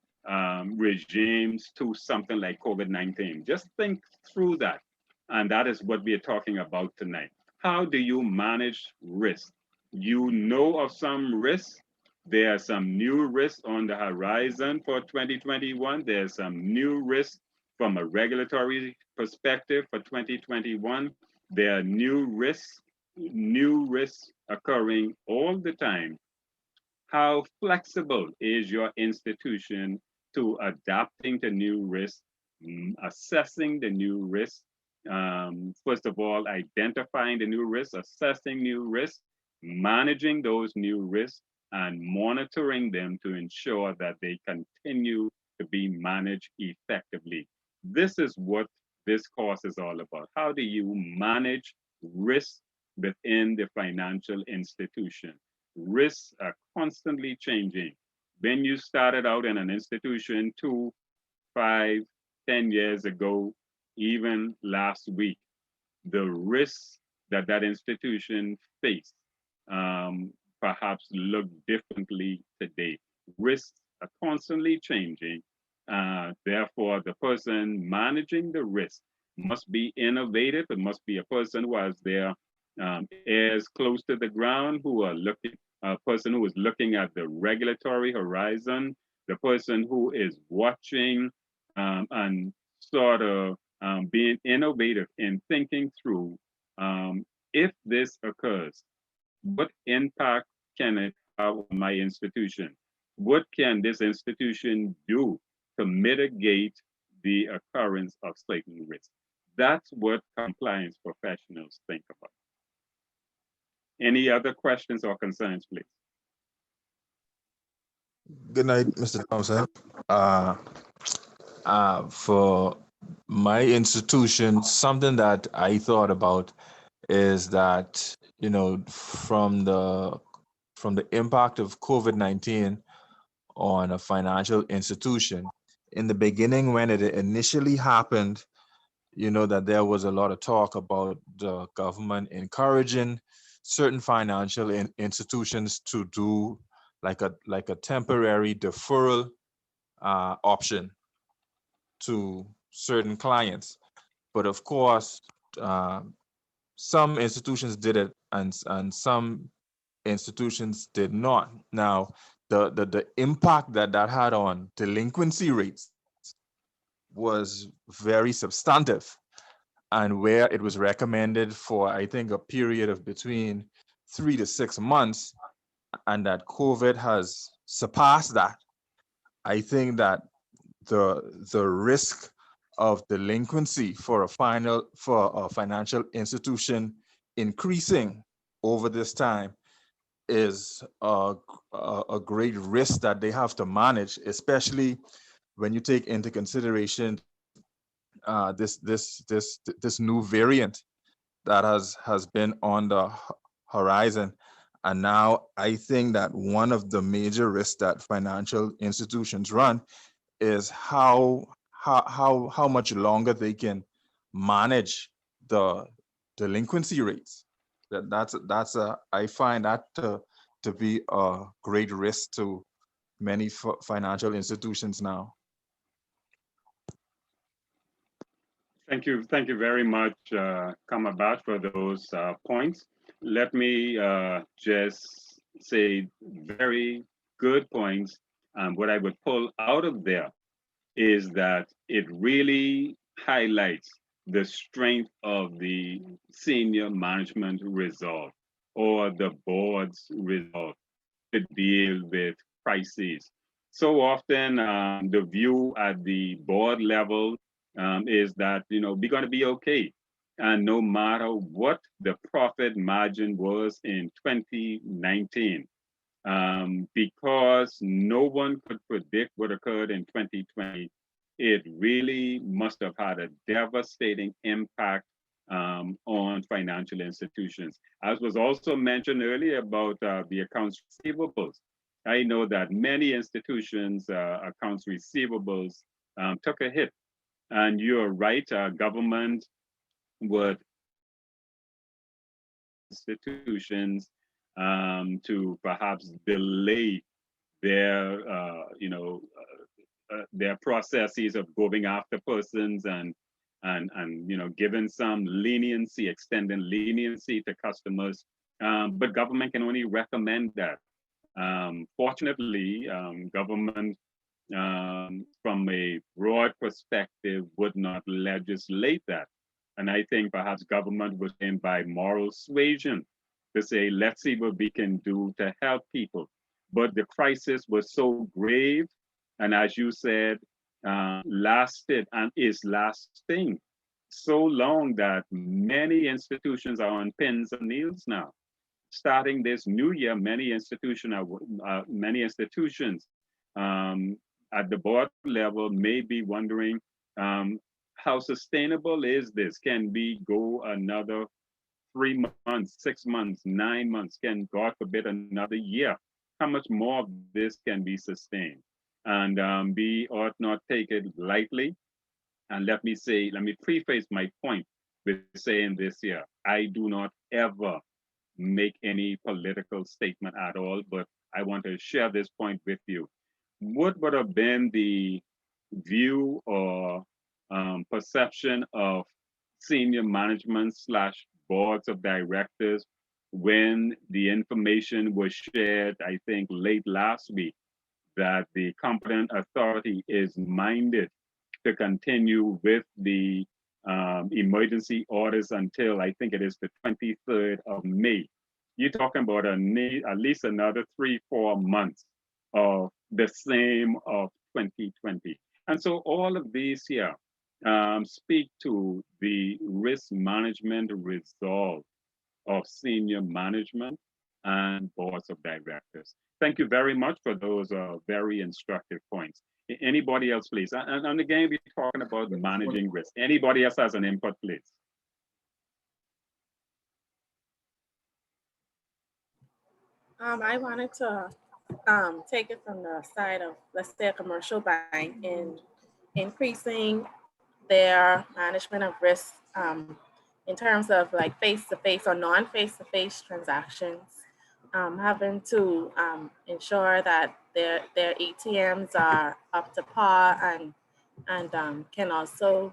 regimes to something like COVID-19? Just think through that. And that is what we are talking about tonight. How do you manage risk? You know of some risks. There are some new risks on the horizon for 2021. There's some new risks from a regulatory perspective for 2021. There are new risks occurring all the time. How flexible is your institution to adapting to new risks, assessing the new risks? First of all, identifying the new risks, assessing new risks, managing those new risks, and monitoring them to ensure that they continue to be managed effectively. This is what this course is all about. How do you manage risk within the financial institution? Risks are constantly changing. When you started out in an institution 2, 5, 10 years ago, even last week, the risks that that institution faced perhaps look differently today. Risks are constantly changing. Therefore, the person managing the risk must be innovative. It must be a person who has their ears close to the ground, who are looking, a person who is looking at the regulatory horizon, the person who is watching and sort of being innovative in thinking through, if this occurs, what impact can it have on my institution? What can this institution do to mitigate the occurrence of certain risks? That's what compliance professionals think about. Any other questions or concerns, please? Good night, Mr. Thompson. For my institution, something that I thought about is that, you know, from the impact of COVID-19 on a financial institution, in the beginning, when it initially happened, you know, that there was a lot of talk about the government encouraging certain financial institutions to do like a temporary deferral option to certain clients. But of course, some institutions did it and some institutions did not. Now, the impact that had on delinquency rates was very substantive. and where it was recommended for, I think, a period of between 3 to 6 months, and that COVID has surpassed that, I think that the risk of delinquency for a financial institution increasing over this time is a great risk that they have to manage, especially when you take into consideration this new variant that has been on the horizon. And now I think that one of the major risks that financial institutions run is how much longer they can manage the delinquency rates. I find that to be a great risk to many financial institutions now. Thank you very much, Kamabat, for those points. Let me just say very good points. What I would pull out of there is that it really highlights the strength of the senior management resolve or the board's resolve to deal with crises. So often the view at the board level is that, we're going to be okay. And no matter what the profit margin was in 2019, because no one could predict what occurred in 2020, it really must have had a devastating impact on financial institutions. As was also mentioned earlier about the accounts receivables, I know that many institutions' accounts receivables took a hit. And you're right, government would institutions to perhaps delay their, their processes of going after persons and giving some leniency, extending leniency to customers. But government can only recommend that. Fortunately, government, from a broad perspective, would not legislate that. And I think perhaps government was in by moral suasion to say, let's see what we can do to help people. But the crisis was so grave, and as you said, lasted and is lasting so long that many institutions are on pins and needles now. Starting this new year, many institutions at the board level may be wondering, how sustainable is this? Can we go another 3 months, 6 months, 9 months? Can, God forbid, another year? How much more of this can be sustained? And we ought not take it lightly. And let me preface my point with saying this here. I do not ever make any political statement at all, but I want to share this point with you. What would have been the view or perception of senior management / boards of directors when the information was shared, I think late last week, that the competent authority is minded to continue with the emergency orders until I think it is the 23rd of May. You're talking about at least another 3-4 months of the same of 2020. And so all of these here speak to the risk management resolve of senior management and boards of directors. Thank you very much for those very instructive points. Anybody else, please? And again, we're talking about managing risk. Anybody else has an input, please? I wanted to take it from the side of, let's say, a commercial bank in increasing their management of risk in terms of like face-to-face or non-face-to-face transactions, having to ensure that their ATMs are up to par and can also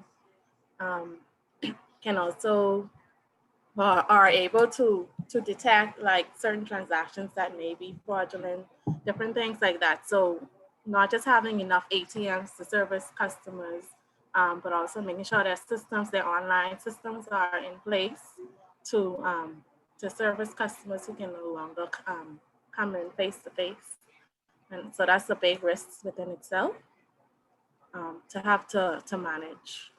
are able to detect like certain transactions that may be fraudulent, different things like that. So not just having enough ATMs to service customers, but also making sure their systems, their online systems are in place to service customers who can no longer come in face to face. And so that's a big risk within itself to have to manage.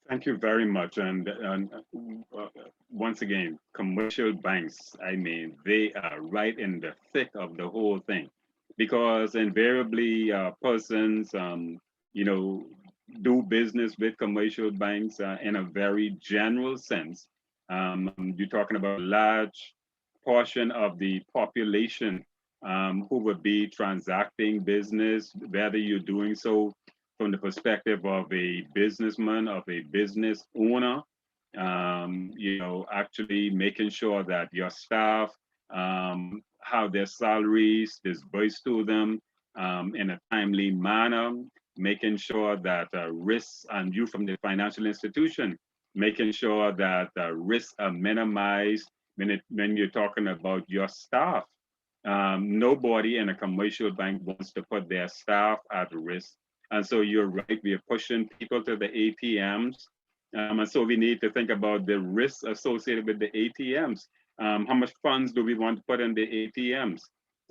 Thank you very much. And once again, commercial banks, I mean, they are right in the thick of the whole thing because invariably persons, do business with commercial banks in a very general sense. You're talking about a large portion of the population who would be transacting business, whether you're doing so from the perspective of a businessman, of a business owner, actually making sure that your staff have their salaries disbursed to them in a timely manner, making sure that risks, and you from the financial institution, making sure that risks are minimized when you're talking about your staff. Nobody in a commercial bank wants to put their staff at risk. And so you're right, we are pushing people to the ATMs. And so we need to think about the risks associated with the ATMs. How much funds do we want to put in the ATMs?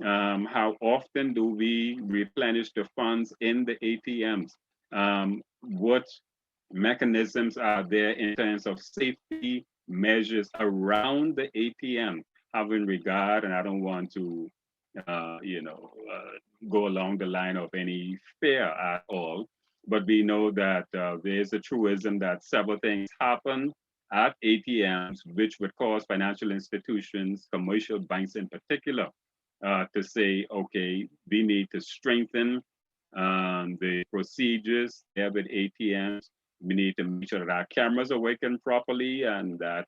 How often do we replenish the funds in the ATMs? What mechanisms are there in terms of safety measures around the ATM, having regard, and I don't want to go along the line of any fear at all, but we know that there is a truism that several things happen at ATMs, which would cause financial institutions, commercial banks in particular, to say, okay, we need to strengthen the procedures there with ATMs. We need to make sure that our cameras are working properly and that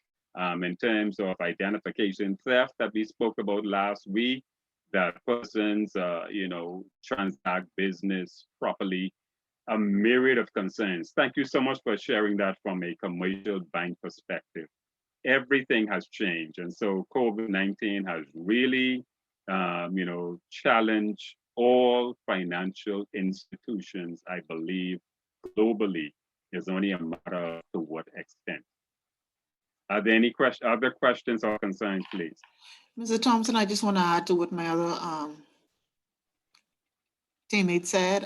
in terms of identification theft that we spoke about last week, that persons, transact business properly, a myriad of concerns. Thank you so much for sharing that from a commercial bank perspective. Everything has changed. And so COVID-19 has really, challenged all financial institutions, I believe, globally. It's only a matter of to what extent. Are there any other questions or concerns, please? Mr. Thompson, I just want to add to what my other teammate said.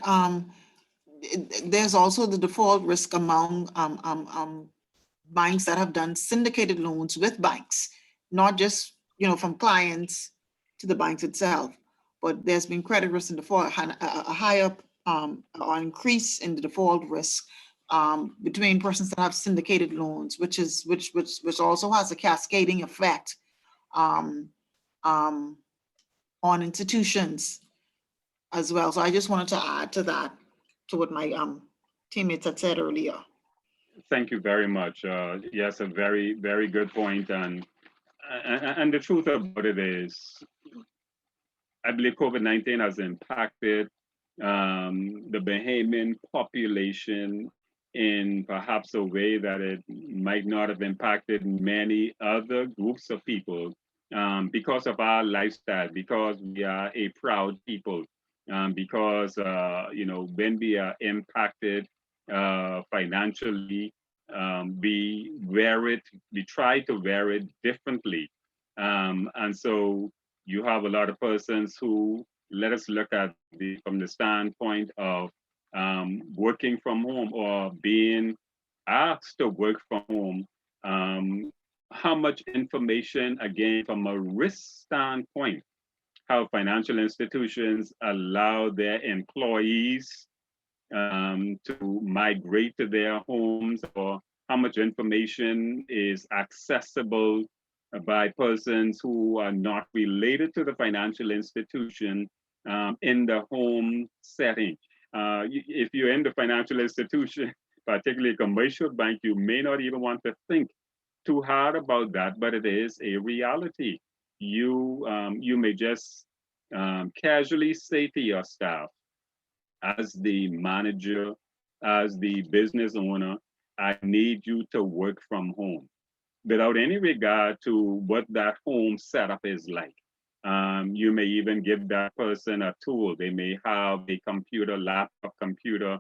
There's also the default risk among banks that have done syndicated loans with banks, not just from clients to the banks itself, but there's been credit risk and default, a higher or increase in the default risk between persons that have syndicated loans, which also has a cascading effect on institutions as well. So I just wanted to add to that, to what my teammates had said earlier. Thank you very much. Yes, a very, very good point. And the truth about it is, I believe COVID-19 has impacted the Bahamian population in perhaps a way that it might not have impacted many other groups of people because of our lifestyle, because we are a proud people, because, when we are impacted financially, we try to wear it differently. And so you have a lot of persons who, let us look at from the standpoint of working from home or being asked to work from home, how much information, again, from a risk standpoint, how financial institutions allow their employees to migrate to their homes, or how much information is accessible by persons who are not related to the financial institution in the home setting. If you're in the financial institution, particularly a commercial bank, you may not even want to think too hard about that, but it is a reality. You may just casually say to your staff, as the manager, as the business owner, I need you to work from home, without any regard to what that home setup is like. You may even give that person a tool. They may have a computer, laptop computer,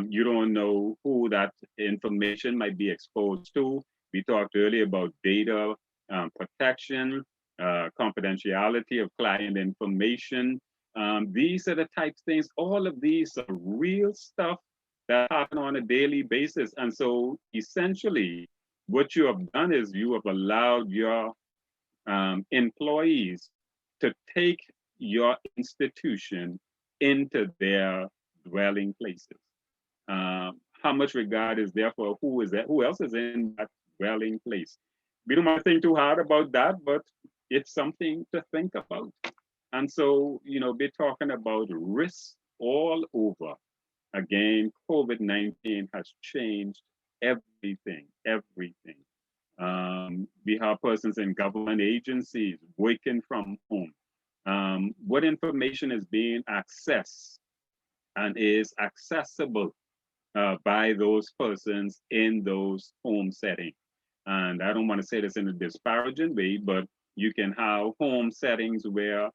You don't know who that information might be exposed to. We talked earlier about data protection, confidentiality of client information. These are the types of things, all of these are real stuff that happen on a daily basis. And so essentially, what you have done is you have allowed your employees to take your institution into their dwelling places. How much regard is there for who else is in that dwelling place? We don't want to think too hard about that, but it's something to think about. And so, we're talking about risks all over. Again, COVID-19 has changed everything. We have persons in government agencies working from home. What information is being accessed and is accessible by those persons in those home settings? And I don't want to say this in a disparaging way, but you can have home settings where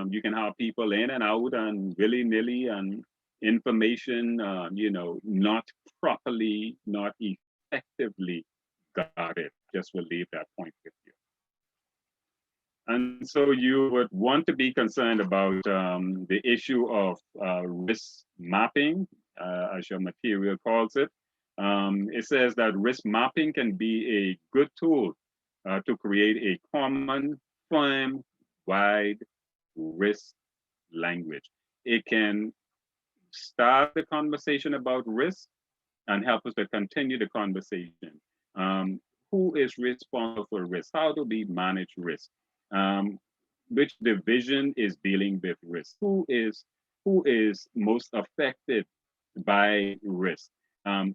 you can have people in and out and willy-nilly and information, not properly, not effectively guarded. Just will leave that point with you. And so you would want to be concerned about the issue of risk mapping, as your material calls it. It says that risk mapping can be a good tool to create a common, firm-wide risk language. It can start the conversation about risk and help us to continue the conversation. Who is responsible for risk? How do we manage risk? Which division is dealing with risk? Who is most affected by risk?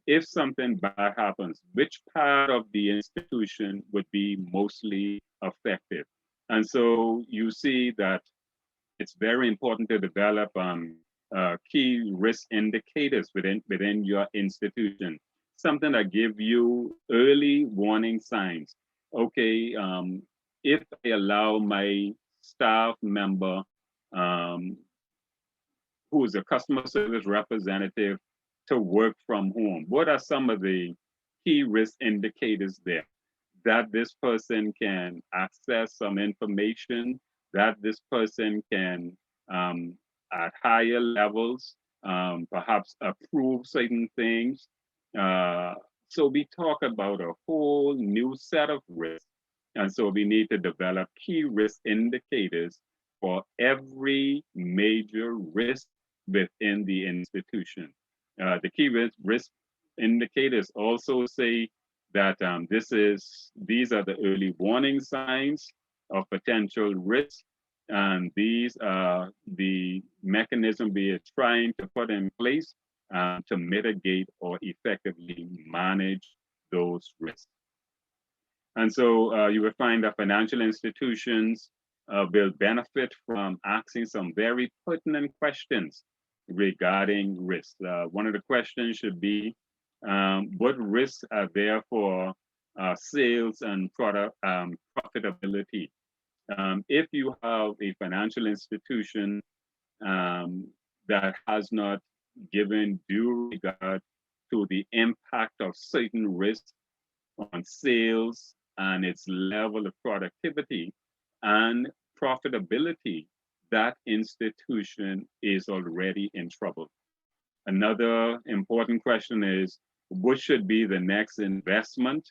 If something bad happens, which part of the institution would be mostly affected? And so you see that it's very important to develop key risk indicators within your institution, something that give you early warning signs. Okay, if I allow my staff member who is a customer service representative to work from home, what are some of the key risk indicators there? That this person can access some information, that this person can, at higher levels, perhaps approve certain things. So we talk about a whole new set of risks. And so we need to develop key risk indicators for every major risk within the institution. The key risk indicators also say that these are the early warning signs of potential risk, and these are the mechanism we are trying to put in place to mitigate or effectively manage those risks. And so you will find that financial institutions will benefit from asking some very pertinent questions regarding risk. One of the questions should be, what risks are there for sales and product profitability? If you have a financial institution that has not given due regard to the impact of certain risks on sales and its level of productivity and profitability, that institution is already in trouble. Another important question is, what should be the next investment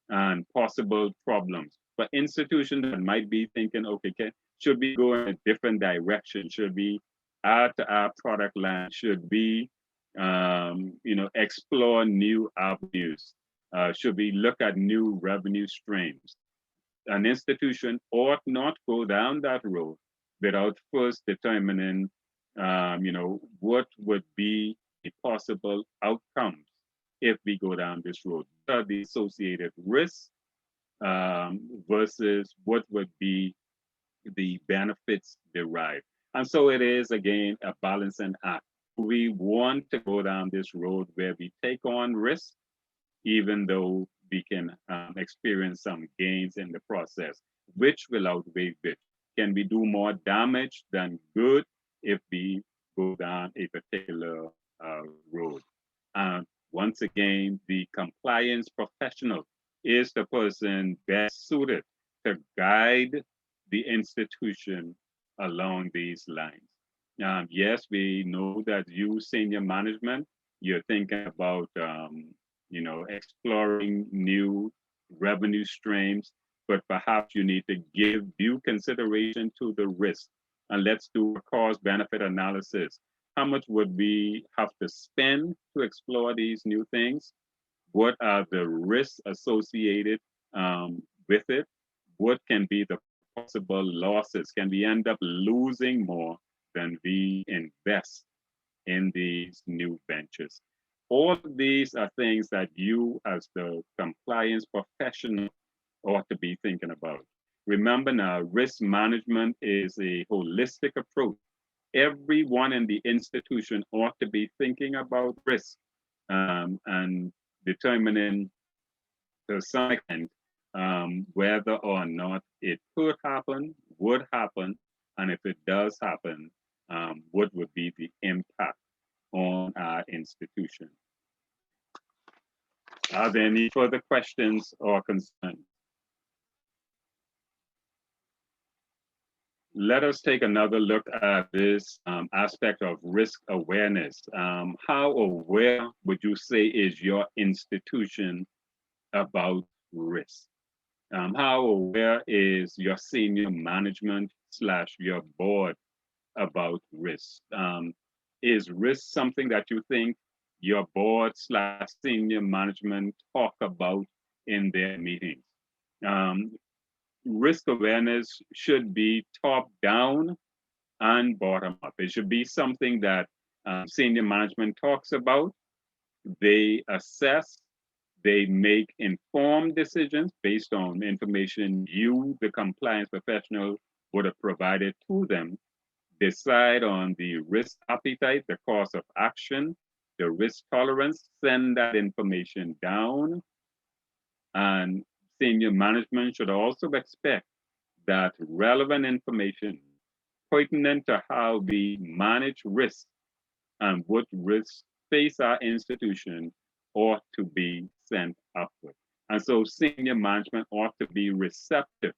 and possible problems? For institutions that might be thinking, okay, should we go in a different direction? Should we add to our product line? Should we explore new avenues? Should we look at new revenue streams? An institution ought not go down that road without first determining, what would be the possible outcomes if we go down this road. What are the associated risks versus what would be the benefits derived? And so it is, again, a balancing act. We want to go down this road where we take on risks, even though we can experience some gains in the process, which will outweigh which. Can we do more damage than good if we go down a particular road? Once again, the compliance professional is the person best suited to guide the institution along these lines. Yes, we know that you, senior management, you're thinking about, exploring new revenue streams, but perhaps you need to give due consideration to the risk. And let's do a cost benefit analysis. How much would we have to spend to explore these new things? What are the risks associated with it? What can be the possible losses? Can we end up losing more than we invest in these new ventures? All of these are things that you as the compliance professional ought to be thinking about. Remember now, risk management is a holistic approach. Everyone in the institution ought to be thinking about risk and determining to some extent whether or not it could happen, would happen, and if it does happen, what would be the impact on our institution? Are there any further questions or concerns? Let us take another look at this aspect of risk awareness. How aware would you say is your institution about risk? How aware is your senior management / your board about risk? Is risk something that you think your board / senior management talk about in their meetings? Risk awareness should be top down and bottom up. It should be something that senior management talks about. They assess, they make informed decisions based on information you, the compliance professional, would have provided to them, decide on the risk appetite, the course of action, the risk tolerance, send that information down, and senior management should also expect that relevant information pertinent to how we manage risk and what risks face our institution ought to be sent upward. And so senior management ought to be receptive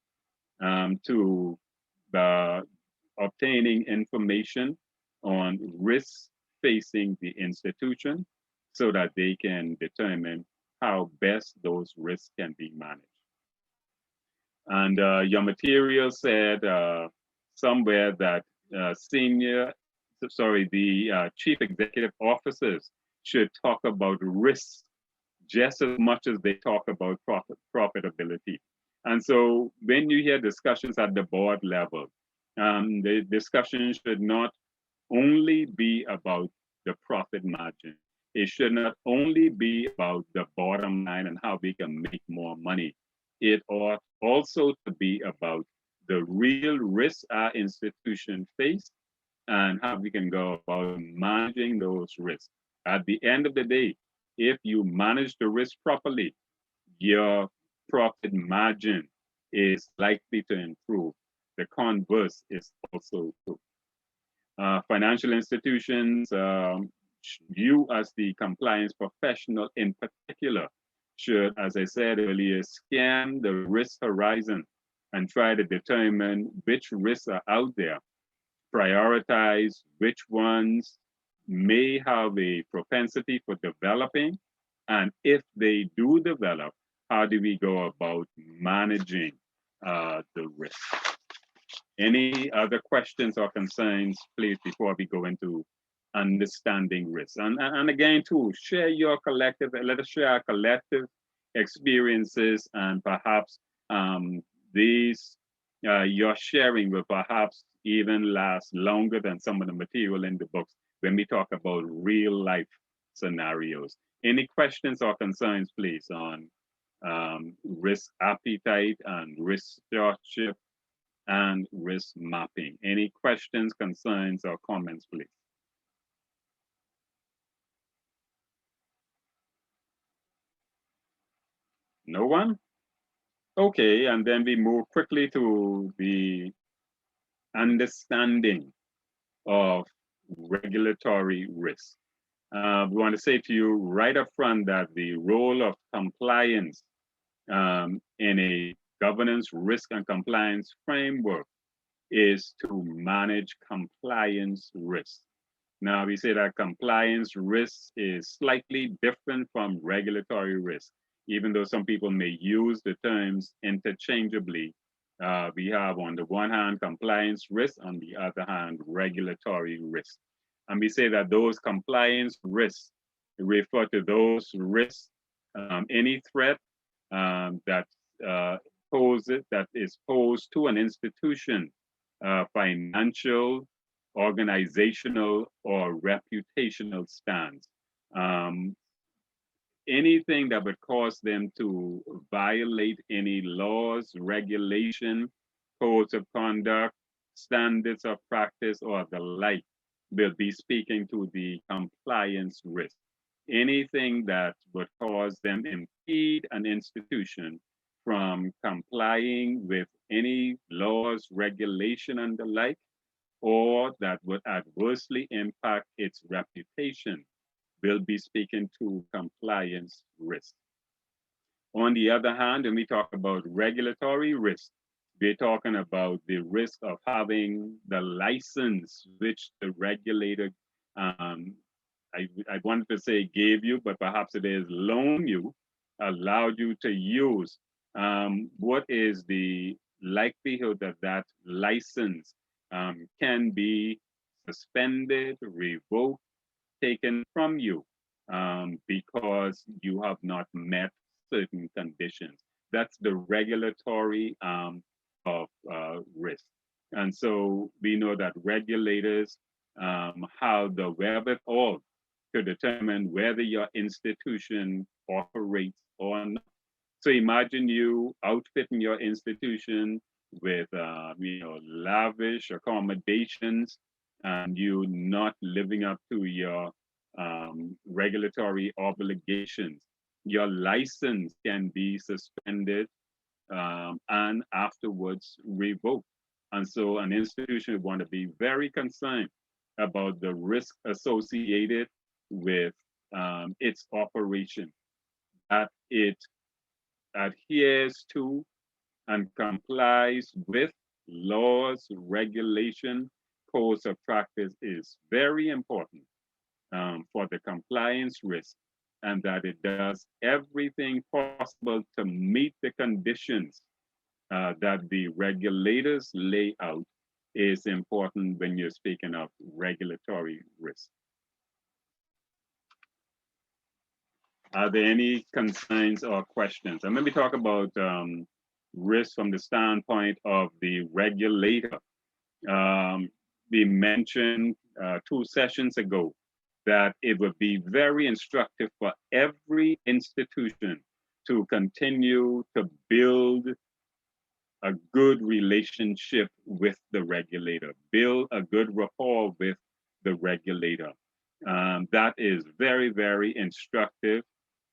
to the obtaining information on risks facing the institution so that they can determine how best those risks can be managed. And your material said somewhere that the chief executive officers should talk about risks just as much as they talk about profitability. And so when you hear discussions at the board level, the discussion should not only be about the profit margin. It should not only be about the bottom line and how we can make more money. It ought also to be about the real risks our institution face and how we can go about managing those risks. At the end of the day, if you manage the risk properly, your profit margin is likely to improve. The converse is also true. Financial institutions, you as the compliance professional in particular, should, as I said earlier, scan the risk horizon and try to determine which risks are out there, prioritize which ones may have a propensity for developing, and if they do develop, how do we go about managing the risk? Any other questions or concerns, please, before we go into understanding risk? And again, too, share your collective, let us share our collective experiences, and perhaps your sharing will perhaps even last longer than some of the material in the books when we talk about real life scenarios. Any questions or concerns, please, on risk appetite and risk stewardship and risk mapping? Any questions, concerns, or comments, please? No one? Okay, and then we move quickly to the understanding of regulatory risk. we want to say to you right up front that the role of compliance in a governance, risk, and compliance framework is to manage compliance risk. Now, we say that compliance risk is slightly different from regulatory risk, even though some people may use the terms interchangeably. We have, on the one hand, compliance risk, on the other hand, regulatory risk. And we say that those compliance risks refer to those risks, any threat that is posed to an institution, financial, organizational, or reputational stance. Anything that would cause them to violate any laws, regulation, codes of conduct, standards of practice, or the like will be speaking to the compliance risk. Anything that would cause them impede an institution from complying with any laws, regulation, and the like, or that would adversely impact its reputation, will be speaking to compliance risk. On the other hand, when we talk about regulatory risk, we're talking about the risk of having the license which the regulator, I wanted to say gave you, but perhaps it is loan you, allowed you to use. What is the likelihood that that license can be suspended, revoked, taken from you because you have not met certain conditions? That's the regulatory of risk. And so we know that regulators have the wherewithal to determine whether your institution operates or not. So imagine you outfitting your institution with lavish accommodations and you not living up to your regulatory obligations. Your license can be suspended and afterwards revoked. And so an institution would want to be very concerned about the risk associated with its operation, that it adheres to and complies with laws, regulation, codes of practice is very important for the compliance risk, and that it does everything possible to meet the conditions that the regulators lay out is important when you're speaking of regulatory risk. Are there any concerns or questions? And when we talk about risk from the standpoint of the regulator, we mentioned 2 sessions ago that it would be very instructive for every institution to continue to build a good relationship with the regulator, build a good rapport with the regulator. That is very, very instructive.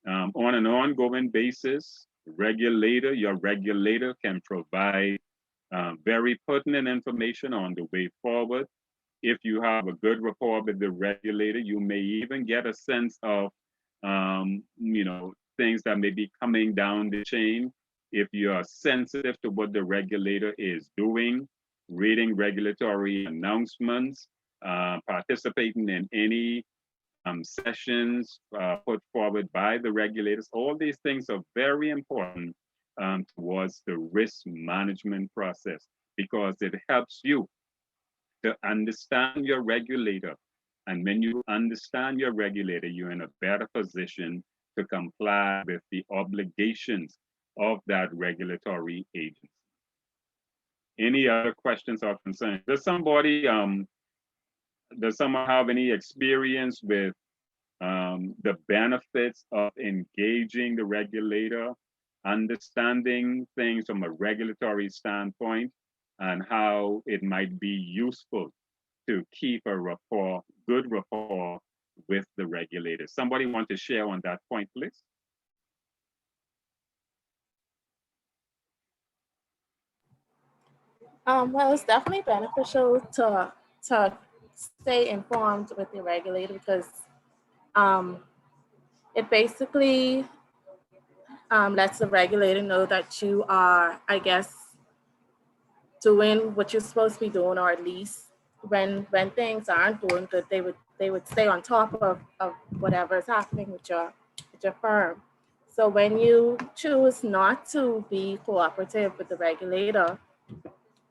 On an ongoing basis, your regulator can provide very pertinent information on the way forward. If you have a good rapport with the regulator, you may even get a sense of things that may be coming down the chain. If you are sensitive to what the regulator is doing, reading regulatory announcements, participating in any sessions put forward by the regulators, all these things are very important towards the risk management process, because it helps you to understand your regulator. And when you understand your regulator, you're in a better position to comply with the obligations of that regulatory agency. Any other questions or concerns? Does someone have any experience with the benefits of engaging the regulator, understanding things from a regulatory standpoint, and how it might be useful to keep a good rapport with the regulator? Somebody want to share on that point, please? Well, it's definitely beneficial to stay informed with the regulator, because It basically lets the regulator know that you are, I guess, doing what you're supposed to be doing, or at least when things aren't doing good, they would stay on top of whatever is happening with your firm. So when you choose not to be cooperative with the regulator,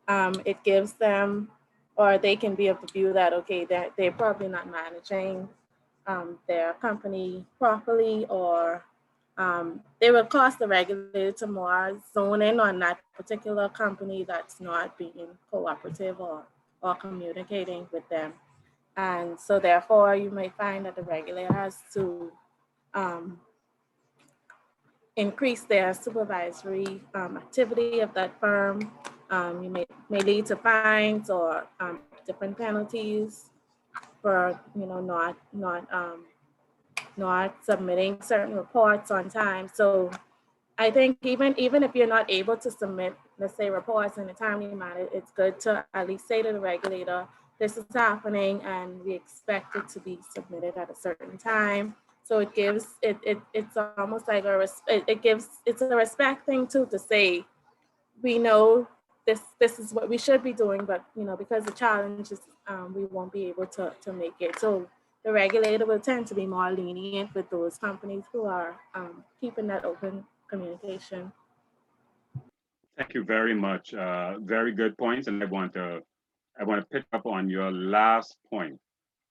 it gives them, or they can be of the view that, okay, they're probably not managing their company properly, or they will cost the regulator to more zone in on that particular company that's not being cooperative or communicating with them. And so therefore you may find that the regulator has to increase their supervisory activity of that firm. You may lead to fines or different penalties for not submitting certain reports on time. So I think even if you're not able to submit, let's say, reports in a timely manner, it's good to at least say to the regulator, this is happening and we expect it to be submitted at a certain time. So it gives it's almost like it's a respect thing too, to say, we know this is what we should be doing, but because the challenge is we won't be able to make it. So the regulator will tend to be more lenient with those companies who are keeping that open communication. Thank you very much. Very good points, and I want to pick up on your last point.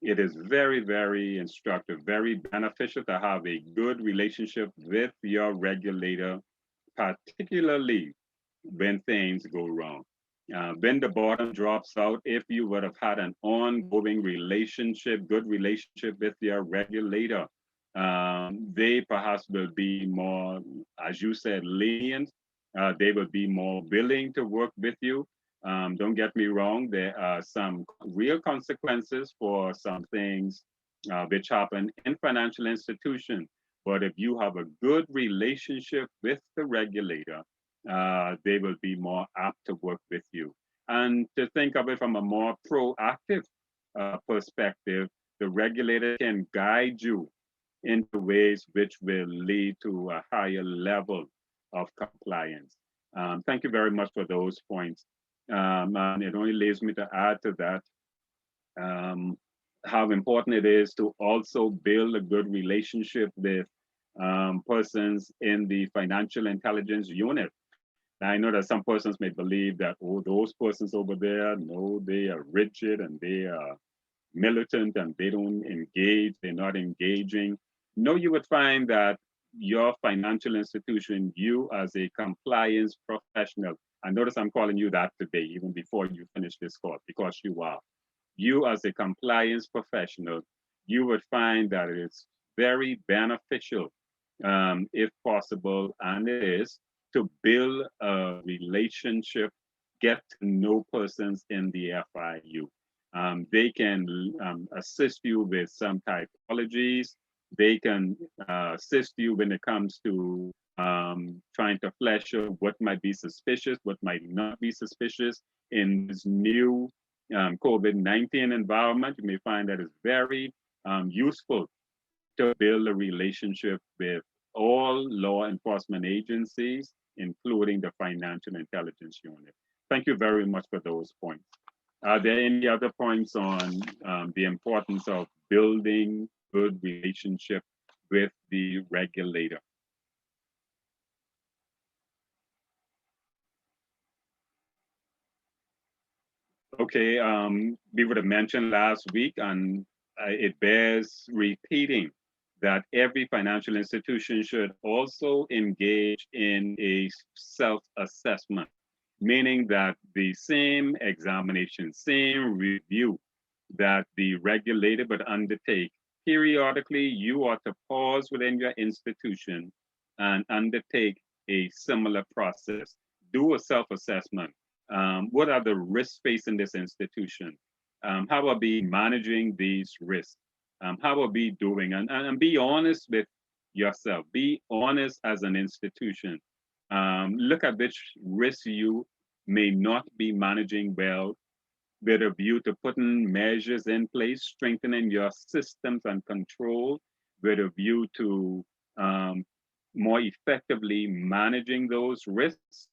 It is very, very instructive, very beneficial to have a good relationship with your regulator, particularly when things go wrong. When the bottom drops out, if you would have had an ongoing relationship, good relationship with your regulator, they perhaps will be more, as you said, lenient. They will be more willing to work with you. Don't get me wrong, there are some real consequences for some things which happen in financial institutions. But if you have a good relationship with the regulator, they will be more apt to work with you. And to think of it from a more proactive perspective, the regulator can guide you into ways which will lead to a higher level of compliance. Thank you very much for those points. And it only leaves me to add to that how important it is to also build a good relationship with persons in the financial intelligence unit. Now, I know that some persons may believe that, oh, those persons over there, no, they are rigid and they are militant and they don't engage, they're not engaging. No, you would find that your financial institution, you as a compliance professional, and notice I'm calling you that today, even before you finish this course, because you are. You as a compliance professional, you would find that it's very beneficial, if possible, and it is, to build a relationship, get to know persons in the FIU. They can assist you with some typologies. They can assist you when it comes to trying to flesh out what might be suspicious, what might not be suspicious in this new COVID-19 environment. You may find that it's very useful to build a relationship with all law enforcement agencies, including the Financial Intelligence Unit. Thank you very much for those points. Are there any other points on the importance of building good relationship with the regulator? Okay, we would have mentioned last week, and it bears repeating, that every financial institution should also engage in a self-assessment, meaning that the same examination, same review that the regulator would undertake, periodically you ought to pause within your institution and undertake a similar process. Do a self-assessment. What are the risks facing this institution? How are we managing these risks? How are we doing? And be honest with yourself. Be honest as an institution. Look at which risks you may not be managing well, with a view to putting measures in place, strengthening your systems and control with a view to more effectively managing those risks,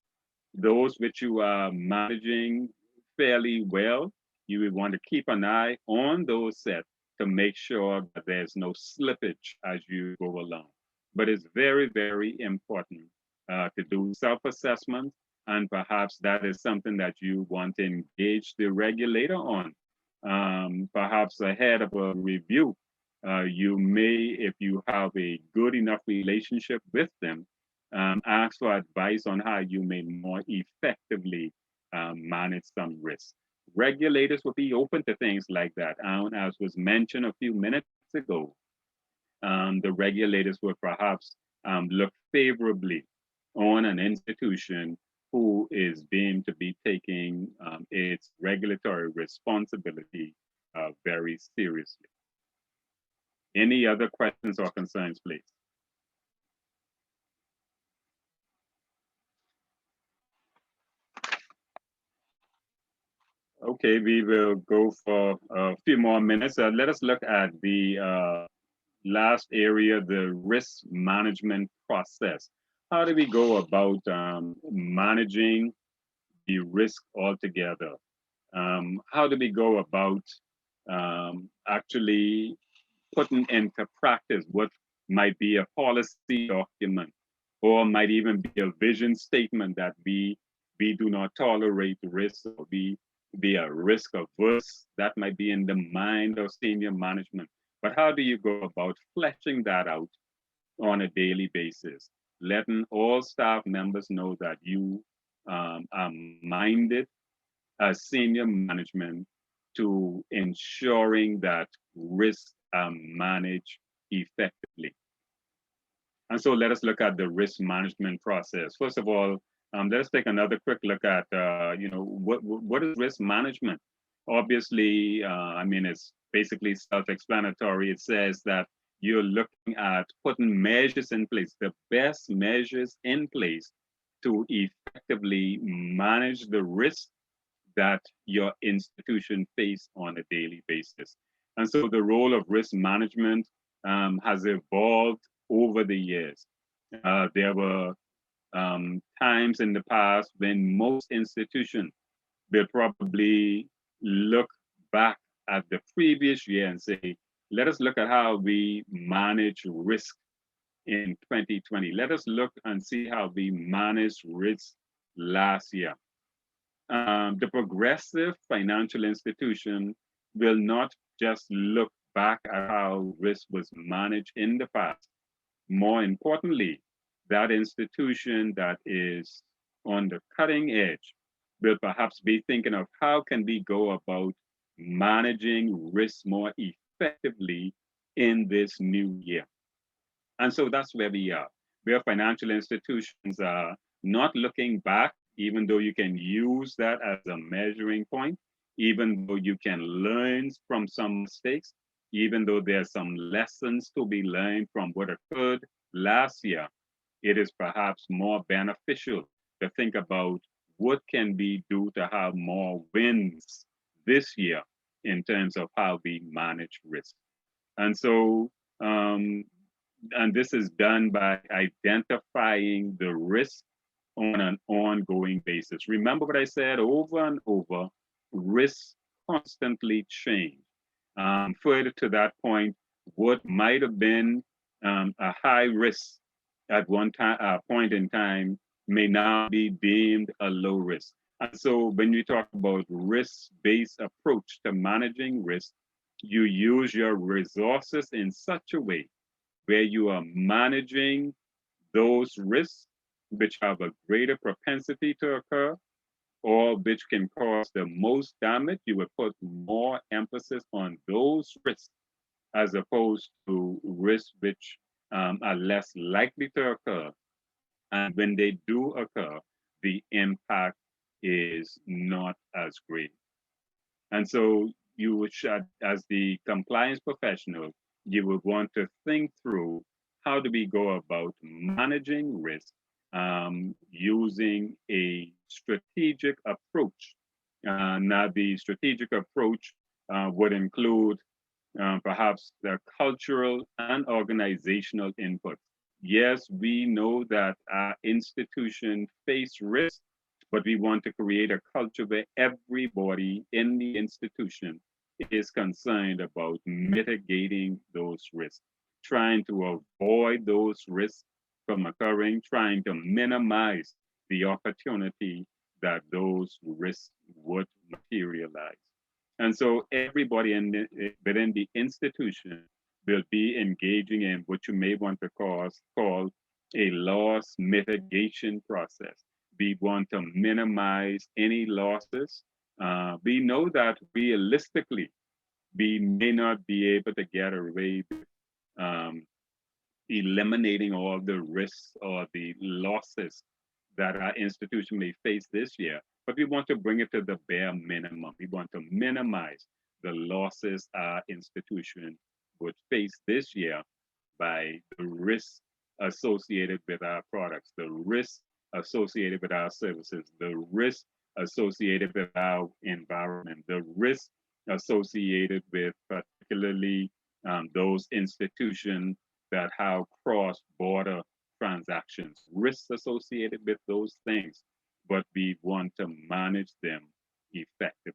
those which you are managing fairly well. You would want to keep an eye on those sets to make sure that there's no slippage as you go along. But it's very, very important to do self-assessment, and perhaps that is something that you want to engage the regulator on. Perhaps ahead of a review, you may, if you have a good enough relationship with them, ask for advice on how you may more effectively manage some risk. Regulators will be open to things like that. And as was mentioned a few minutes ago, the regulators would perhaps look favorably on an institution who is deemed to be taking its regulatory responsibility very seriously. Any other questions or concerns, please? Okay, we will go for a few more minutes. Let us look at the last area, the risk management process. How do we go about managing the risk altogether? How do we go about actually putting into practice what might be a policy document, or might even be a vision statement that we do not tolerate risk, or we be a risk averse? That might be in the mind of senior management. But how do you go about fleshing that out on a daily basis, letting all staff members know that you are minded as senior management to ensuring that risks are managed effectively? And so let us look at the risk management process. First of all, let us take another quick look at, what is risk management? Obviously, I mean, it's basically self-explanatory. It says that you're looking at putting measures in place, the best measures in place to effectively manage the risk that your institution face on a daily basis. And so the role of risk management has evolved over the years. There were times in the past when most institutions will probably look back at the previous year and say, let us look at how we manage risk in 2020. Let us look and see how we managed risk last year. The progressive financial institution will not just look back at how risk was managed in the past. More importantly, that institution that is on the cutting edge will perhaps be thinking of how can we go about managing risk more effectively in this new year. And so that's where we are. Where financial institutions are not looking back, even though you can use that as a measuring point, even though you can learn from some mistakes, even though there's some lessons to be learned from what occurred last year, it is perhaps more beneficial to think about what can we do to have more wins this year in terms of how we manage risk. And so, and this is done by identifying the risk on an ongoing basis. Remember what I said over and over, risks constantly change. Further to that point, what might have been a high risk at one point in time may now be deemed a low risk. And so when you talk about risk-based approach to managing risk, you use your resources in such a way where you are managing those risks which have a greater propensity to occur, or which can cause the most damage. You would put more emphasis on those risks as opposed to risks which are less likely to occur. And when they do occur, the impact is not as great. And so you should, as the compliance professional, you would want to think through how do we go about managing risk using a strategic approach. Now, the strategic approach would include perhaps the cultural and organizational input. Yes, we know that our institution face risk, but we want to create a culture where everybody in the institution is concerned about mitigating those risks, trying to avoid those risks from occurring, trying to minimize the opportunity that those risks would materialize. And so everybody within the institution will be engaging in what you may want to call a loss mitigation process. We want to minimize any losses. We know that realistically, we may not be able to get away with eliminating all the risks or the losses that our institution may face this year, but we want to bring it to the bare minimum. We want to minimize the losses our institution would face this year by the risks associated with our products, the risks associated with our services, the risks associated with our environment, the risks associated with particularly those institutions that have cross-border transactions, risks associated with those things, but we want to manage them effectively.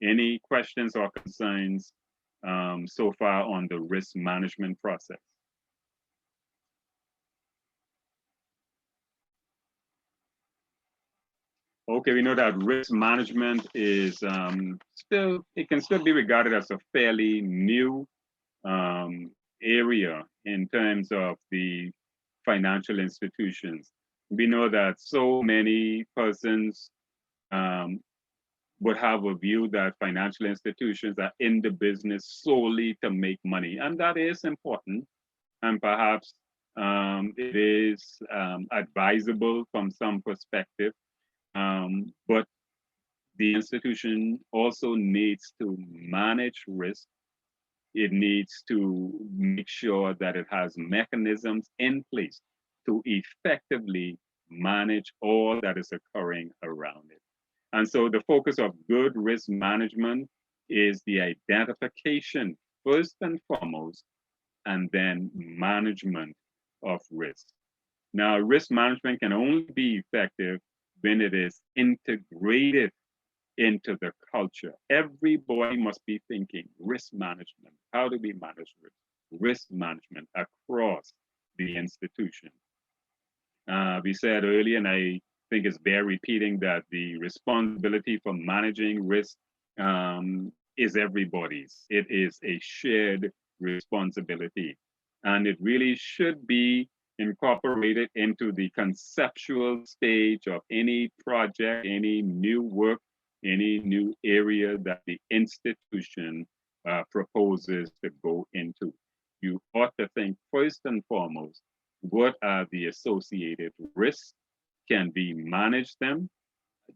Any questions or concerns so far on the risk management process? Okay, we know that risk management is it can still be regarded as a fairly new area in terms of the financial institutions. We know that so many persons would have a view that financial institutions are in the business solely to make money, and that is important. And perhaps it is advisable from some perspective, but the institution also needs to manage risk. It needs to make sure that it has mechanisms in place to effectively manage all that is occurring around it. And so the focus of good risk management is the identification, first and foremost, and then management of risk. Now, risk management can only be effective when it is integrated into the culture. Everybody must be thinking risk management. How do we manage risk? Risk management across the institution. We said earlier, and I think it's bear repeating, that the responsibility for managing risk is everybody's. It is a shared responsibility. And it really should be incorporated into the conceptual stage of any project, any new work, any new area that the institution proposes to go into. You ought to think first and foremost, what are the associated risks? Can we manage them?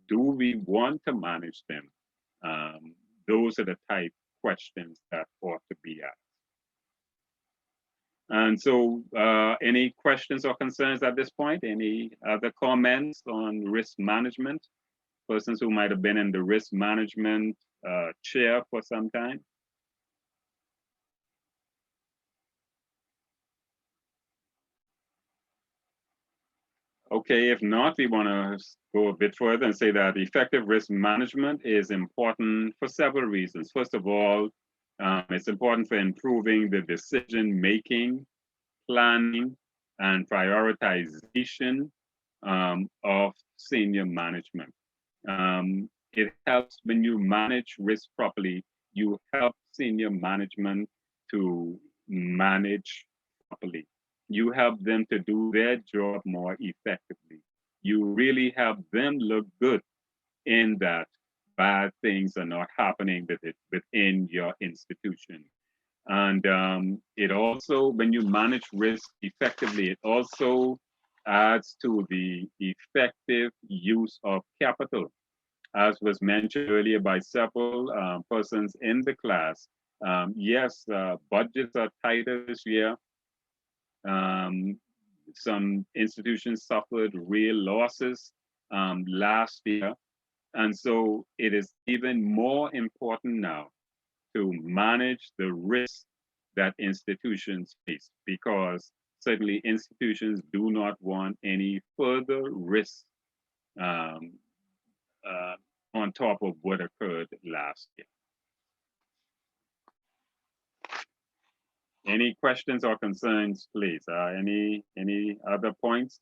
Do we want to manage them? Those are the type questions that ought to be asked. And so any questions or concerns at this point? Any other comments on risk management? Persons who might have been in the risk management chair for some time? Okay, if not, we want to go a bit further and say that effective risk management is important for several reasons. First of all, it's important for improving the decision-making, planning, and prioritization of senior management. It helps when you manage risk properly, you help senior management to manage properly. You help them to do their job more effectively. You really help them look good in that bad things are not happening within your institution. And it also, when you manage risk effectively, it also adds to the effective use of capital. As was mentioned earlier by several persons in the class, yes, budgets are tighter this year. Some institutions suffered real losses last year. And so it is even more important now to manage the risk that institutions face, because certainly institutions do not want any further risk on top of what occurred last year. Any questions or concerns, please? Any other points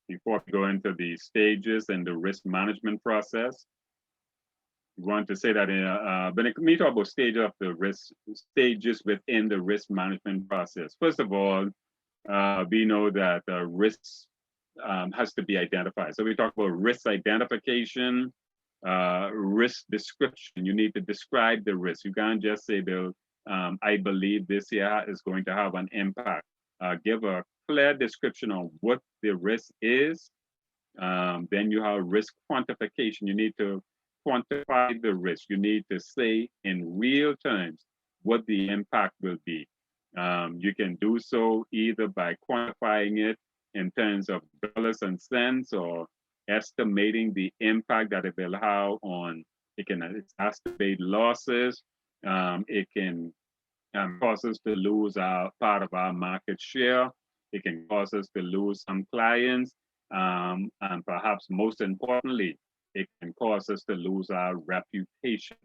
before we go into the stages and the risk management process? We want to say that when we talk about stages of the risk, stages within the risk management process. First of all, we know that risks has to be identified. So we talk about risk identification, risk description. You need to describe the risk. You can't just say, Bill, I believe this here is going to have an impact. Give a clear description on what the risk is. Then you have risk quantification. You need to quantify the risk. You need to say in real terms what the impact will be. You can do so either by quantifying it in terms of dollars and cents, or estimating the impact that it will have on, it can estimate losses. It can cause us to lose our part of our market share. It can cause us to lose some clients. And perhaps most importantly, it can cause us to lose our reputation.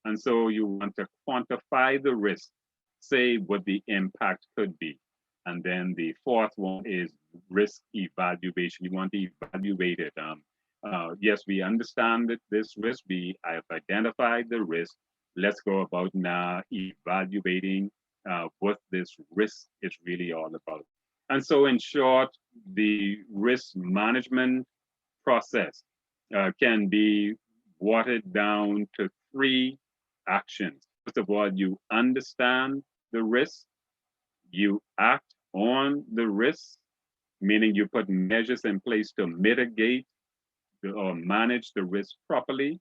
And so you want to quantify the risk, say what the impact could be. And then the fourth one is risk evaluation. You want to evaluate it. Yes, we understand that this risk, we have identified the risk. Let's go about now evaluating what this risk is really all about. And so in short, the risk management process can be watered down to 3 actions. First of all, you understand the risk, you act on the risk, meaning you put measures in place to mitigate or manage the risk properly.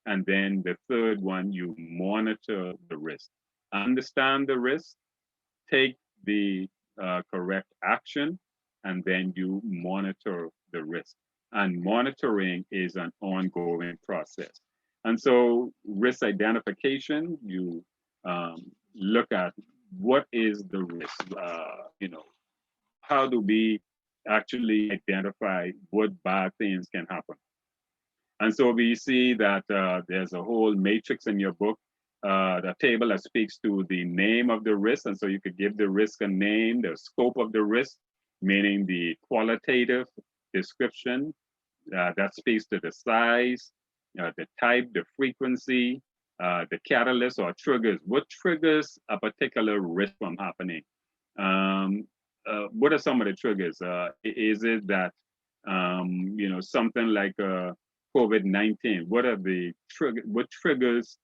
And then the third one, you monitor the risk. Understand the risk, take the correct action, and then you monitor the risk. And monitoring is an ongoing process. And so risk identification, you look at what is the risk, how do we actually identify what bad things can happen? And so we see that there's a whole matrix in your book, the table that speaks to the name of the risk. And so you could give the risk a name, the scope of the risk, meaning the qualitative description that speaks to the size, the type, the frequency, the catalyst or triggers. What triggers a particular risk from happening? What are some of the triggers? Is it that, something like COVID-19, what are the what triggers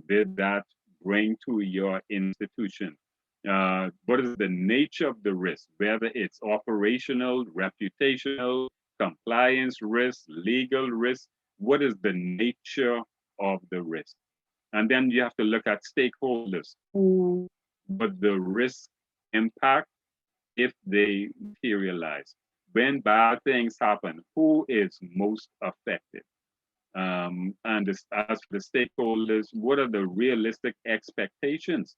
did that bring to your institution? What is the nature of the risk, whether it's operational, reputational, compliance risk, legal risk? What is the nature of the risk? And then you have to look at stakeholders. What the risk impact if they materialize? When bad things happen, who is most affected? And as for the stakeholders, what are the realistic expectations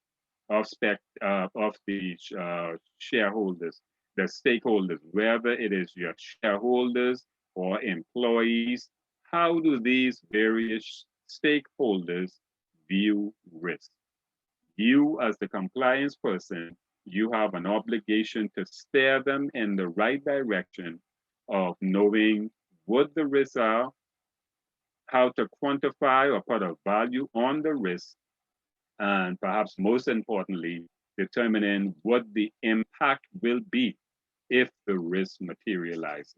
of the shareholders, the stakeholders, whether it is your shareholders or employees? How do these various stakeholders view risk? You, as the compliance person, you have an obligation to steer them in the right direction of knowing what the risks are, how to quantify or put a value on the risk, and perhaps most importantly, determining what the impact will be if the risk materializes.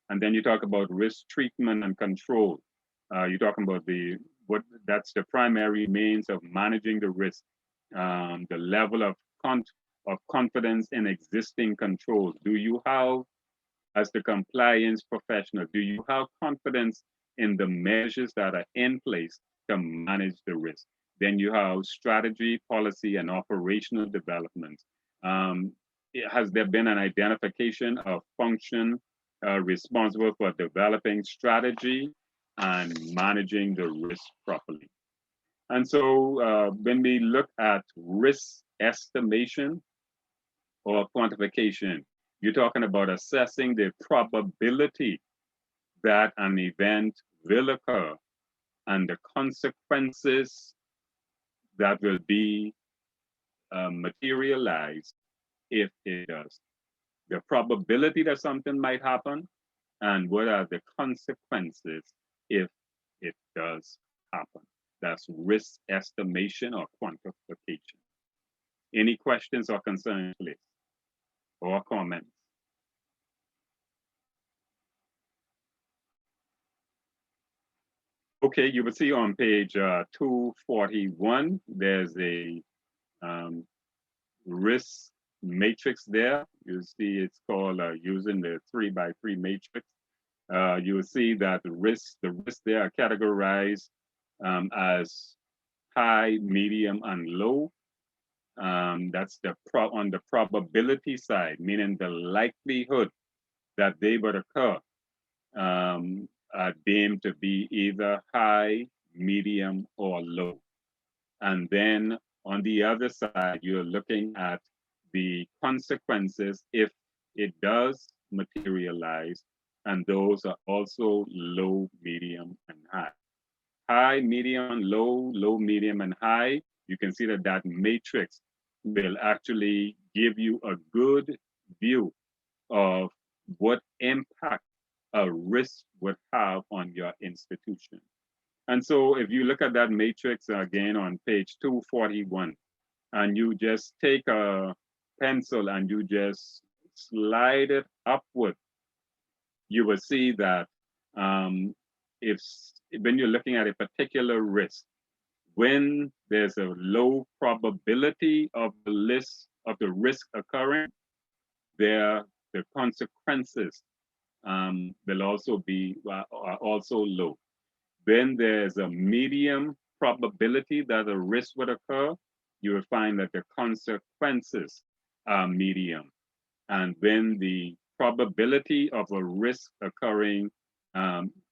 And then you talk about risk treatment and control. You're talking about that's the primary means of managing the risk, the level of confidence in existing controls. Do you have, as the compliance professional, do you have confidence in the measures that are in place to manage the risk? Then you have strategy, policy, and operational development. Has there been an identification of function responsible for developing strategy and managing the risk properly? And so when we look at risk estimation or quantification, you're talking about assessing the probability that an event will occur and the consequences that will be materialized if it does. The probability that something might happen and what are the consequences if it does happen. That's risk estimation or quantification. Any questions or concerns, please, or comments? Okay, you will see on page 241, there's a risk matrix there. You see it's called using the 3x3 matrix. You will see that the risks there are categorized as high, medium, and low. That's on the probability side, meaning the likelihood that they would occur are deemed to be either high, medium, or low. And then on the other side, you're looking at the consequences if it does materialize, and those are also low, medium, and high. High, medium, low, low, medium, and high. You can see that that matrix will actually give you a good view of what impact a risk would have on your institution. And so if you look at that matrix again on page 241, and you just take a pencil and you just slide it upward, you will see that when you're looking at a particular risk, when there's a low probability of the risk occurring, the consequences will also be are also low. Then there's a medium probability that a risk would occur. You will find that the consequences are medium. And when the probability of a risk occurring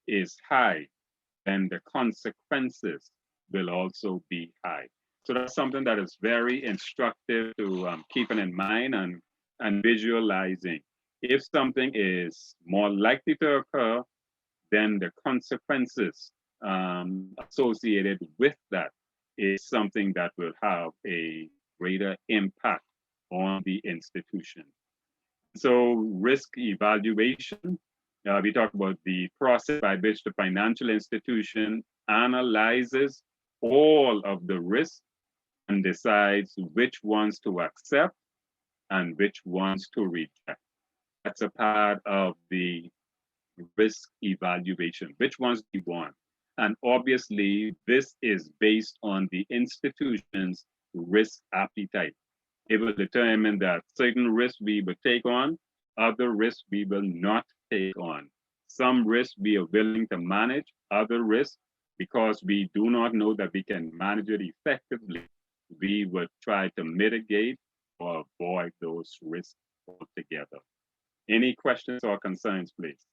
is high, then the consequences will also be high. So that's something that is very instructive to keeping in mind and visualizing. If something is more likely to occur, then the consequences associated with that is something that will have a greater impact on the institution. So risk evaluation, we talk about the process by which the financial institution analyzes all of the risks and decides which ones to accept and which ones to reject. That's a part of the risk evaluation. Which ones do you want? And obviously, this is based on the institution's risk appetite. It will determine that certain risks we will take on, other risks we will not take on. Some risks we are willing to manage, other risks, because we do not know that we can manage it effectively, we would try to mitigate or avoid those risks altogether. Any questions or concerns, please?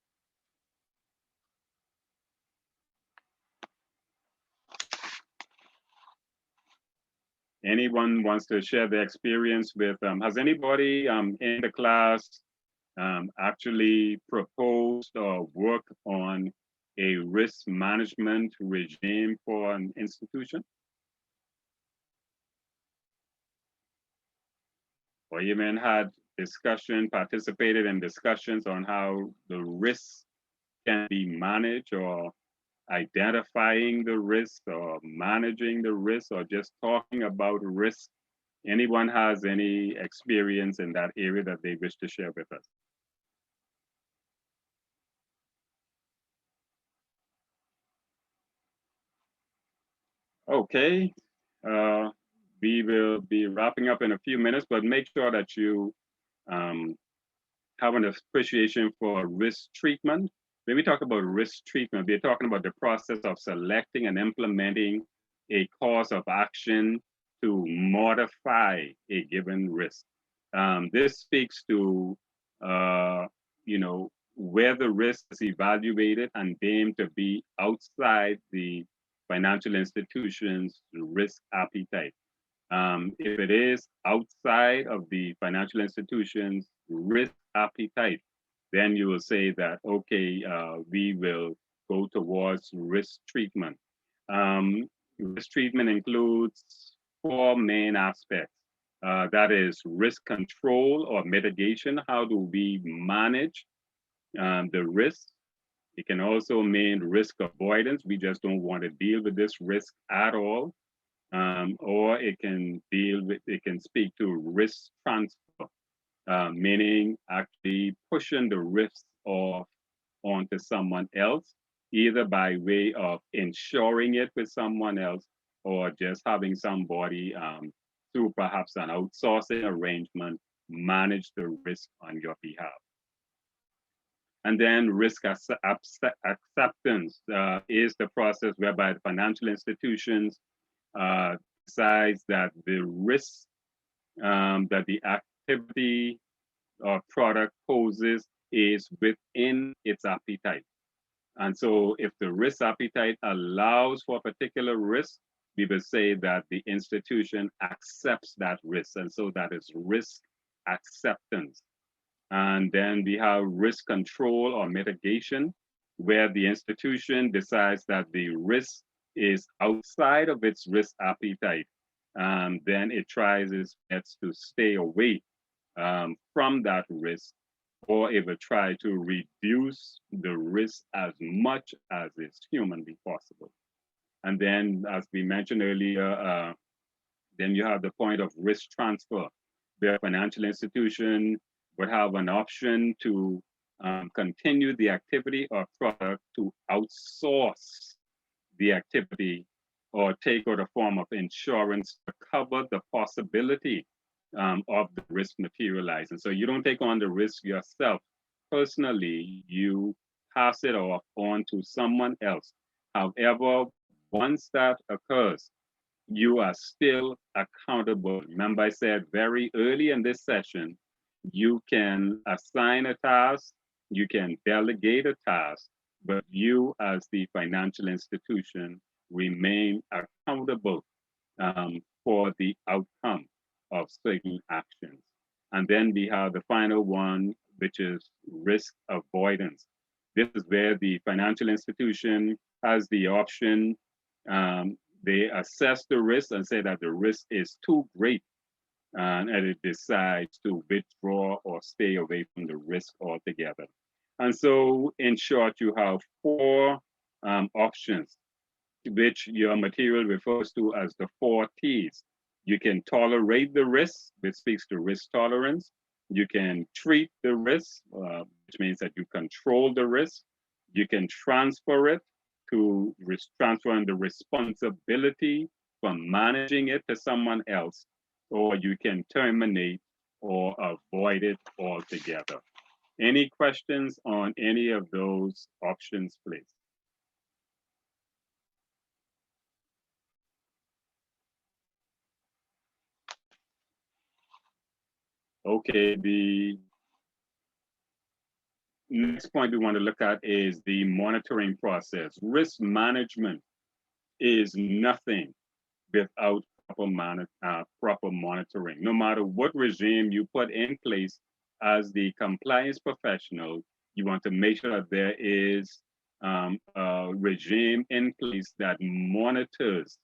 Anyone wants to share their experience with, has anybody in the class actually proposed or worked on a risk management regime for an institution? Or even had participated in discussions on how the risks can be managed, or identifying the risk or managing the risk, or just talking about risk? Anyone has any experience in that area that they wish to share with us? Okay, we will be wrapping up in a few minutes, but make sure that you have an appreciation for risk treatment. When we talk about risk treatment, we're talking about the process of selecting and implementing a course of action to modify a given risk. This speaks to, where the risk is evaluated and deemed to be outside the financial institutions' risk appetite. If it is outside of the financial institution's risk appetite, then you will say that, okay, we will go towards risk treatment. Risk treatment includes 4 main aspects. That is risk control or mitigation. How do we manage the risk? It can also mean risk avoidance. We just don't want to deal with this risk at all. Or it can speak to risk transfer, meaning actually pushing the risk off onto someone else, either by way of insuring it with someone else or just having somebody through perhaps an outsourcing arrangement manage the risk on your behalf. And then risk acceptance is the process whereby the financial institutions decides that the risk that the activity or product poses is within its appetite. And so if the risk appetite allows for a particular risk, we will say that the institution accepts that risk. And so that is risk acceptance. And then we have risk control or mitigation, where the institution decides that the risk is outside of its risk appetite. Then it tries its best to stay away from that risk, or it will try to reduce the risk as much as is humanly possible. And then, as we mentioned earlier, then you have the point of risk transfer, where financial institution would have an option to continue the activity or product to outsource the activity or take out a form of insurance to cover the possibility of the risk materializing. So you don't take on the risk yourself. Personally, you pass it off on to someone else. However, once that occurs, you are still accountable. Remember, I said very early in this session, you can assign a task, you can delegate a task, but you as the financial institution remain accountable for the outcome of certain actions. And then we have the final one, which is risk avoidance. This is where the financial institution has the option, they assess the risk and say that the risk is too great, and it decides to withdraw or stay away from the risk altogether. And so, in short, you have 4 options, which your material refers to as the 4 T's. You can tolerate the risk, which speaks to risk tolerance. You can treat the risk, which means that you control the risk. You can transfer it to transferring the responsibility for managing it to someone else, or you can terminate or avoid it altogether. Any questions on any of those options, please? Okay, the next point we want to look at is the monitoring process. Risk management is nothing without proper monitoring. No matter what regime you put in place as the compliance professional, you want to make sure that there is a regime in place that monitors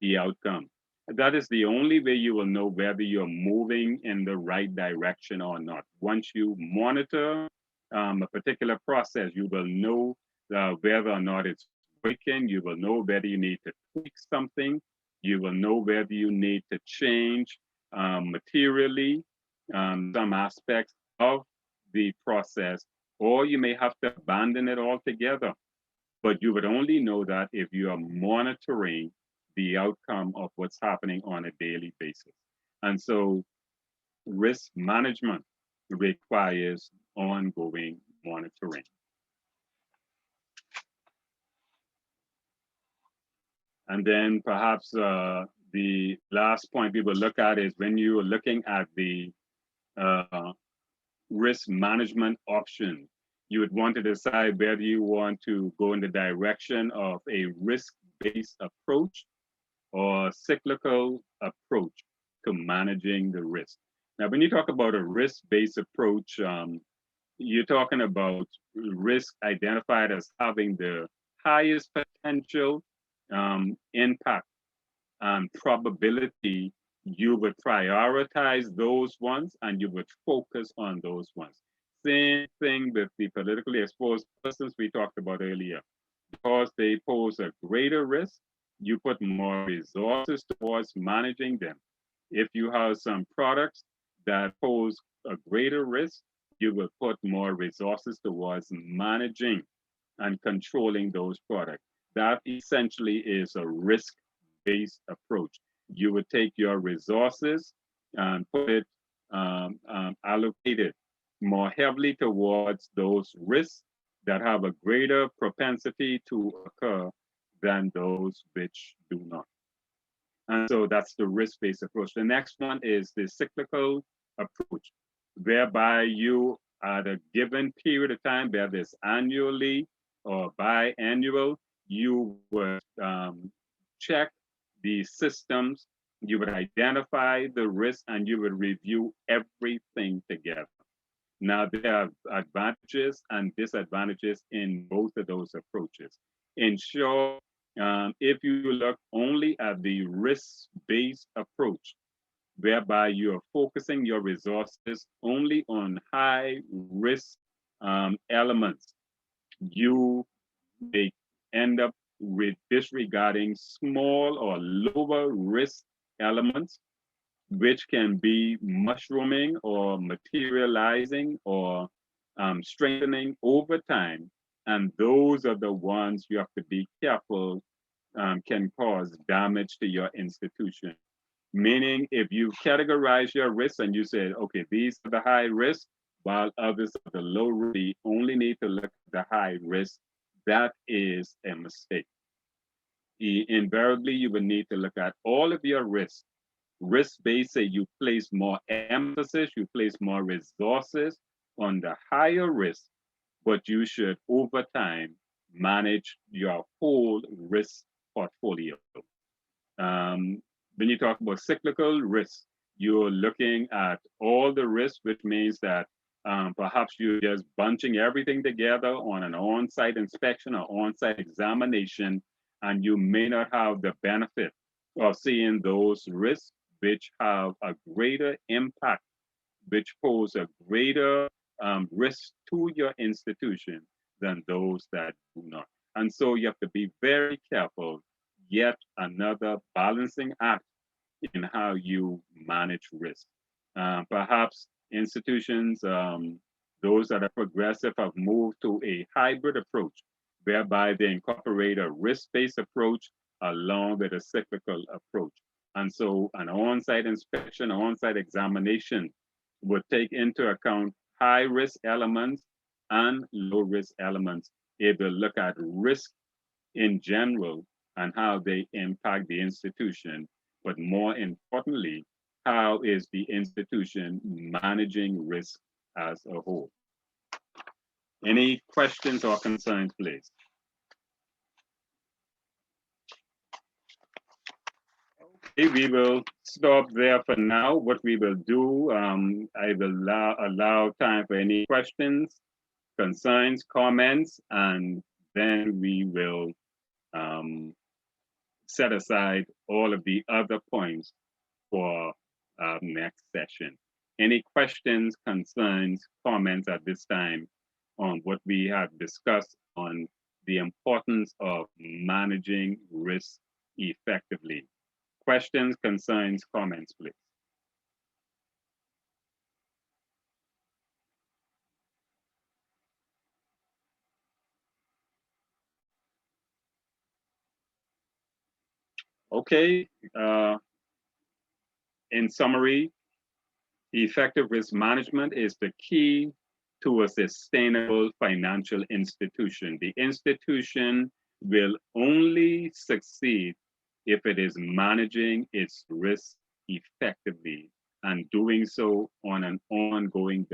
the outcome. That is the only way you will know whether you're moving in the right direction or not. Once you monitor a particular process, you will know whether or not it's working. You will know whether you need to tweak something. You will know whether you need to change materially some aspects of the process, or you may have to abandon it altogether. But you would only know that if you are monitoring the outcome of what's happening on a daily basis. And so risk management requires ongoing monitoring. And then perhaps the last point we will look at is when you are looking at the risk management option, you would want to decide whether you want to go in the direction of a risk risk-based approach or cyclical approach to managing the risk. Now, when you talk about a risk-based approach, you're talking about risk identified as having the highest potential impact and probability. You would prioritize those ones and you would focus on those ones. Same thing with the politically exposed persons we talked about earlier. Because they pose a greater risk, you put more resources towards managing them. If you have some products that pose a greater risk, you will put more resources towards managing and controlling those products. That essentially is a risk-based approach. You would take your resources and put it allocated more heavily towards those risks that have a greater propensity to occur than those which do not. And so that's the risk-based approach. The next one is the cyclical approach, whereby you at a given period of time, whether it's annually or biannual, you would check the systems, you would identify the risk, and you would review everything together. Now, there are advantages and disadvantages in both of those approaches. In short, if you look only at the risk-based approach, whereby you're focusing your resources only on high risk elements, you may end up with disregarding small or lower risk elements, which can be mushrooming or materializing or strengthening over time. And those are the ones you have to be careful can cause damage to your institution. Meaning, if you categorize your risks and you say, okay, these are the high risk, while others are the low risk, you only need to look at the high risk, that is a mistake. Invariably, you will need to look at all of your risks. Risk-based, say you place more emphasis, you place more resources on the higher risk, but you should, over time, manage your whole risk portfolio. When you talk about cyclical risk, you're looking at all the risks, which means that perhaps you're just bunching everything together on an on-site inspection or on-site examination, and you may not have the benefit of seeing those risks which have a greater impact, which pose a greater risk to your institution than those that do not. And so you have to be very careful, yet another balancing act in how you manage risk. Perhaps institutions, those that are progressive, have moved to a hybrid approach, whereby they incorporate a risk-based approach along with a cyclical approach. And so an on-site inspection, on-site examination would take into account high-risk elements and low-risk elements. It will look at risk in general and how they impact the institution, but more importantly, how is the institution managing risk as a whole? Any questions or concerns, please? Okay, we will stop there for now. What we will do, I will allow time for any questions, concerns, comments, and then we will set aside all of the other points for our next session. Any questions, concerns, comments at this time on what we have discussed on the importance of managing risk effectively? Questions, concerns, comments, please. Okay, in summary, effective risk management is the key to a sustainable financial institution. The institution will only succeed if it is managing its risk effectively and doing so on an ongoing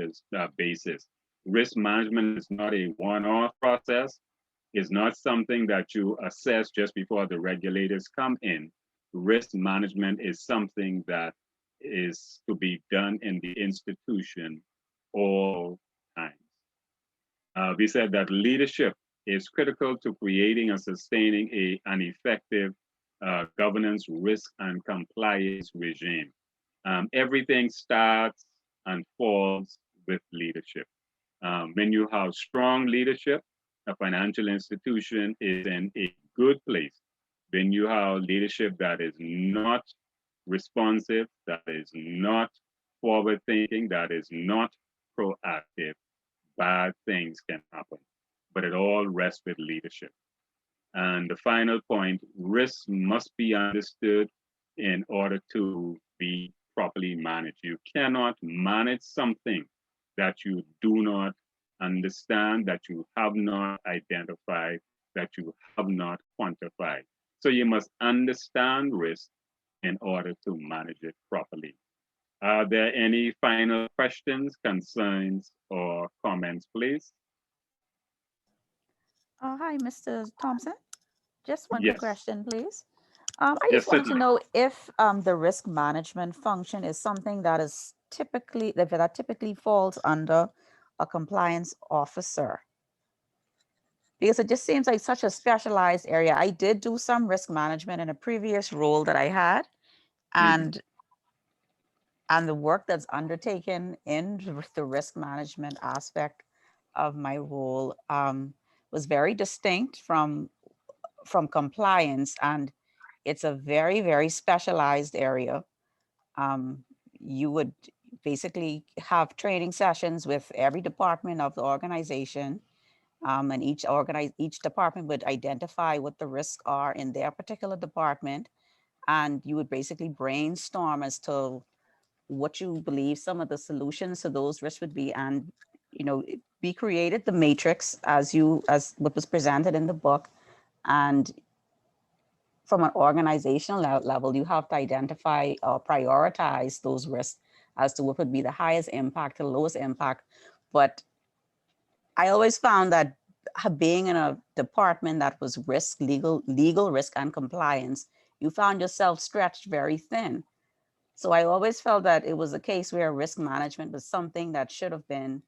basis. Risk management is not a one-off process. is not something that you assess just before the regulators come in. Risk management is something that is to be done in the institution all times. We said that leadership is critical to creating and sustaining an effective governance, risk, and compliance regime. Everything starts and falls with leadership. When you have strong leadership, a financial institution is in a good place. When you have leadership that is not responsive, that is not forward thinking, that is not proactive, bad things can happen. But it all rests with leadership. And the final point, risk must be understood in order to be properly managed. You cannot manage something that you do not understand, that you have not identified, that you have not quantified. So you must understand risk in order to manage it properly. Are there any final questions, concerns, or comments, please? Hi, Mr. Thompson. Just one quick Yes. question, please. I Yes, just wanted to certainly. know if the risk management function is something that is typically, that typically falls under a compliance officer. Because it just seems like such a specialized area. I did do some risk management in a previous role that I had, and the work that's undertaken in the risk management aspect of my role was very distinct from compliance, and it's a very, very specialized area. You would basically have training sessions with every department of the organization, and each department would identify what the risks are in their particular department, and you would basically brainstorm as to what you believe some of the solutions to those risks would be, and we created the matrix as what was presented in the book. And from an organizational level, you have to identify or prioritize those risks as to what would be the highest impact to the lowest impact. But I always found that being in a department that was legal risk and compliance, you found yourself stretched very thin. So I always felt that it was a case where risk management was something that should have been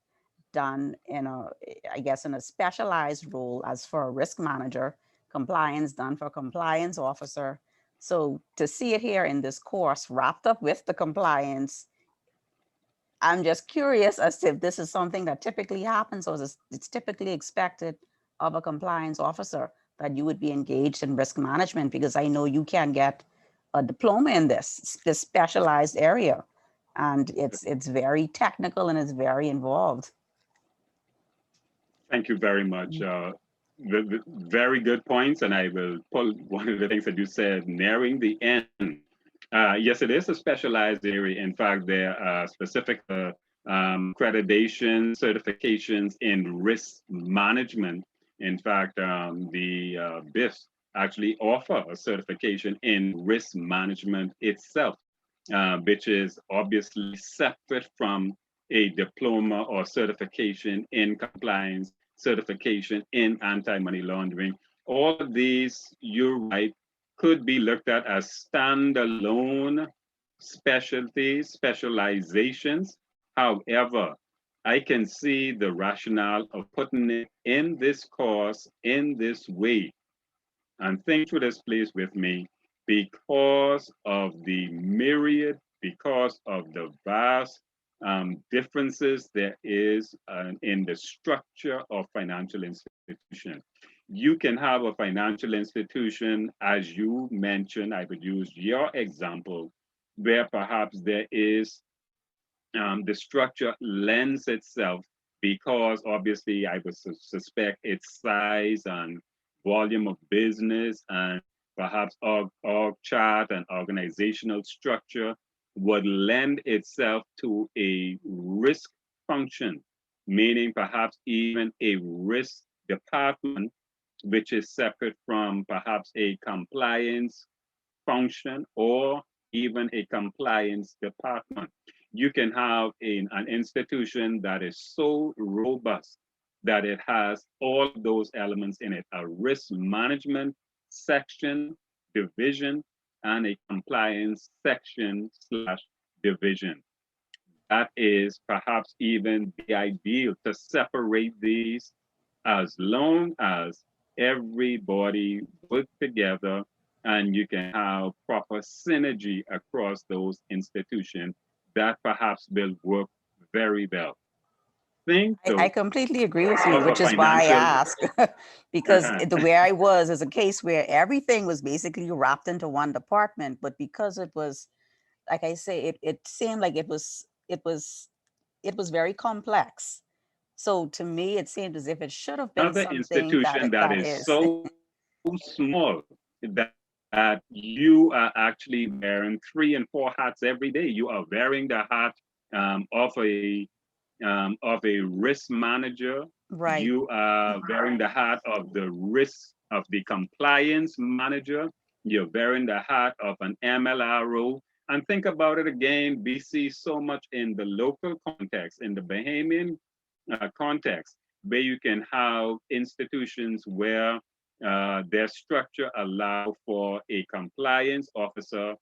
done in a specialized role as for a risk manager, compliance done for a compliance officer. So to see it here in this course wrapped up with the compliance, I'm just curious as to if this is something that typically happens, or it's typically expected of a compliance officer that you would be engaged in risk management, because I know you can get a diploma in this specialized area, and it's very technical and it's very involved. Thank you very much. The very good points, and I will pull one of the things that you said, nearing the end. Yes, it is a specialized area. In fact, there are specific accreditation certifications in risk management. In fact, the BIFs actually offer a certification in risk management itself, which is obviously separate from a diploma or certification in compliance, certification in anti-money laundering. All of these, you're right, could be looked at as standalone specialties, specializations. However, I can see the rationale of putting it in this course in this way. And think through this, please, with me, because of the myriad, because of the vast differences there is in the structure of financial institutions. You can have a financial institution, as you mentioned, I would use your example, where perhaps there is the structure lends itself, because obviously I would suspect its size and volume of business and perhaps org chart and organizational structure would lend itself to a risk function, meaning perhaps even a risk department, which is separate from perhaps a compliance function or even a compliance department. You can have an institution that is so robust that it has all those elements in it, a risk management section, division, and a compliance section / division. That is perhaps even the ideal to separate these as long as everybody work together and you can have proper synergy across those institutions that perhaps will work very well. Think I completely agree with you, of a which is why I financial- ask. Because the way I was is a case where everything was basically wrapped into one department, but because it was, like I say, it seemed like it was very complex. So to me, it seemed as if it should have been Another something institution that that is is. so small that you are actually wearing 3 and 4 hats every day. You are wearing the hat of a risk manager. Right. You are wearing the hat of the risk of the compliance manager. You're wearing the hat of an MLRO. And think about it again, we see so much in the local context, in the Bahamian context, where you can have institutions where their structure allow for a compliance officer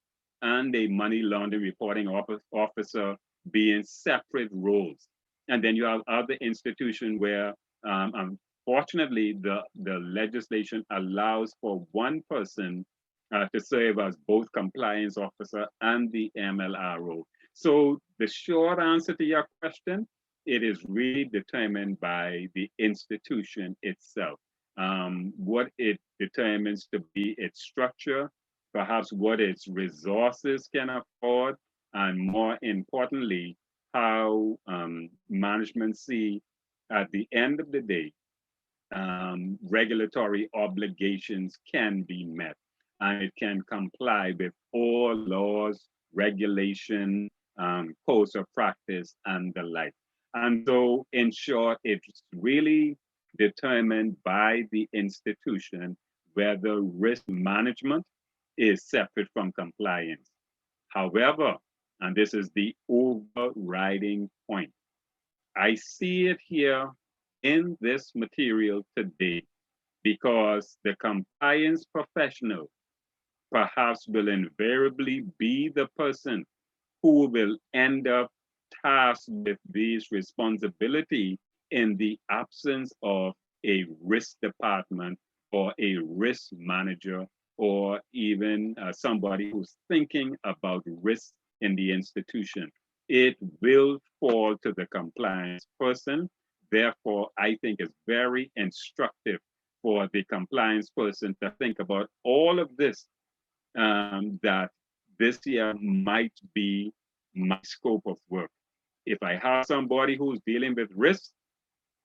and a money laundering reporting officer being separate roles. And then you have other institutions where, unfortunately, the legislation allows for one person to serve as both compliance officer and the MLRO. So the short answer to your question, it is really determined by the institution itself. What it determines to be its structure, perhaps what its resources can afford, and more importantly, how management see at the end of the day, regulatory obligations can be met and it can comply with all laws, regulation, codes of practice, and the like. And so, in short, it's really determined by the institution whether risk management is separate from compliance. However, and this is the overriding point, I see it here in this material today because the compliance professional perhaps will invariably be the person who will end up tasked with these responsibility in the absence of a risk department or a risk manager or even somebody who's thinking about risk in the institution. It will fall to the compliance person. Therefore, I think it's very instructive for the compliance person to think about all of this that this year might be my scope of work. If I have somebody who's dealing with risk,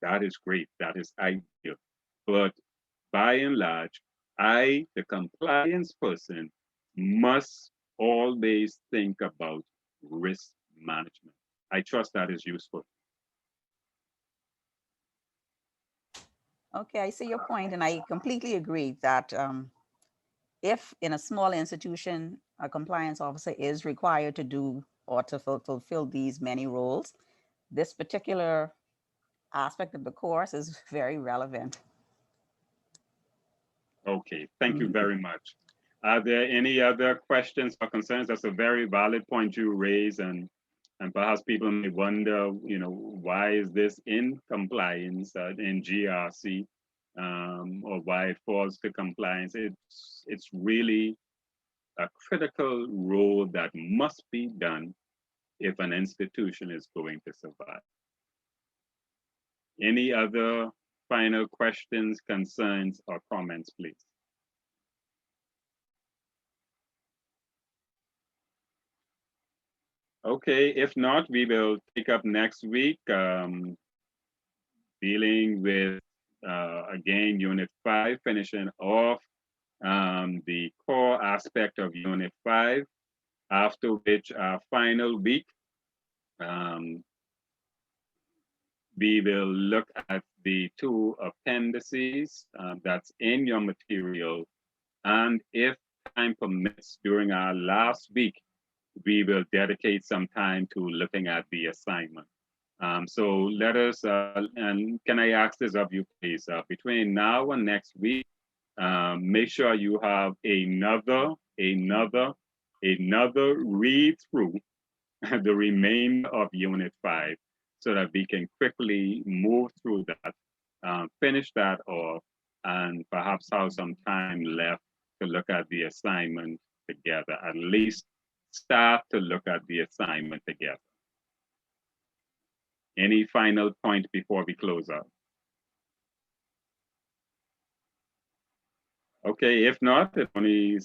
that is great, that is ideal. But by and large, I, the compliance person, must always think about risk management. I trust that is useful. Okay, I see your point, and I completely agree that if in a small institution, a compliance officer is required to do or to fulfill these many roles, this particular aspect of the course is very relevant. Okay, thank you very much. Are there any other questions or concerns? That's a very valid point you raise, and perhaps people may wonder, why is this in compliance in GRC, or why it falls to compliance? It's really a critical role that must be done if an institution is going to survive. Any other final questions, concerns, or comments, please? Okay, if not, we will take up next week dealing with, again, Unit 5, finishing off the core aspect of Unit 5, after which our final week, we will look at the 2 appendices that's in your material. And if time permits, during our last week, we will dedicate some time to looking at the assignment. So let us, and can I ask this of you, please, between now and next week, make sure you have another read through the remainder of Unit 5 so that we can quickly move through that, finish that off, and perhaps have some time left to look at the assignment together, at least start to look at the assignment together. Any final point before we close out? Okay, if not, it only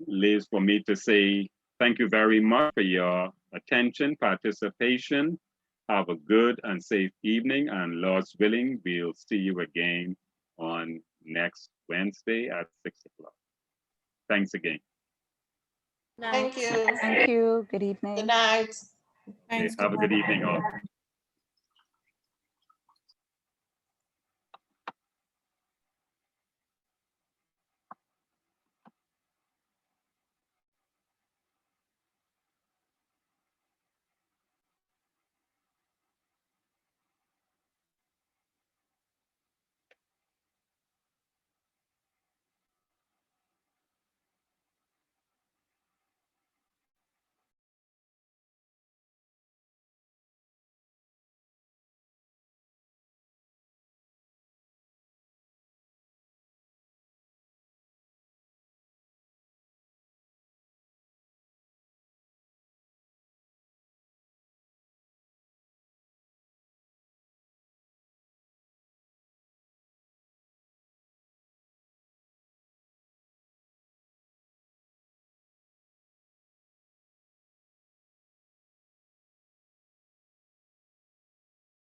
leaves for me to say thank you very much for your attention, participation. Have a good and safe evening, and Lord's willing, we'll see you again on next Wednesday at 6 o'clock. Thanks again. Thank you. Thank you. Good evening. Good night. Okay, Thanks. have a good evening all.